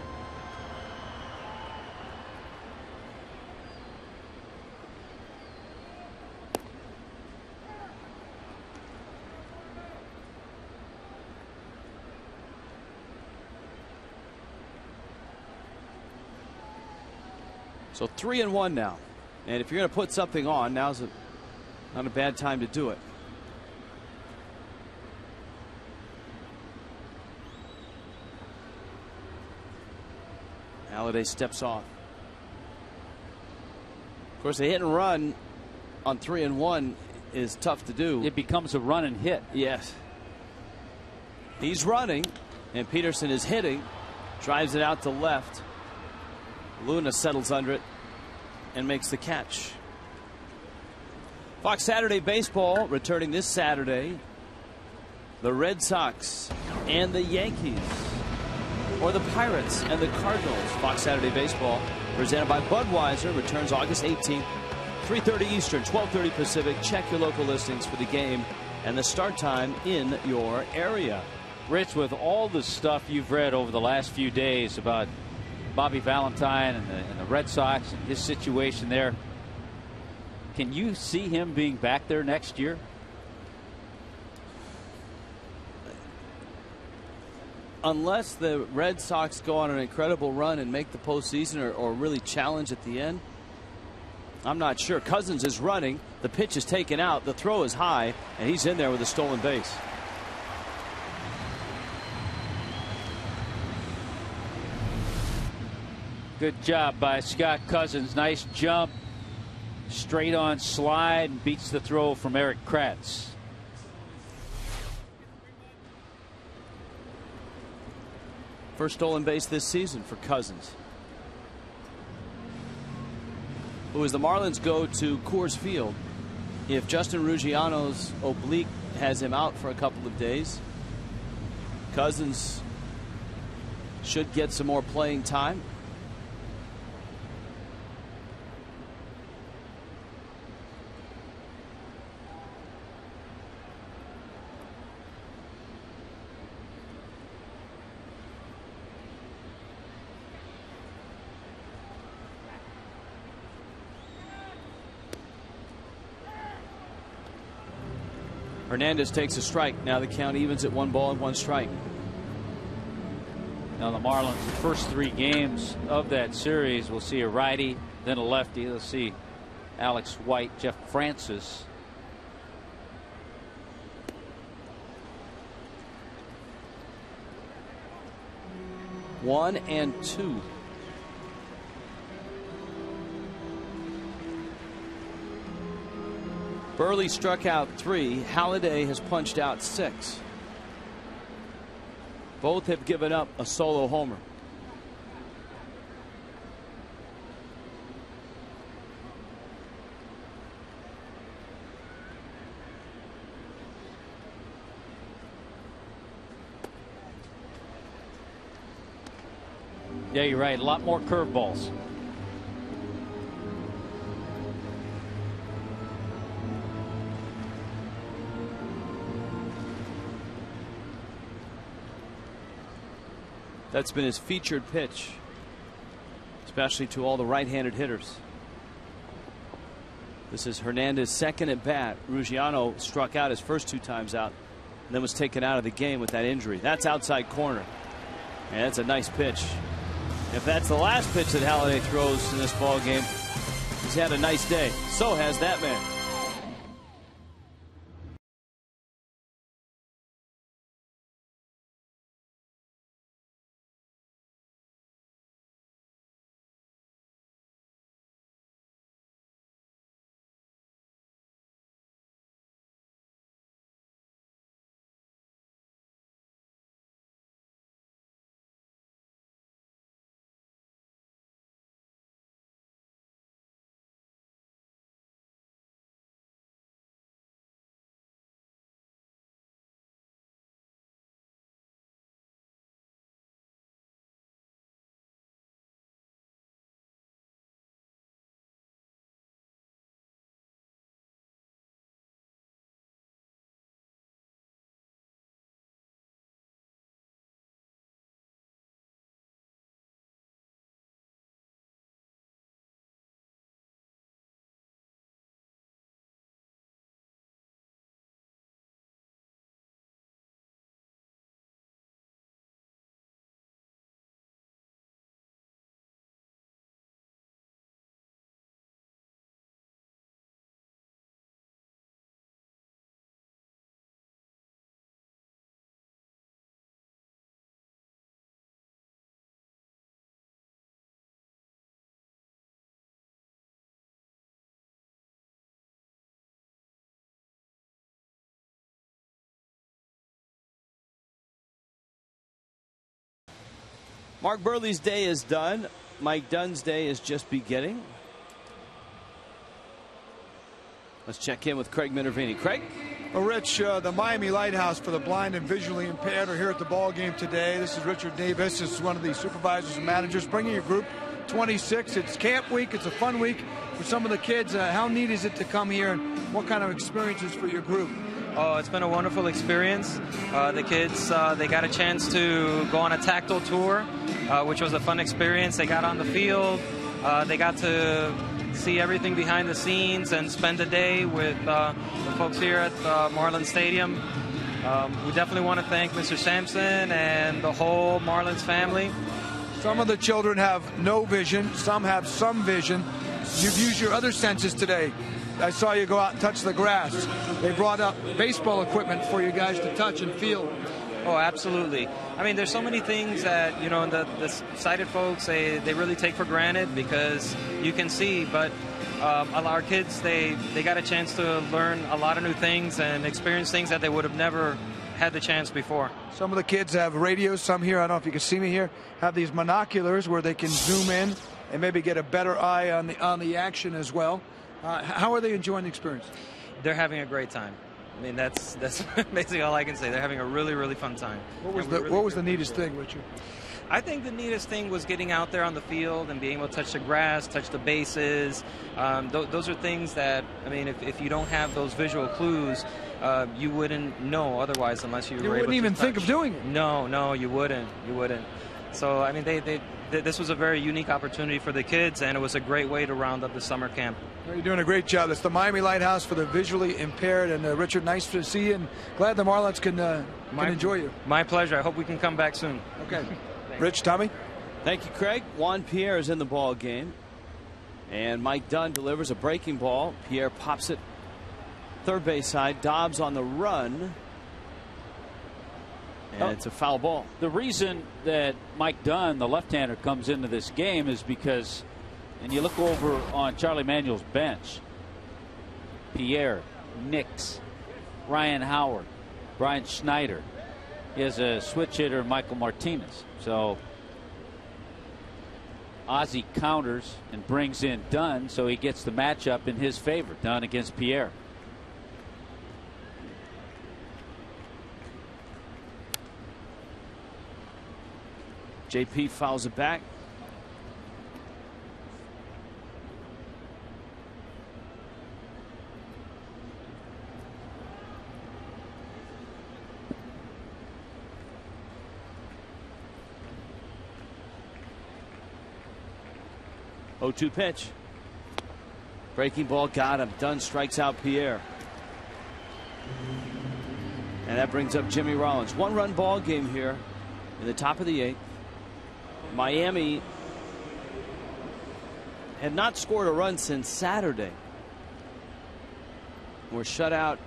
So 3-1 now. And if you're going to put something on, now's not a bad time to do it. Halladay steps off. Of course, a hit and run on 3-1 is tough to do. It becomes a run and hit. Yes. He's running, and Peterson is hitting. Drives it out to left. Luna settles under it and makes the catch. Fox Saturday Baseball returning this Saturday. The Red Sox and the Yankees, or the Pirates and the Cardinals. Fox Saturday Baseball presented by Budweiser returns August 18th, 3:30 Eastern, 12:30 Pacific. Check your local listings for the game and the start time in your area. Rich, with all the stuff you've read over the last few days about Bobby Valentine and the Red Sox and his situation there, can you see him being back there next year? Unless the Red Sox go on an incredible run and make the postseason or really challenge at the end, I'm not sure. Cousins is running. The pitch is taken out. The throw is high, and he's in there with a stolen base. Good job by Scott Cousins. Nice jump. Straight on slide. Beats the throw from Eric Kratz. First stolen base this season for Cousins, who, as the Marlins go to Coors Field, if Justin Ruggiano's oblique has him out for a couple of days, Cousins should get some more playing time. Hernandez takes a strike. Now the count evens at 1-1 strike. Now the Marlins, the first 3 games of that series, we'll see a righty, then a lefty. Let's see Alex White, Jeff Francis. One and two. Burley struck out 3. Halladay has punched out 6. Both have given up a solo homer. Yeah, you're right. A lot more curveballs. That's been his featured pitch, especially to all the right-handed hitters. This is Hernandez's second at bat. Ruggiano struck out his first 2 times out and then was taken out of the game with that injury. That's outside corner. And that's a nice pitch. If that's the last pitch that Halladay throws in this ball game, he's had a nice day. So has that man. Mark Burley's day is done. Mike Dunn's day is just beginning. Let's check in with Craig Minervini. Craig? Well, Rich, the Miami Lighthouse for the blind and visually impaired are here at the ball game today. This is Richard Davis. This is one of the supervisors and managers bringing your group 26. It's camp week. It's a fun week for some of the kids. How neat is it to come here, and what kind of experiences for your group? Oh, it's been a wonderful experience. The kids, they got a chance to go on a tactile tour, which was a fun experience. They got on the field. They got to see everything behind the scenes and spend a day with the folks here at Marlins Stadium. We definitely want to thank Mr. Sampson and the whole Marlins family. Some of the children have no vision. Some have some vision. You've used your other senses today. I saw you go out and touch the grass. They brought up baseball equipment for you guys to touch and feel. Oh, absolutely. I mean, there's so many things that, you know, the sighted folks, they really take for granted because you can see, but a lot of our kids, they got a chance to learn a lot of new things and experience things that they would have never had the chance before. Some of the kids have radios. Some here, I don't know if you can see me here, have these monoculars where they can zoom in and maybe get a better eye on the action as well. How are they enjoying the experience? They're having a great time. I mean, that's basically all I can say. They're having a really, really fun time. What was the neatest thing, Richard? I think the neatest thing was getting out there on the field and being able to touch the grass, touch the bases. Those are things that, I mean, if you don't have those visual clues, you wouldn't know otherwise unless you were able to You wouldn't even touch. think of doing it. No, you wouldn't. So, I mean, this was a very unique opportunity for the kids, and it was a great way to round up the summer camp. Well, you're doing a great job. It's the Miami Lighthouse for the visually impaired. And Richard, nice to see you, and glad the Marlins can enjoy you. My pleasure. I hope we can come back soon. Okay. Rich, Tommy? Thank you, Craig. Juan Pierre is in the ball game. And Mike Dunn delivers a breaking ball. Pierre pops it third base side. Dobbs on the run. And it's a foul ball. The reason that Mike Dunn, the left-hander, comes into this game is because, and you look over on Charlie Manuel's bench, Pierre, Nix, Ryan Howard, Brian Schneider. He has a switch hitter, Michael Martinez. So Ozzie counters and brings in Dunn, so he gets the matchup in his favor. Dunn against Pierre. JP fouls it back. Oh, 2 pitch. Breaking ball got him. Dunn strikes out Pierre. And that brings up Jimmy Rollins. 1-run ball game here in the top of the 8th. Miami had not scored a run since Saturday. Were shut out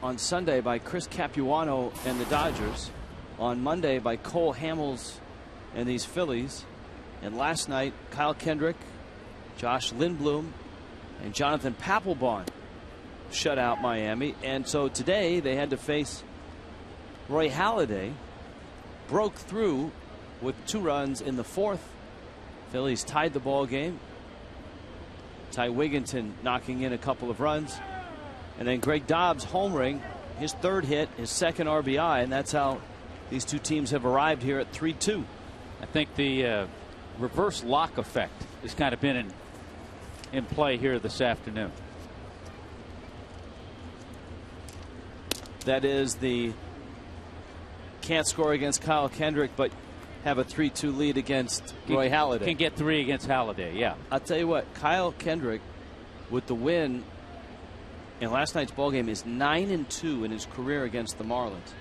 on Sunday by Chris Capuano and the Dodgers. On Monday by Cole Hamels and these Phillies. And last night, Kyle Kendrick, Josh Lindblom, and Jonathan Papelbon shut out Miami. And so today they had to face Roy Halladay. Broke through with 2 runs in the 4th. Phillies tied the ball game. Ty Wigginton knocking in a couple of runs. And then Greg Dobbs homering, his 3rd hit, his 2nd RBI, and that's how these two teams have arrived here at 3-2. I think the reverse lock effect has kind of been in play here this afternoon. That is the can't score against Kyle Kendrick, but have a 3-2 lead against Roy Halladay. Can get 3 against Halladay, yeah. I'll tell you what, Kyle Kendrick with the win in last night's ballgame is 9-2 in his career against the Marlins.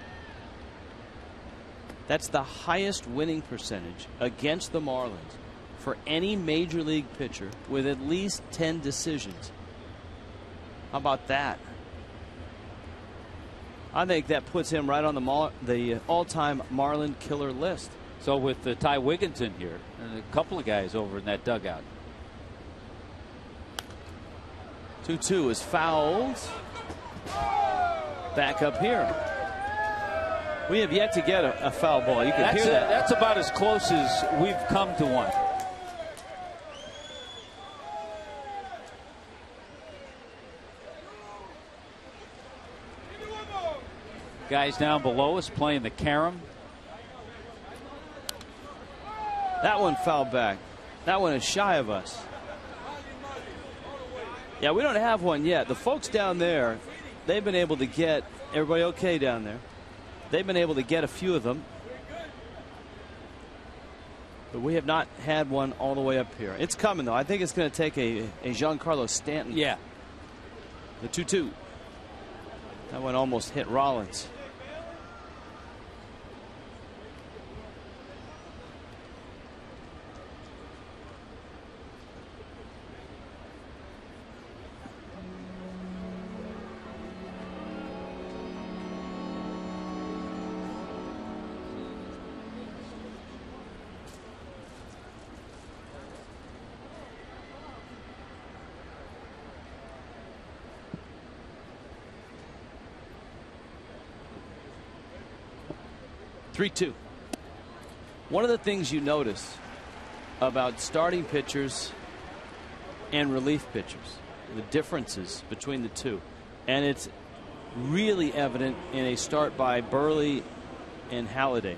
That's the highest winning percentage against the Marlins for any major league pitcher with at least 10 decisions. How about that? I think that puts him right on the all-time Marlin killer list. So with Ty Wigginton here and a couple of guys over in that dugout. 2-2 is fouled. Back up here. We have yet to get a foul ball. You can hear that. That's about as close as we've come to one. Guys down below us playing the carom. That one fouled back. That one is shy of us. Yeah, we don't have one yet. The folks down there, they've been able to get everybody okay down there. They've been able to get a few of them. But we have not had one all the way up here. It's coming, though. I think it's going to take a Giancarlo Stanton. Yeah. The 2-2. That one almost hit Rollins. Three-two. One of the things you notice about starting pitchers and relief pitchers, the differences between the two, and it's really evident in a start by Burley and Halladay,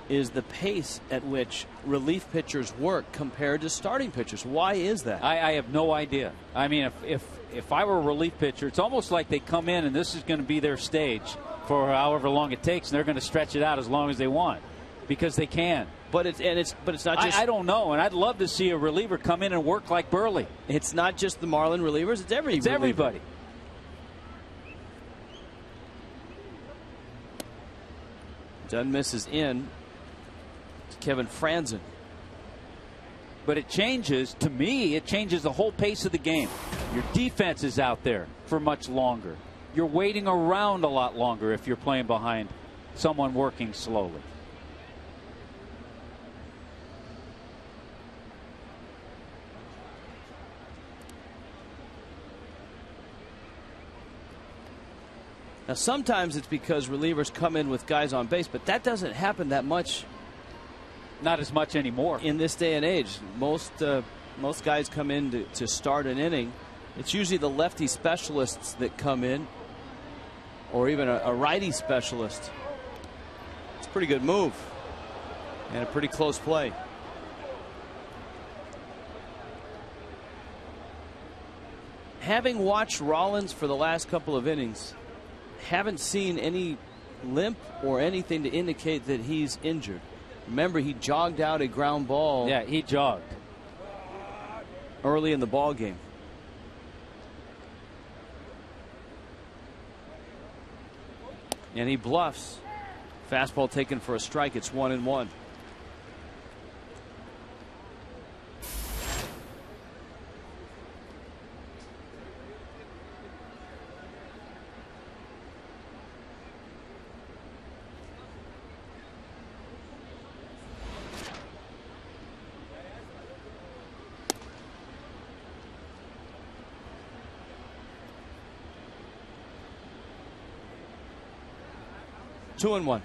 is the pace at which relief pitchers work compared to starting pitchers. Why is that? I have no idea. I mean, if I were a relief pitcher, it's almost like they come in and this is going to be their stage for however long it takes, and they're going to stretch it out as long as they want because they can. But it's not just. I don't know, and I'd love to see a reliever come in and work like Burley. It's not just the Marlin relievers; it's everybody. Dunn misses in. It's Kevin Franzen. But it changes, to me, it changes the whole pace of the game. Your defense is out there for much longer. You're waiting around a lot longer if you're playing behind someone working slowly. Now, sometimes it's because relievers come in with guys on base, but that doesn't happen that much. Not as much anymore. In this day and age, most guys come in to start an inning. It's usually the lefty specialists that come in, or even a righty specialist. It's a pretty good move and a pretty close play. Having watched Rollins for the last couple of innings, haven't seen any limp or anything to indicate that he's injured. Remember, he jogged out a ground ball. Yeah, he jogged early in the ball game. And he bluffs. Fastball taken for a strike. It's 1-1. Two and one.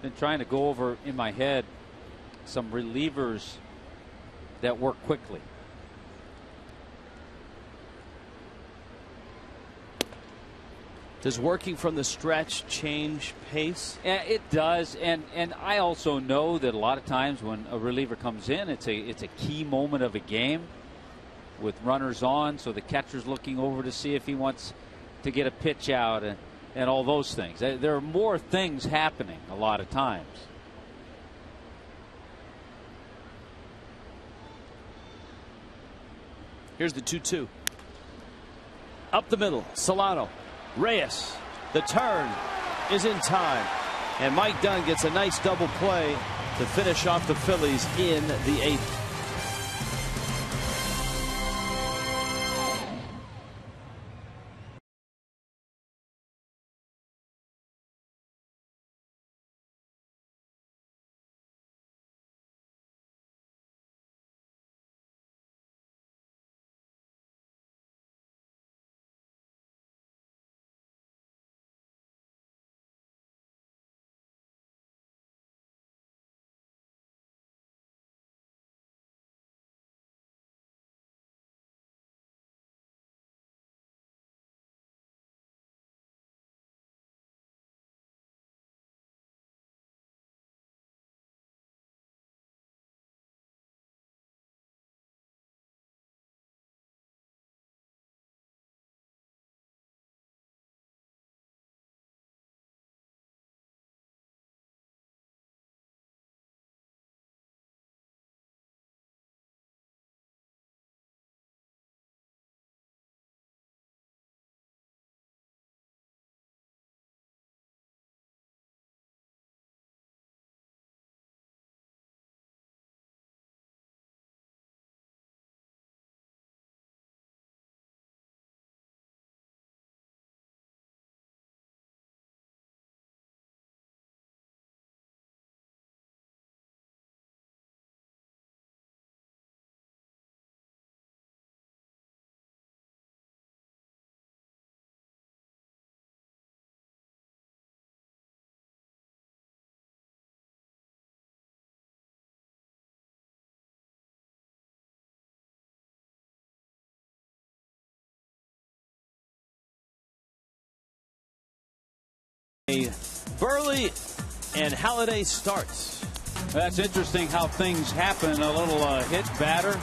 Been trying to go over in my head some relievers that work quickly. Does working from the stretch change pace? It does, and I also know that a lot of times when a reliever comes in, it's a key moment of a game with runners on, so the catcher's looking over to see if he wants to get a pitch out and all those things. There are more things happening a lot of times. Here's the 2-2. Up the middle, Solano. Reyes, the turn is in time, and Mike Dunn gets a nice double play to finish off the Phillies in the 8th. Burley and Halliday starts. That's interesting how things happen. A little hit batter.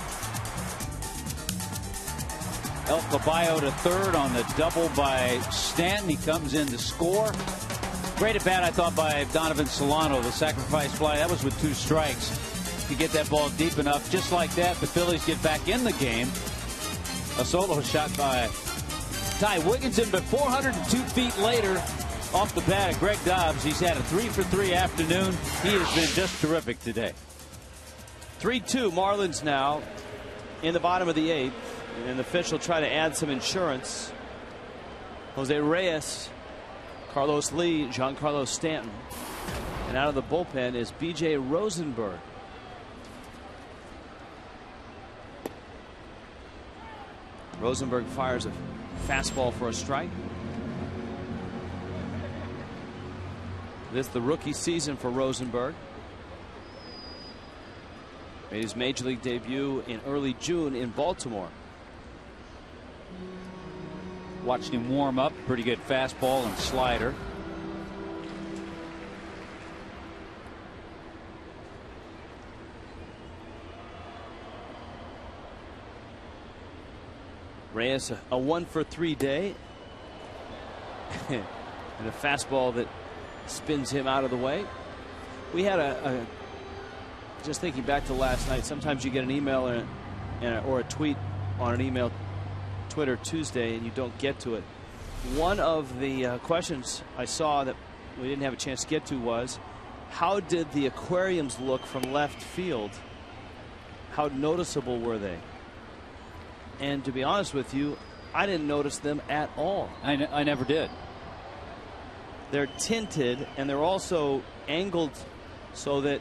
El Caballo to third on the double by Stanton. He comes in to score. Great at bat, I thought, by Donovan Solano. The sacrifice fly, that was with 2 strikes. To get that ball deep enough, just like that, the Phillies get back in the game. A solo shot by Ty Wigginton, but 402 feet later, off the bat of Greg Dobbs. He's had a 3-for-3 afternoon. He has been just terrific today. 3-2 Marlins now in the bottom of the 8th. And the fish will try to add some insurance. Jose Reyes, Carlos Lee, Giancarlo Stanton. And out of the bullpen is B.J. Rosenberg. Rosenberg fires a fastball for a strike. This is the rookie season for Rosenberg. Made his major league debut in early June in Baltimore. Watched him warm up. Pretty good fastball and slider. Reyes a 1-for-3 day. And a fastball that spins him out of the way. We had just thinking back to last night, sometimes you get an email or a tweet on an email Twitter Tuesday and you don't get to it. One of the questions I saw that we didn't have a chance to get to was, how did the aquariums look from left field? How noticeable were they? And to be honest with you, I didn't notice them at all. I never did. They're tinted and they're also angled so that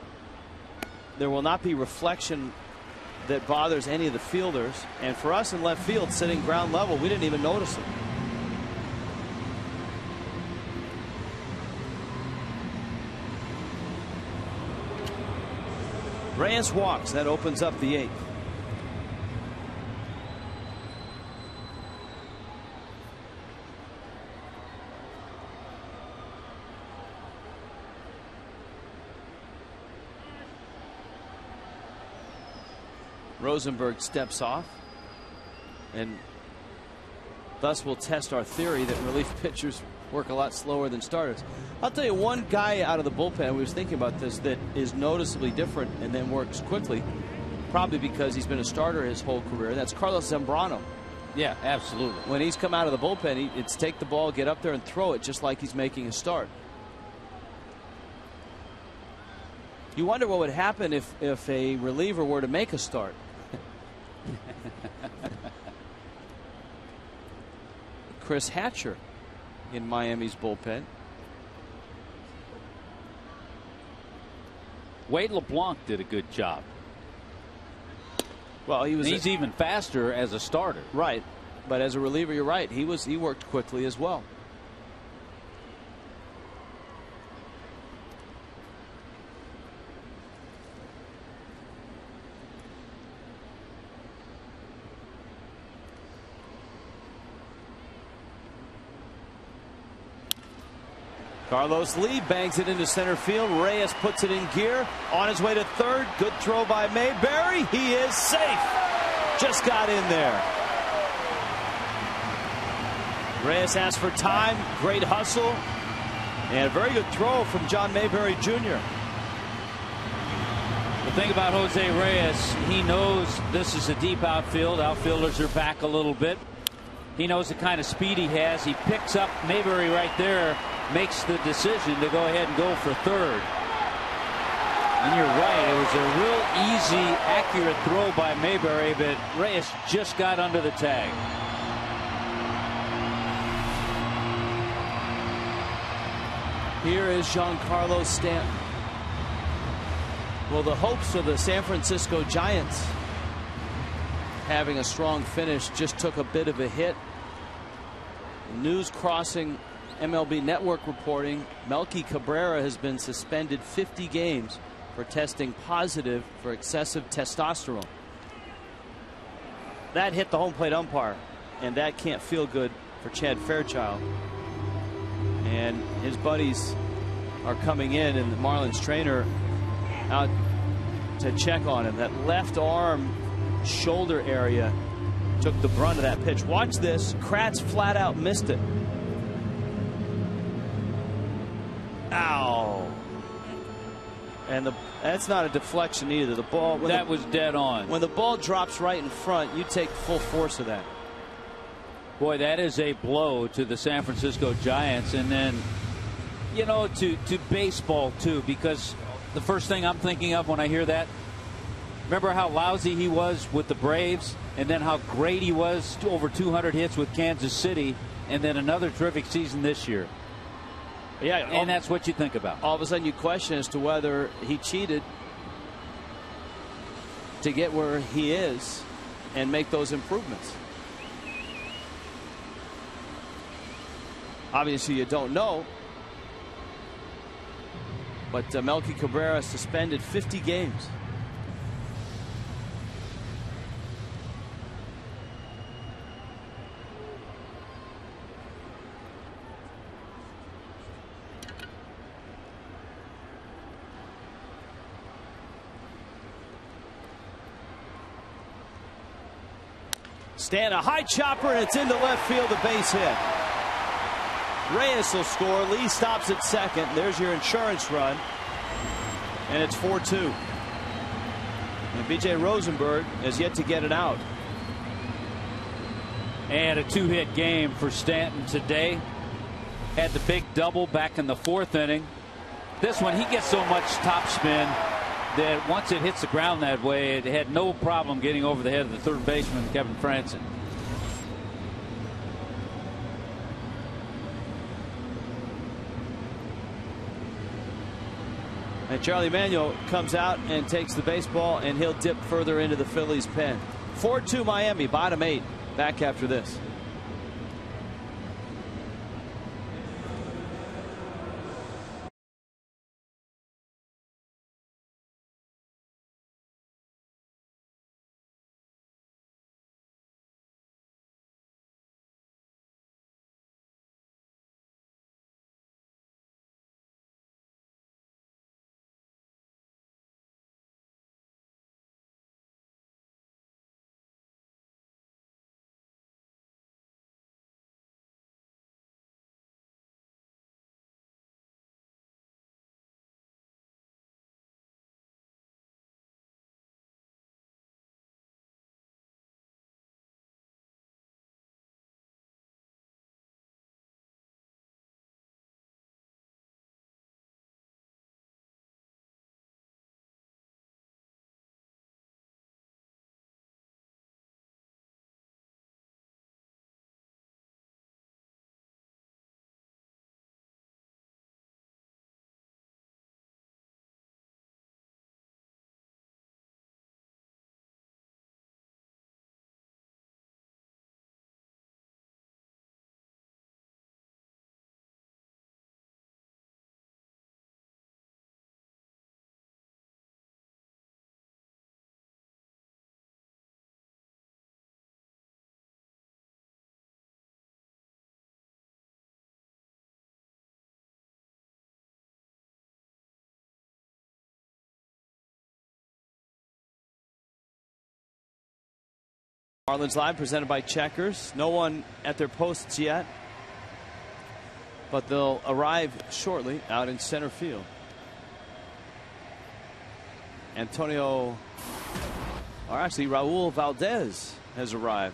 there will not be reflection that bothers any of the fielders. And for us in left field, sitting ground level, we didn't even notice it. Reyes walks. That opens up the 8th. Rosenberg steps off, and thus we'll test our theory that relief pitchers work a lot slower than starters. I'll tell you one guy out of the bullpen, we was thinking about this, that is noticeably different and then works quickly, probably because he's been a starter his whole career. That's Carlos Zambrano. Yeah, absolutely. When he's come out of the bullpen, it's take the ball, get up there and throw it just like he's making a start. You wonder what would happen if a reliever were to make a start. Chris Hatcher in Miami's bullpen. Wade LeBlanc did a good job. Well, he's even faster as a starter. Right, but as a reliever, you're right. He worked quickly as well. Carlos Lee bangs it into center field. Reyes puts it in gear. On his way to third. Good throw by Mayberry. He is safe. Just got in there. Reyes asked for time. Great hustle. And a very good throw from John Mayberry Jr. The thing about Jose Reyes, he knows this is a deep outfield. Outfielders are back a little bit. He knows the kind of speed he has. He picks up Mayberry right there. Makes the decision to go ahead and go for third. And you're right, it was a real easy, accurate throw by Mayberry, but Reyes just got under the tag. Here is Giancarlo Stanton. Well, the hopes of the San Francisco Giants having a strong finish just took a bit of a hit. News crossing MLB Network reporting, Melky Cabrera has been suspended 50 games for testing positive for excessive testosterone. That hit the home plate umpire, and that can't feel good for Chad Fairchild. And his buddies are coming in, and the Marlins trainer out to check on him. That left arm shoulder area took the brunt of that pitch. Watch this. Kratz flat out missed it. Ow. And that's not a deflection either. The ball that was dead on. When the ball drops right in front, you take full force of that. Boy, that is a blow to the San Francisco Giants, and then, you know, to baseball too, because the first thing I'm thinking of when I hear that, remember how lousy he was with the Braves, and then how great he was, over 200 hits with Kansas City, and then another terrific season this year. Yeah, and that's what you think about. All of a sudden you question as to whether he cheated to get where he is and make those improvements. Obviously you don't know, but Melky Cabrera suspended 50 games. Stan, a high chopper, and it's into left field, a base hit. Reyes will score. Lee stops at second. There's your insurance run. And it's 4-2. And B.J. Rosenberg has yet to get it out. And a 2-hit game for Stanton today. Had the big double back in the 4th inning. This one, he gets so much topspin that once it hits the ground that way, it had no problem getting over the head of the third baseman, Kevin Franson. And Charlie Manuel comes out and takes the baseball, and he'll dip further into the Phillies' pen. 4-2 Miami, bottom 8. Back after this. Marlins Live presented by Checkers. No one at their posts yet, but they'll arrive shortly out in center field. Antonio, or actually Raul Valdez has arrived.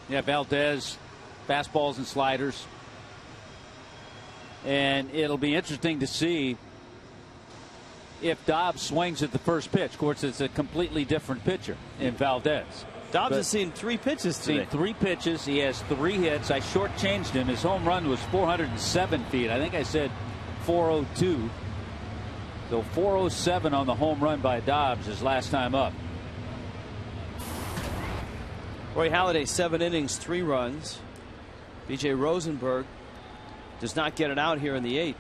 Yeah, Valdez, fastballs and sliders. And it'll be interesting to see if Dobbs swings at the first pitch. Of course, it's a completely different pitcher in Valdez. Dobbs has seen 3 pitches today. Seen 3 pitches. He has 3 hits. I shortchanged him. His home run was 407 feet. I think I said 402. So 407 on the home run by Dobbs his last time up. Roy Halladay, 7 innings, 3 runs. B.J. Rosenberg does not get it out here in the 8th.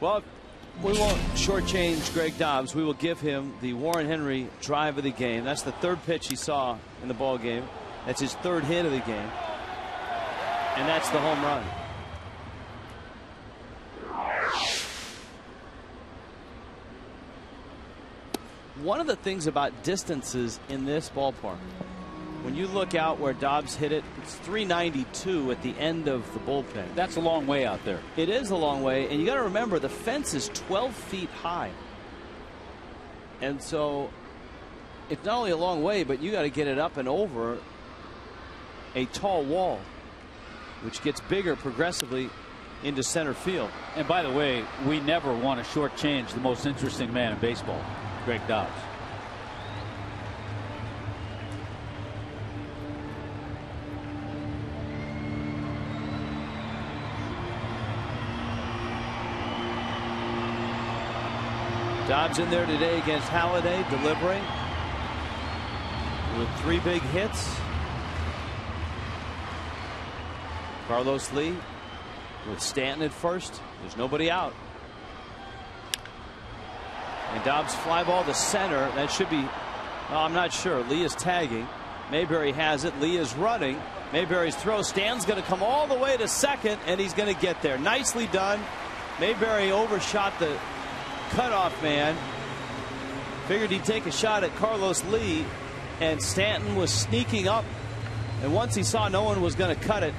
Well, we won't shortchange Greg Dobbs. We will give him the Warren Henry drive of the game. That's the third pitch he saw in the ball game. That's his third hit of the game. And that's the home run. One of the things about distances in this ballpark, when you look out where Dobbs hit it, it's 392 at the end of the bullpen. That's a long way out there. It is a long way, and you got to remember the fence is 12 feet high. And so it's not only a long way, but you got to get it up and over a tall wall, which gets bigger progressively into center field. And by the way, we never want to shortchange the most interesting man in baseball, Greg Dobbs. Dobbs in there today against Halladay, delivering with 3 big hits. Carlos Lee with Stanton at first. There's nobody out. And Dobbs fly ball to center. That should be, well, I'm not sure. Lee is tagging. Mayberry has it. Lee is running. Mayberry's throw. Stan's going to come all the way to second, and he's going to get there. Nicely done. Mayberry overshot the cutoff man. Figured he'd take a shot at Carlos Lee, and Stanton was sneaking up. And once he saw no one was going to cut it,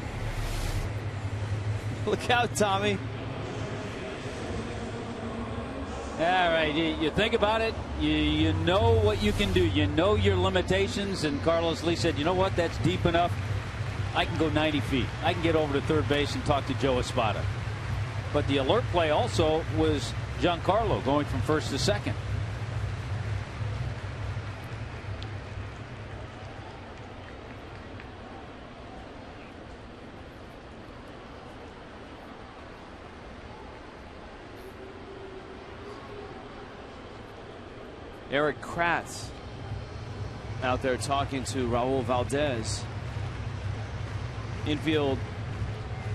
look out, Tommy. All right, you think about it, you know what you can do. You know your limitations, and Carlos Lee said, you know what, that's deep enough. I can go 90 feet. I can get over to third base and talk to Joe Espada. But the alert play also was Giancarlo going from first to second. Eric Kratz out there talking to Raul Valdez. Infield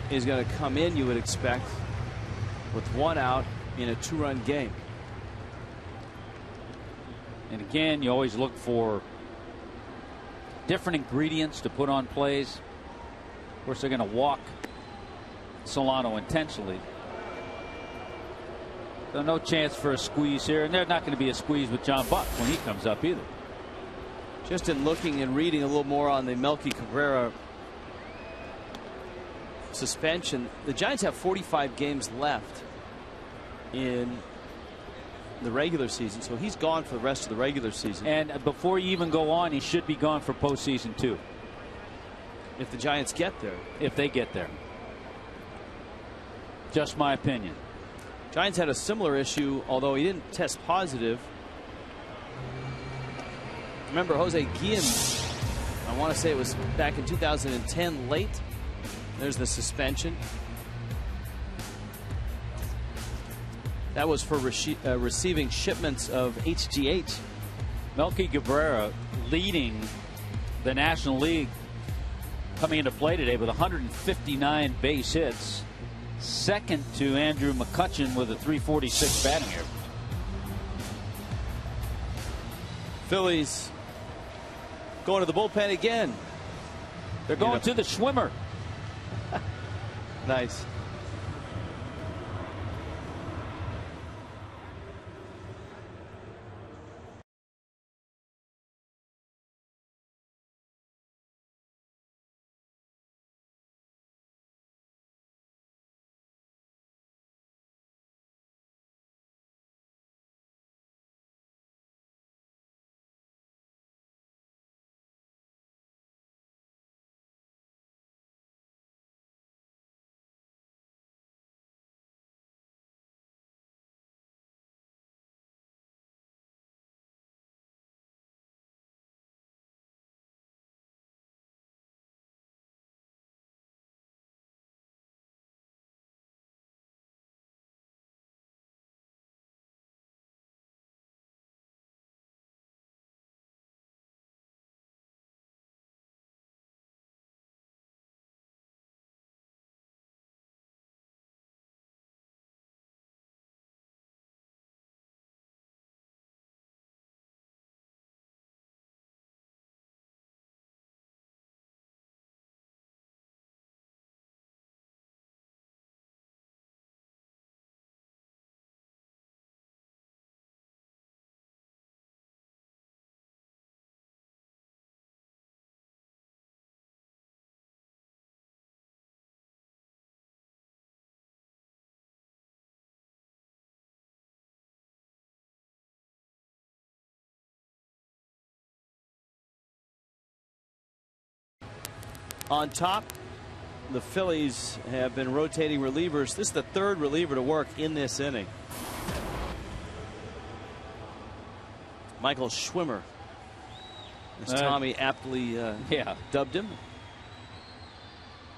is going to come in, you would expect, with 1 out in a 2-run game. And again, you always look for different ingredients to put on plays. Of course, they're going to walk Solano intentionally. So no chance for a squeeze here, and there's not going to be a squeeze with John Buck when he comes up either. Just in looking and reading a little more on the Melky Cabrera suspension, the Giants have 45 games left in the regular season, so he's gone for the rest of the regular season. And before you even go on, he should be gone for postseason too. If the Giants get there. If they get there. Just my opinion. Giants had a similar issue, although he didn't test positive. Remember, Jose Guillen, I want to say it was back in 2010 late. There's the suspension. That was for receiving shipments of HGH. Melky Cabrera leading the National League coming into play today with 159 base hits. Second to Andrew McCutchen with a .346 batting average. Phillies going to the bullpen again. They're going to the Schwimmer. Nice. On top, the Phillies have been rotating relievers. This is the third reliever to work in this inning. Michael Schwimmer, as Tommy aptly dubbed him.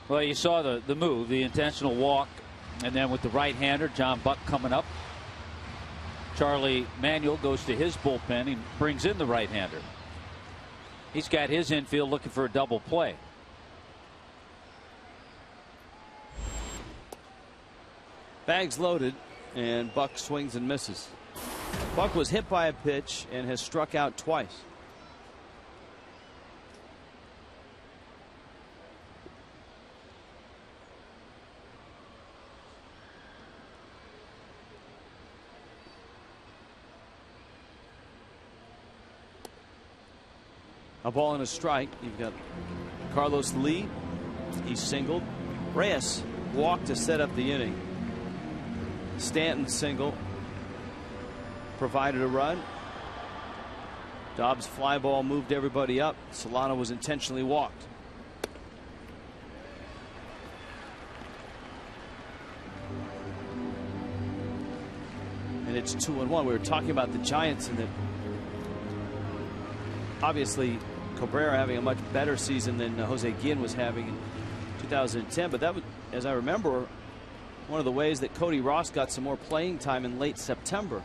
Well, you saw the move, the intentional walk, and then with the right-hander, John Buck coming up. Charlie Manuel goes to his bullpen. He brings in the right-hander. He's got his infield looking for a double play. Bags loaded, and Buck swings and misses. Buck was hit by a pitch and has struck out twice. A ball and a strike. You've got Carlos Lee. He singled. Reyes walked to set up the inning. Stanton single. Provided a run. Dobbs' fly ball moved everybody up. Solano was intentionally walked. And it's 2-1. We were talking about the Giants and that obviously Cabrera having a much better season than Jose Guillen was having in 2010. But that was, as I remember, one of the ways that Cody Ross got some more playing time in late September.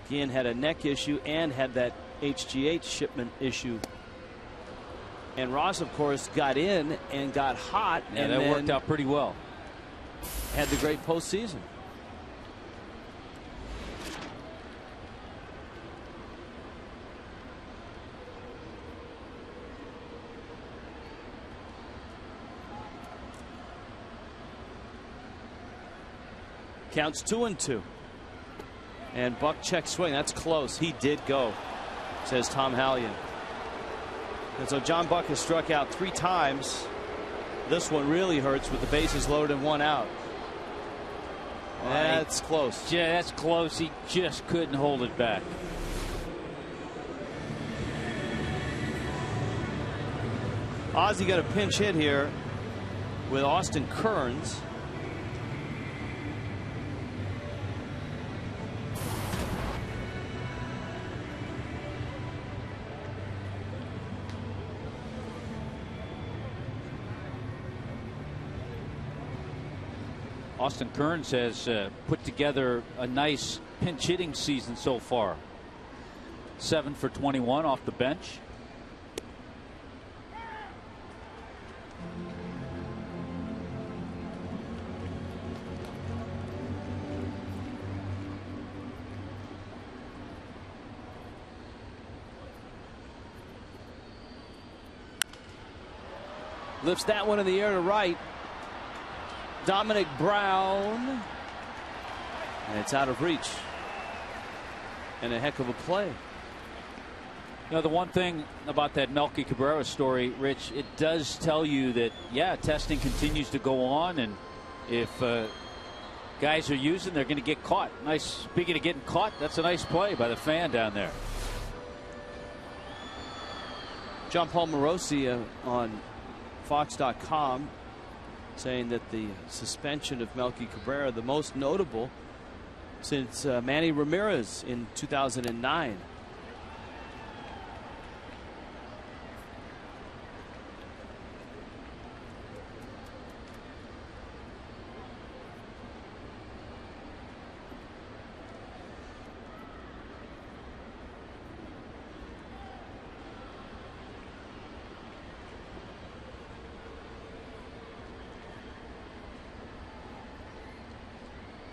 Guillen had a neck issue and had that HGH shipment issue. And Ross, of course, got in and got hot. And that worked out pretty well. Had the great postseason. Counts 2-2. And Buck check swing. That's close. He did go, says Tom Hallion. And so John Buck has struck out 3 times. This one really hurts with the bases loaded and 1 out. That's close. Yeah, that's close. He just couldn't hold it back. Ozzie got a pinch hit here with Austin Kearns. Austin Kearns has put together a nice pinch hitting season so far. 7 for 21 off the bench. Lifts that one in the air to right. Dominic Brown. And it's out of reach. And a heck of a play. You know, the one thing about that Melky Cabrera story, Rich, it does tell you that, yeah, testing continues to go on. And if guys are using, they're going to get caught. Nice. Speaking of getting caught, that's a nice play by the fan down there. John Paul Morosi on Fox.com saying that the suspension of Melky Cabrera, the most notable since Manny Ramirez in 2009.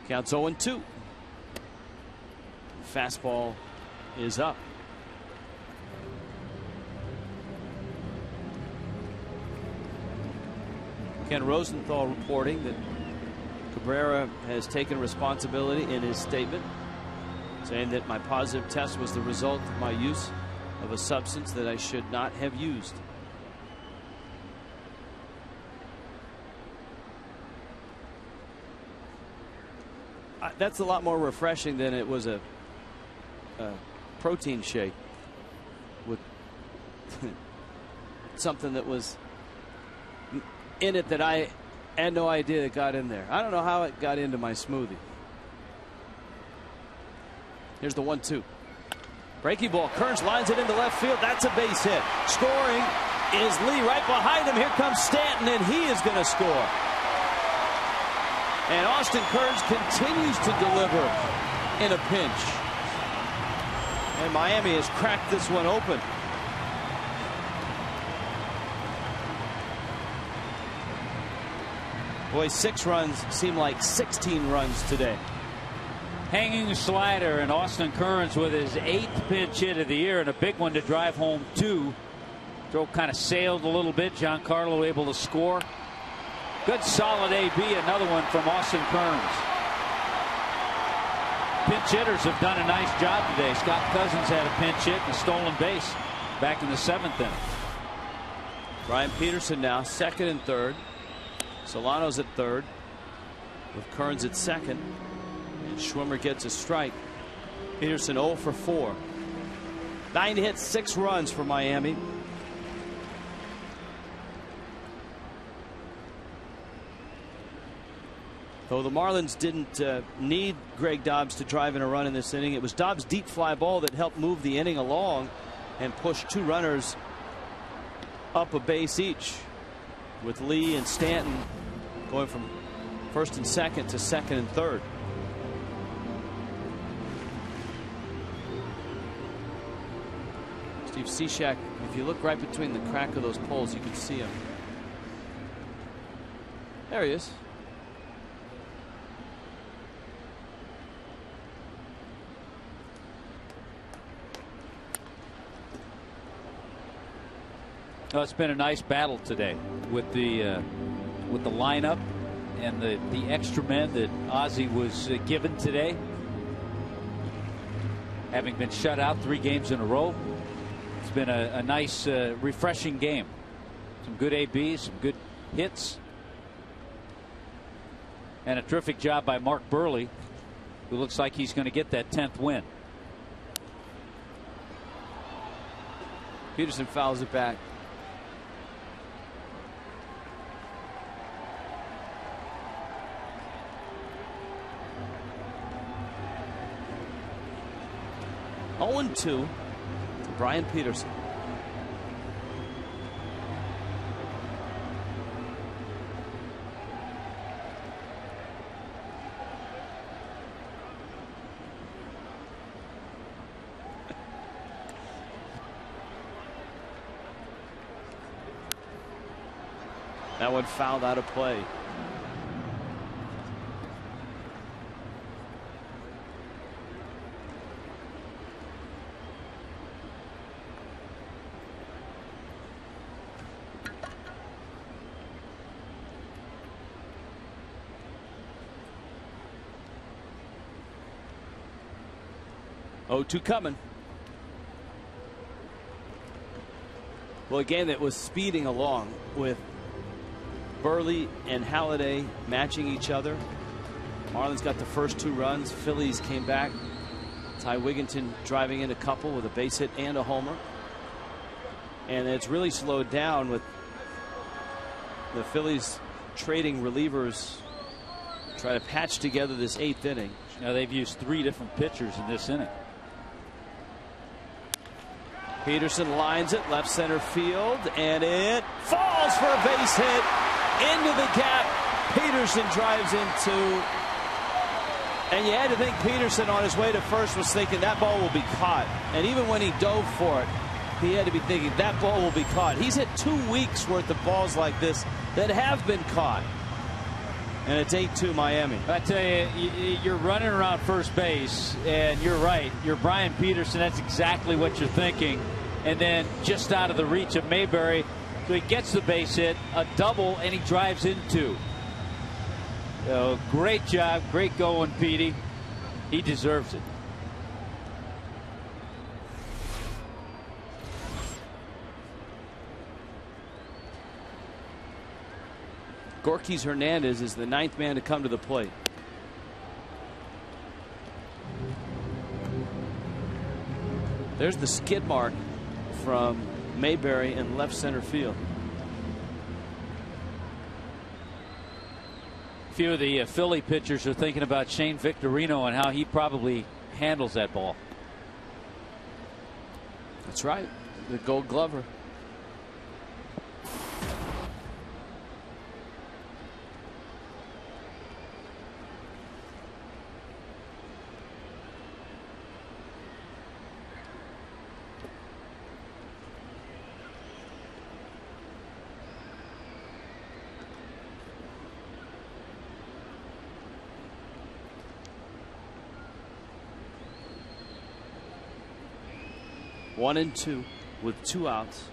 Counts 0-2. Fastball is up. Ken Rosenthal reporting that Cabrera has taken responsibility in his statement, saying that my positive test was the result of my use of a substance that I should not have used. That's a lot more refreshing than it was a protein shake with something that was in it that I had no idea it got in there. I don't know how it got into my smoothie. Here's the 1-2. Breaking ball. Kearns lines it into left field. That's a base hit. Scoring is Lee. Right behind him. Here comes Stanton, and he is going to score. And Austin Kearns continues to deliver in a pinch. And Miami has cracked this one open. Boy, 6 runs seem like 16 runs today. Hanging slider, and Austin Kearns with his 8th pinch hit of the year, and a big one to drive home 2. Throw kind of sailed a little bit. Giancarlo able to score. Good solid AB. Another one from Austin Kearns. Pinch hitters have done a nice job today. Scott Cousins had a pinch hit and a stolen base back in the 7th inning. Brian Peterson now 2nd and 3rd. Solano's at 3rd with Kearns at 2nd. And Schwimmer gets a strike. Peterson 0 for 4. 9 hits, 6 runs for Miami. Though the Marlins didn't need Greg Dobbs to drive in a run in this inning, it was Dobbs' deep fly ball that helped move the inning along and push 2 runners up a base each, with Lee and Stanton going from 1st and 2nd to 2nd and 3rd. Steve Cishek, if you look right between the crack of those poles, you can see him. There he is. Well, it's been a nice battle today with the lineup and the extra men that Ozzie was given today. Having been shut out 3 games in a row, it's been a nice, refreshing game. Some good ABs, some good hits, and a terrific job by Mark Burley, who looks like he's going to get that 10th win. Peterson fouls it back. (0-2) to Brian Peterson. That one fouled out of play. (0-2) coming. Well, a game that was speeding along with Burley and Halladay matching each other. Marlins got the first 2 runs. Phillies came back. Ty Wigginton driving in a couple with a base hit and a homer. And it's really slowed down with the Phillies trading relievers, try to patch together this 8th inning. Now they've used 3 different pitchers in this inning. Peterson lines it left center field, and it falls for a base hit into the gap. Peterson drives into, and you had to think Peterson on his way to first was thinking that ball will be caught. And even when he dove for it, he had to be thinking that ball will be caught. He's hit 2 weeks worth of balls like this that have been caught. And it's 8-2 Miami. I tell you, you're running around first base, and you're right. You're Brian Peterson. That's exactly what you're thinking. And then just out of the reach of Mayberry, so he gets the base hit, a double, and he drives in 2. Great job, great going, Petey. He deserves it. Gorkys Hernandez is the 9th man to come to the plate. There's the skid mark from Mayberry in left center field. A few of the Philly pitchers are thinking about Shane Victorino and how he probably handles that ball. That's right. The Gold Glover. One and two with 2 outs.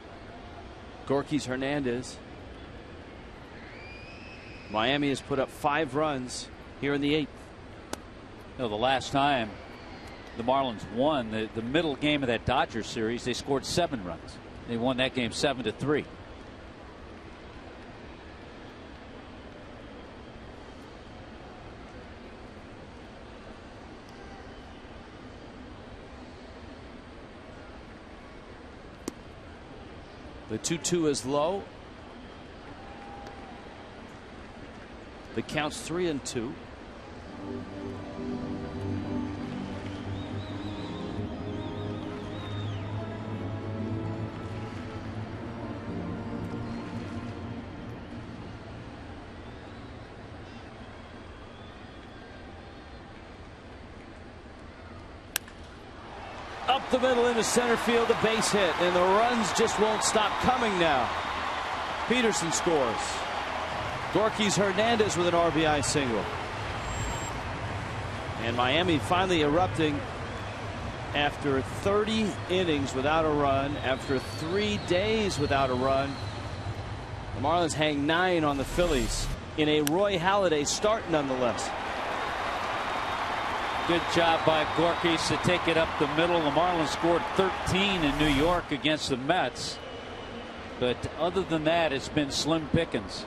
Gorkys Hernandez. Miami has put up 5 runs here in the 8th. You know, the last time the Marlins won the middle game of that Dodgers series, they scored 7 runs. They won that game 7-3. The 2-2 is low. The count's 3-2. Up the middle into center field, a base hit, and the runs just won't stop coming now. Peterson scores. Gorkys Hernandez with an RBI single. And Miami finally erupting after 30 innings without a run, after 3 days without a run. The Marlins hang 9 on the Phillies in a Roy Halladay start nonetheless. Good job by Gorkys to take it up the middle. The Marlins scored 13 in New York against the Mets. But other than that, it's been slim pickings.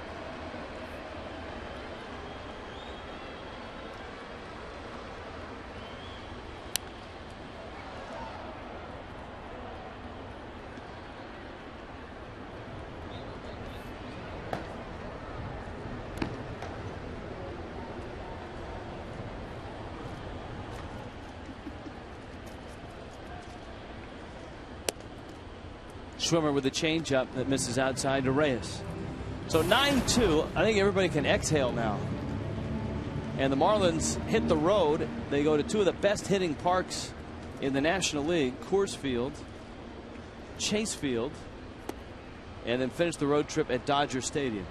Schwimmer with a changeup that misses outside to Reyes. So 9-2. I think everybody can exhale now. And the Marlins hit the road. They go to 2 of the best hitting parks in the National League, Coors Field, Chase Field, and then finish the road trip at Dodger Stadium.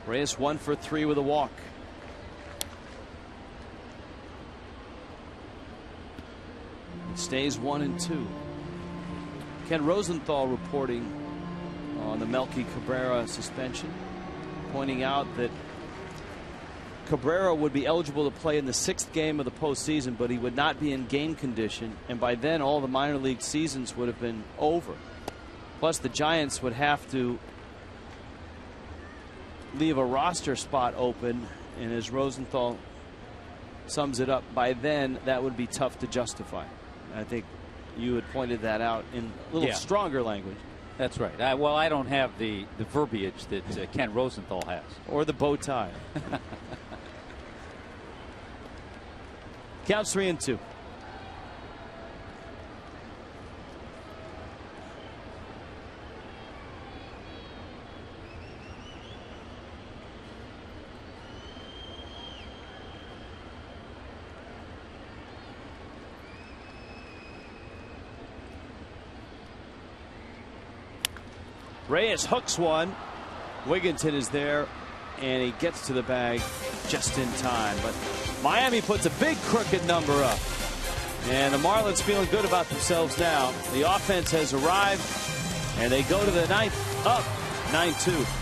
Reyes 1 for 3 with a walk. It stays 1-2. Ken Rosenthal reporting on the Melky Cabrera suspension, pointing out that Cabrera would be eligible to play in the 6th game of the postseason, but he would not be in game condition, and by then all the minor league seasons would have been over. Plus the Giants would have to leave a roster spot open, and as Rosenthal sums it up, by then that would be tough to justify. I think you had pointed that out in a little stronger language. That's right. Well, I don't have the verbiage that Ken Rosenthal has. Or the bow tie. Counts 3-2. Reyes hooks one. Wigginton is there, and he gets to the bag just in time. But Miami puts a big crooked number up. And the Marlins feeling good about themselves now. The offense has arrived, and they go to the 9th up 9-2.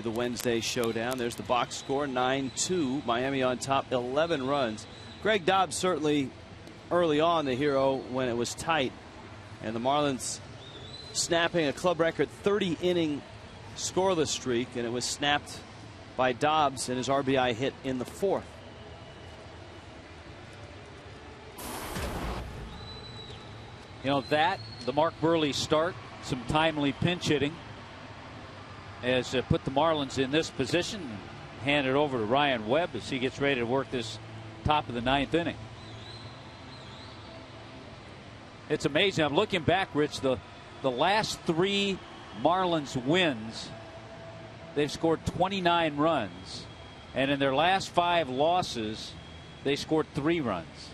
The Wednesday showdown. There's the box score, 9-2. Miami on top, 11 runs. Greg Dobbs certainly early on the hero when it was tight, and the Marlins snapping a club record 30-inning scoreless streak, and it was snapped by Dobbs and his RBI hit in the 4th. You know, that, the Mark Burley start, some timely pinch hitting, has put the Marlins in this position, and hand it over to Ryan Webb as he gets ready to work this top of the 9th inning. It's amazing. I'm looking back, Rich, the last 3 Marlins wins, they've scored 29 runs, and in their last 5 losses, they scored 3 runs.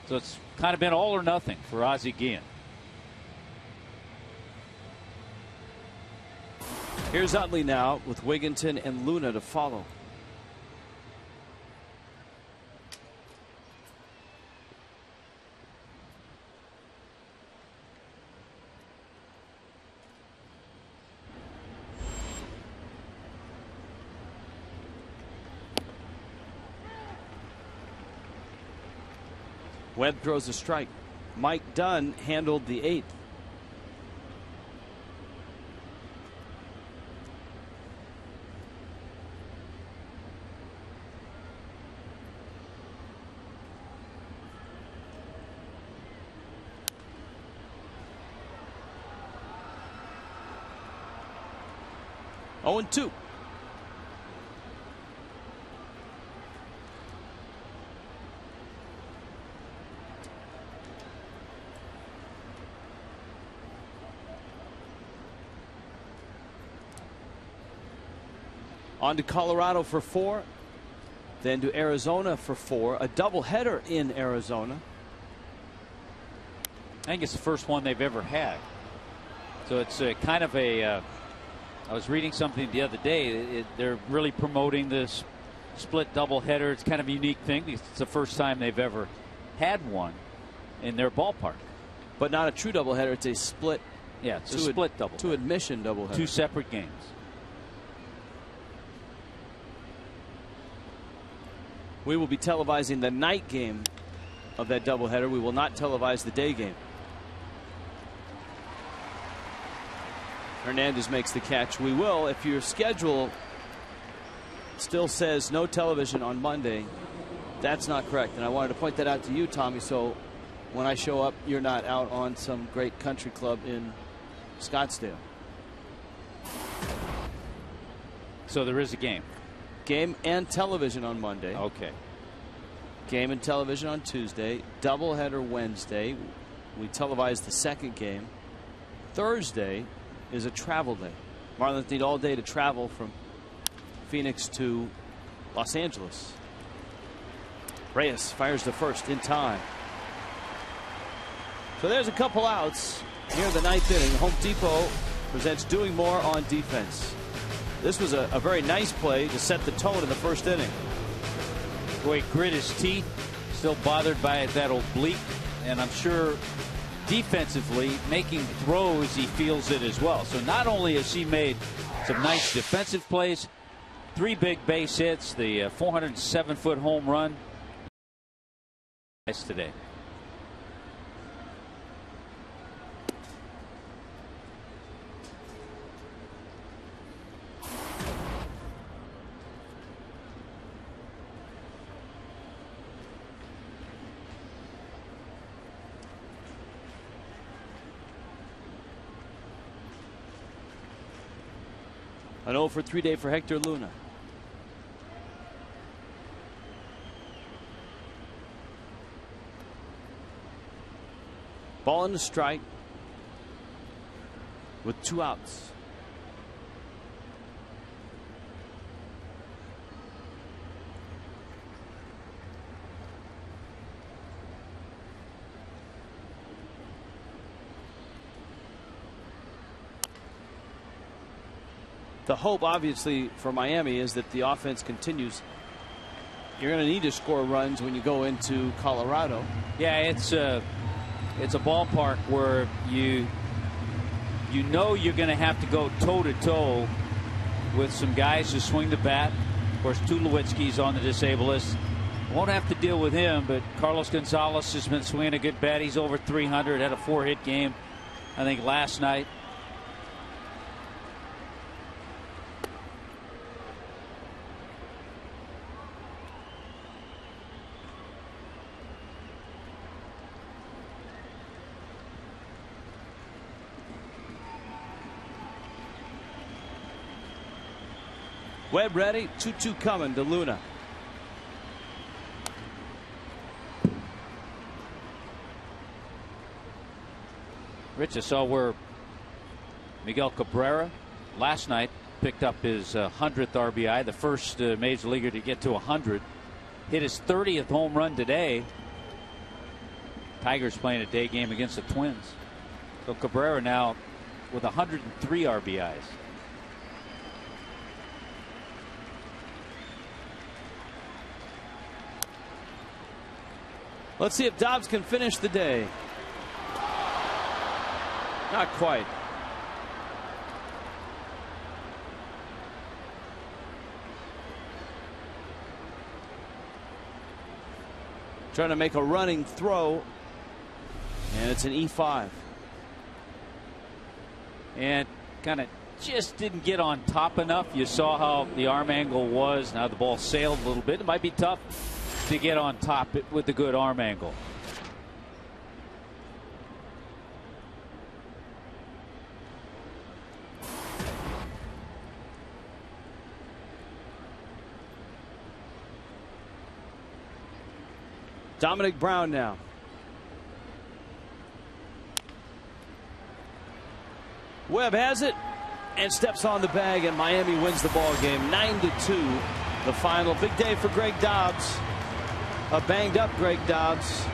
So it's kind of been all or nothing for Ozzie Guillen. Here's Utley now with Wigginton and Luna to follow. Webb throws a strike. Mike Dunn handled the 8th. Oh, and 2. On to Colorado for 4, then to Arizona for 4. A doubleheader in Arizona. I think it's the first one they've ever had. So it's kind of a. I was reading something the other day. They're really promoting this split doubleheader. It's kind of a unique thing because it's the first time they've ever had one in their ballpark. But not a true doubleheader. It's a split. Yeah, it's a split doubleheader. 2 admission doubleheader. 2 separate games. We will be televising the night game of that doubleheader. We will not televise the day game. Hernandez makes the catch. We will, if your schedule still says no television on Monday, that's not correct. And I wanted to point that out to you, Tommy, so when I show up, you're not out on some great country club in Scottsdale. So there is a game. Game and television on Monday. Okay. Game and television on Tuesday. Doubleheader Wednesday. We televise the second game. Thursday is a travel day. Marlins need all day to travel from Phoenix to Los Angeles. Reyes fires the first in time. So there's a couple outs here in the 9th inning. Home Depot presents doing more on defense. This was a very nice play to set the tone in the first inning. Boy, grit his teeth, still bothered by that oblique, and I'm sure defensively making throws, he feels it as well. So not only has he made some nice defensive plays, 3 big base hits, the 407-foot home run today. An 0 for 3 day for Hector Luna. Ball and a strike with 2 outs. The hope, obviously, for Miami is that the offense continues. You're going to need to score runs when you go into Colorado. Yeah, it's a ballpark where you know you're going to have to go toe-to-toe with some guys who swing the bat. Of course, Tulowitzki's on the disabled list. Won't have to deal with him, but Carlos Gonzalez has been swinging a good bat. He's over 300, had a 4-hit game, I think, last night. Webb ready, 2-2 coming to Luna. Rich, I saw where Miguel Cabrera last night picked up his 100th RBI, the first major leaguer to get to 100. Hit his 30th home run today. Tigers playing a day game against the Twins. So Cabrera now with 103 RBIs. Let's see if Dobbs can finish the day. Not quite. Trying to make a running throw, and it's an E5. And kind of just didn't get on top enough. You saw how the arm angle was. Now the ball sailed a little bit. It might be tough to get on top with the good arm angle. Dominic Brown now. Webb has it and steps on the bag, and Miami wins the ball game 9-2. The final. Big day for Greg Dobbs. A banged up Greg Dobbs.